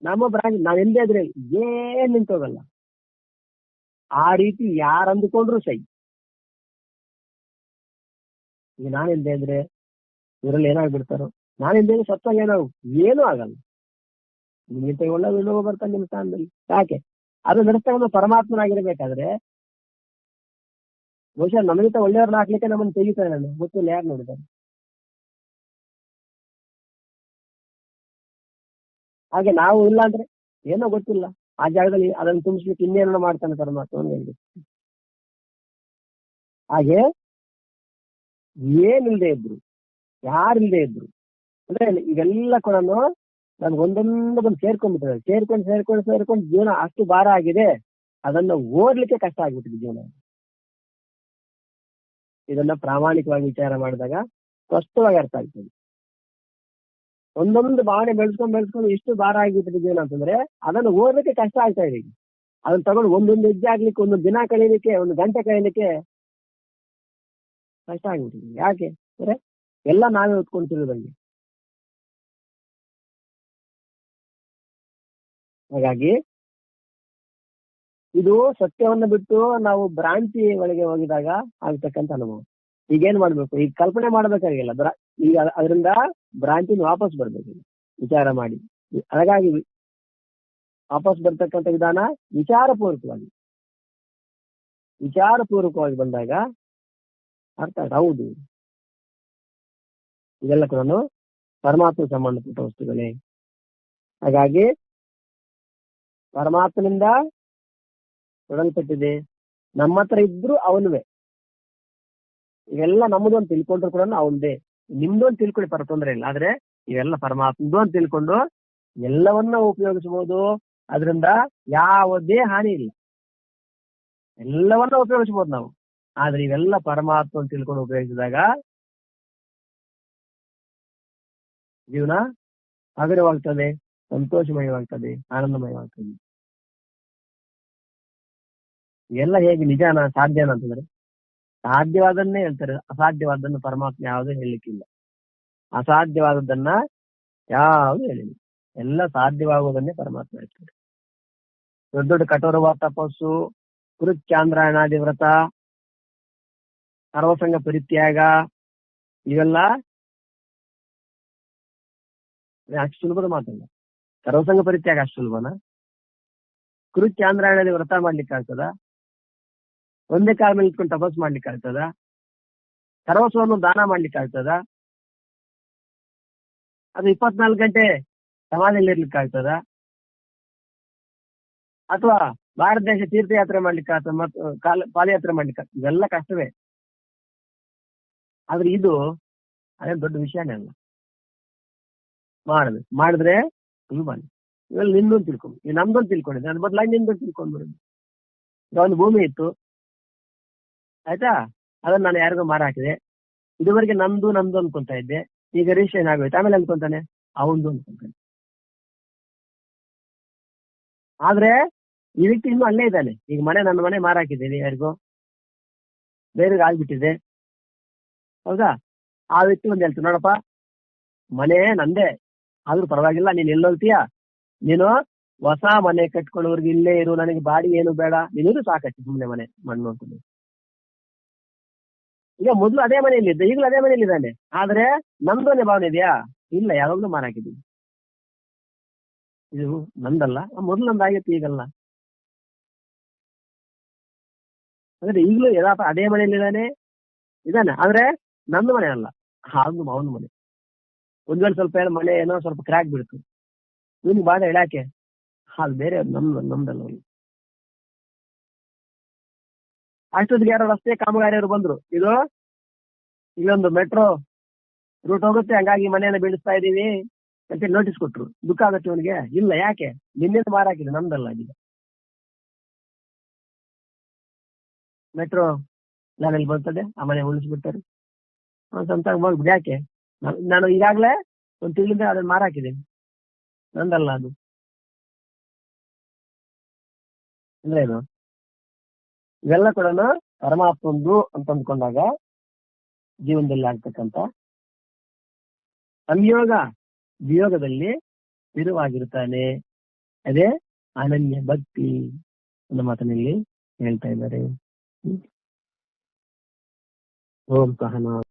ನಮ್ಮ ಬ್ರಾಂಚ್ ನಾವಿಲ್ಲದೆ ಇದ್ರೆ ಏನ್ ನಿಂತೋಗಲ್ಲ. ಆ ರೀತಿ ಯಾರು ಅಂದುಕೊಂಡ್ರು ಸೈ. ಈಗ ನಾನಿಲ್ಲದೆ ಇದ್ರೆ ಇವರಲ್ಲಿ ಏನಾಗ್ಬಿಡ್ತಾರೋ, ನಾನಿಲ್ಲದೆ ಇದ್ರೆ ಸತ್ತಾಗ ಏನೂ ಆಗಲ್ಲ. ನಿಮ್ಗಿಂತ ಒಳ್ಳೆ ವಿನೋವ ಬರ್ತಾನೆ ನಿಮ್ಮ ಸ್ಥಾನದಲ್ಲಿ. ಯಾಕೆ? ಅದು ನಡೆಸ್ತಕ್ಕಂಥ ಪರಮಾತ್ಮನಾಗಿರ್ಬೇಕಾದ್ರೆ ಬಹುಶಃ ನಮಗಿಂತ ಒಳ್ಳೆಯವ್ರನ್ನ ಹಾಕ್ಲಿಕ್ಕೆ ನಮ್ಮನ್ನು ತೆಗಿತಾರೆ. ನಾನು ಗೊತ್ತಿಲ್ಲ ಯಾರು ನೋಡಿದ್ದಾರೆ. ಹಾಗೆ ನಾವು ಇಲ್ಲ ಅಂದ್ರೆ ಏನೋ ಗೊತ್ತಿಲ್ಲ, ಆ ಜಾಗದಲ್ಲಿ ಅದನ್ನು ತುಂಬಿಸ್ಲಿಕ್ಕೆ ಇನ್ನೇನೋ ಮಾಡ್ತಾನೆ ಪರಮಾತ್ಮ. ಹಾಗೆ ಏನಿಲ್ಲದೆ ಇದ್ರು, ಯಾರಿಲ್ಲದೆ ಇದ್ರು ಅಂದ್ರೆ ಇವೆಲ್ಲ ಕೂಡ ನನ್ಗೆ ಒಂದೊಂದು ಬಂದು ಸೇರ್ಕೊಂಡ್ಬಿಟ್ಟಿದೆ. ಸೇರ್ಕೊಂಡು ಜೀವನ ಅಷ್ಟು ಭಾರ ಆಗಿದೆ, ಅದನ್ನ ಓಡ್ಲಿಕ್ಕೆ ಕಷ್ಟ ಆಗ್ಬಿಟ್ಟಿದೆ ಜೀವನ. ಇದನ್ನ ಪ್ರಾಮಾಣಿಕವಾಗಿ ವಿಚಾರ ಮಾಡಿದಾಗ ಸ್ಪಷ್ಟವಾಗಿ ಅರ್ಥ ಆಗ್ತದೆ. ಒಂದೊಂದು ಭಾವನೆ ಬೆಳೆಸ್ಕೊಂಡು ಎಷ್ಟು ಭಾರ ಆಗಿಬಿಟ್ಟಿದೆ ಜೀವನ ಅಂತಂದ್ರೆ ಅದನ್ನು ಓಡ್ಲಿಕ್ಕೆ ಕಷ್ಟ ಆಗ್ತಾ ಇದೆ. ಅದನ್ನ ತಗೊಂಡು ಒಂದೊಂದು ಹೆಜ್ಜೆ ಆಗ್ಲಿಕ್ಕೆ, ಒಂದೊಂದು ದಿನ ಕಳೀಲಿಕ್ಕೆ, ಒಂದು ಗಂಟೆ ಕಳೀಲಿಕ್ಕೆ ಕಷ್ಟ ಆಗ್ಬಿಟ್ಟಿದೆ. ಯಾಕೆ ಅಂದ್ರೆ ಎಲ್ಲ ನಾವೇ ಹೊತ್ಕೊಂತಿರೋದಂಗೆ. ಹಾಗಾಗಿ ಇದು ಸತ್ಯವನ್ನ ಬಿಟ್ಟು ನಾವು ಭ್ರಾಂತಿ ಒಳಗೆ ಹೋಗಿದಾಗ ಆಗ್ತಕ್ಕಂಥ ಅನುಭವ. ಈಗೇನ್ ಮಾಡ್ಬೇಕು? ಈಗ ಕಲ್ಪನೆ ಮಾಡ್ಬೇಕಾಗಿಲ್ಲ, ಈಗ ಅದರಿಂದ ಭ್ರಾಂತಿನ ವಾಪಸ್ ಬರ್ಬೇಕು ವಿಚಾರ ಮಾಡಿ. ಹಾಗಾಗಿ ವಾಪಸ್ ಬರ್ತಕ್ಕಂಥ ವಿಧಾನ ವಿಚಾರಪೂರ್ವಕವಾಗಿ ಬಂದಾಗ ಅರ್ಥ ಆಯ್ತು, ಹೌದು ಇದೆಲ್ಲ ಕೂಡ ಪರಮಾತ್ಮ ಸಂಬಂಧಪಟ್ಟ ವಸ್ತುಗಳೇ. ಹಾಗಾಗಿ ಪರಮಾತ್ಮನಿಂದ ಕೊಡಲ್ಪಟ್ಟಿದೆ, ನಮ್ಮ ಹತ್ರ ಇದ್ರು ಅವನುವೆ. ಇವೆಲ್ಲ ನಮ್ಮದು ಅಂತ ತಿಳ್ಕೊಂಡ್ರು ಕೂಡ ಅವನದೇ. ನಿಮ್ದು ಅಂತ ತಿಳ್ಕೊಳ್ಳಿ, ತೊಂದರೆ ಇಲ್ಲ. ಆದ್ರೆ ಇವೆಲ್ಲ ಪರಮಾತ್ಮದು ಅಂತ ತಿಳ್ಕೊಂಡು ಎಲ್ಲವನ್ನ ಉಪಯೋಗಿಸಬಹುದು. ಅದರಿಂದ ಯಾವುದೇ ಹಾನಿ ಇಲ್ಲ, ಎಲ್ಲವನ್ನ ಉಪಯೋಗಿಸಬಹುದು ನಾವು. ಆದ್ರೆ ಇವೆಲ್ಲ ಪರಮಾತ್ಮ ಅಂತ ತಿಳ್ಕೊಂಡು ಉಪಯೋಗಿಸಿದಾಗ ಜೀವನ ಹಗುರವಾಗ್ತದೆ, ಸಂತೋಷಮಯವಾಗ್ತದೆ, ಆನಂದಮಯವಾಗ್ತದೆ. ಇವೆಲ್ಲ ಹೇಗೆ ನಿಜಾನ, ಸಾಧ್ಯನ ಅಂತಂದ್ರೆ ಸಾಧ್ಯವಾದನ್ನೇ ಹೇಳ್ತಾರೆ. ಅಸಾಧ್ಯವಾದನ್ನು ಪರಮಾತ್ಮ ಯಾವುದೂ ಹೇಳಲಿಕ್ಕಿಲ್ಲ. ಅಸಾಧ್ಯವಾದದ್ದನ್ನ ಯಾವುದು ಹೇಳಿಲ್ಲ, ಎಲ್ಲ ಸಾಧ್ಯವಾಗುವುದನ್ನೇ ಪರಮಾತ್ಮ ಹೇಳ್ತಾರೆ. ದೊಡ್ಡ ದೊಡ್ಡ ಕಠೋರವಾದ ತಪಸ್ಸು, ಕುರುಚಾಂದ್ರಾಯಣಾದಿ ವ್ರತ, ಸರ್ವಸಂಗ ಪರಿತ್ಯಾಗ, ಇವೆಲ್ಲ ಅಷ್ಟು ಸುಲಭದ ಮಾತಲ್ಲ. ಸರ್ವಸಂಗ ಪರಿತ್ಯಾಗ ಅಷ್ಟು ಸುಲಭನ? ಕುರುಚಾಂದ್ರಾಯಣಾದಿ ವ್ರತ ಮಾಡ್ಲಿಕ್ಕೆ ಆಗ್ತದ? ಒಂದೇ ಕಾಲ ಮೇಲೆ ಇಟ್ಕೊಂಡು ತಪಸ್ ಮಾಡ್ಲಿಕ್ಕೆ ಆಗ್ತದ? ಸರ್ವಸ್ವವನ್ನು ದಾನ ಮಾಡ್ಲಿಕ್ಕೆ ಆಗ್ತದ? ಅದು 24 ಗಂಟೆ ಸಮಾಧಿಯಲ್ಲಿ ಇರ್ಲಿಕ್ಕೆ ಆಗ್ತದ? ಅಥವಾ ಭಾರತ ದೇಶ ತೀರ್ಥಯಾತ್ರೆ ಮಾಡ್ಲಿಕ್ಕೆ ಆಗ್ತದ, ಮತ್ತು ಪಾದಯಾತ್ರೆ ಮಾಡ್ಲಿಕ್ಕೆ ಆಗ್ತದೆ? ಇವೆಲ್ಲ ಕಷ್ಟವೇ. ಆದ್ರೆ ಇದು ಅದೇ ದೊಡ್ಡ ವಿಷಯನೇ ಅಲ್ಲ. ಮಾಡಿದ್ರೆ ಸುಲಭನೇ. ಇವೆಲ್ಲ ನಿಂದೊಂದು ತಿಳ್ಕೊಂಡು, ಈಗ ನಮ್ದೊಂದು ತಿಳ್ಕೊಂಡಿದ್ದೆ, ಅದ್ರ ಬದಲಾಗಿ ನಿಂದೊಂದು ತಿಳ್ಕೊಂಡ್ಬಿಡೋದು. ಈಗ ಒಂದು ಭೂಮಿ ಇತ್ತು, ಆಯ್ತಾ, ಅದನ್ನ ನಾನು ಯಾರಿಗೋ ಮಾರ ಹಾಕಿದೆ. ಇದುವರೆಗೆ ನಮ್ದು ಅನ್ಕೊಂತ ಇದ್ದೆ, ಈಗ ರಿಜಿಸ್ಟ್ರೇಷನ್ ಆಗೋಯ್ತು. ಆಮೇಲೆ ಅನ್ಕೊಂತಾನೆ ಅವಂದು ಅನ್ಕೊಂತಾನೆ. ಆದ್ರೆ ಈ ವ್ಯಕ್ತಿ ಇನ್ನೂ ಅಲ್ಲೇ ಇದ್ದಾನೆ. ಈಗ ನನ್ನ ಮನೆ ಮಾರ ಹಾಕಿದ್ದೀನಿ, ಯಾರಿಗೋ ಬೇರೆಗೆ ಆಗ್ಬಿಟ್ಟಿದೆ, ಹೌದಾ? ಆ ವ್ಯಕ್ತಿ ಒಂದು ಹೇಳ್ತು, ನೋಡಪ್ಪ ಮನೆ ನಂದೇ, ಆದ್ರೂ ಪರವಾಗಿಲ್ಲ, ನೀನ್ ಎಲ್ಲೋಗ್ತೀಯ, ನೀನು ಹೊಸ ಮನೆ ಕಟ್ಕೊಳ್ಳೋರ್ಗೆ ಇಲ್ಲೇ ಇರು, ನನಗೆ ಬಾಡಿಗೆ ಏನು ಬೇಡ, ನೀನಿರು ಸಾಕಷ್ಟು, ಸುಮ್ಮನೆ ಮನೆ ಮಣ್ಣು ಅಂತ. ಈಗ ಮೊದಲು ಅದೇ ಮನೆಯಲ್ಲಿದ್ದ, ಈಗಲೂ ಅದೇ ಮನೆಯಲ್ಲಿದ್ದಾನೆ. ಆದ್ರೆ ನಮ್ದೊಂದೇ ಭಾವನೆ ಇದೆಯಾ? ಇಲ್ಲ, ಯಾವಾಗ್ಲೂ ಮಾರ ಹಾಕಿದ್ದೀನಿ, ಇದು ನಂದಲ್ಲ, ಮೊದಲು ನಂದಾಗಿತ್ತು, ಈಗಲ್ಲ. ಅಂದ್ರೆ ಈಗಲೂ ಯಥಾರ್ಥ ಅದೇ ಮನೆಯಲ್ಲಿದ್ದಾನೆ, ಇದ್ದಾನೆ. ಆದ್ರೆ ನಂದು ಮನೆ ಅಲ್ಲ, ಅವನ ಮನೆ. ಒಂದ್ ವೇಳೆ ಸ್ವಲ್ಪ ಮನೆ ಏನೋ ಸ್ವಲ್ಪ ಕ್ರ್ಯಾಕ್ ಬಿಡ್ತು, ಇವನಿಗೆ ಬಾಧೆ ಇಳಾಕೆ ಅದು ಬೇರೆ ನಮ್ದಲ್ಲ. ಅಷ್ಟೊತ್ತಿಗೆ ಯಾರೋ ರಸ್ತೆ ಕಾಮಗಾರಿಯವರು ಬಂದ್ರು, ಇಲ್ಲೊಂದು ಮೆಟ್ರೋ ರೂಟ್ ಹೋಗುತ್ತೆ, ಹಂಗಾಗಿ ಮನೆಯನ್ನ ಬೀಳಿಸ್ತಾ ಇದೀವಿ ಅಂತ ನೋಟಿಸ್ ಕೊಟ್ರು. ದುಃಖ ಆಗತ್ತೆ ಇವನಿಗೆ. ಇಲ್ಲ, ಯಾಕೆ? ನಿನ್ನೆ ಮಾರಾಕಿದೆ, ನಮ್ದಲ್ಲ ಈಗ. ಮೆಟ್ರೋ ಲೆವೆಲ್ ಬರ್ತದೆ, ಆ ಮನೆ ಉಳಿಸ್ಬಿಡ್ತಾರೆ ಅಂತ ಹೋಗ್ಬಿಟ್ಟು ಯಾಕೆ? ನಾನು ಈಗಾಗಲೇ ಒಂದು ತಿಂಗಳಿಂದ ಅದನ್ನ ಮಾರಾಕಿದ್ದೀನಿ, ನಂದಲ್ಲ ಅದು. ಅಂದ್ರೆ ಏನು? ಇವೆಲ್ಲ ಕೂಡ ಪರಮಾತ್ಮಂದು ಅಂತ ಅಂದ್ಕೊಂಡಾಗ ಜೀವನದಲ್ಲಿ ಆಗ್ತಕ್ಕಂಥ ಸಂಯೋಗ ವಿಯೋಗದಲ್ಲಿ ಸ್ಥಿರವಾಗಿರ್ತಾನೆ. ಅದೇ ಅನನ್ಯ ಭಕ್ತಿ ಅನ್ನೋ ಮಾತನಲ್ಲಿ ಹೇಳ್ತಾ ಇದ್ದಾರೆ. ಓಂ ಸಹನಾ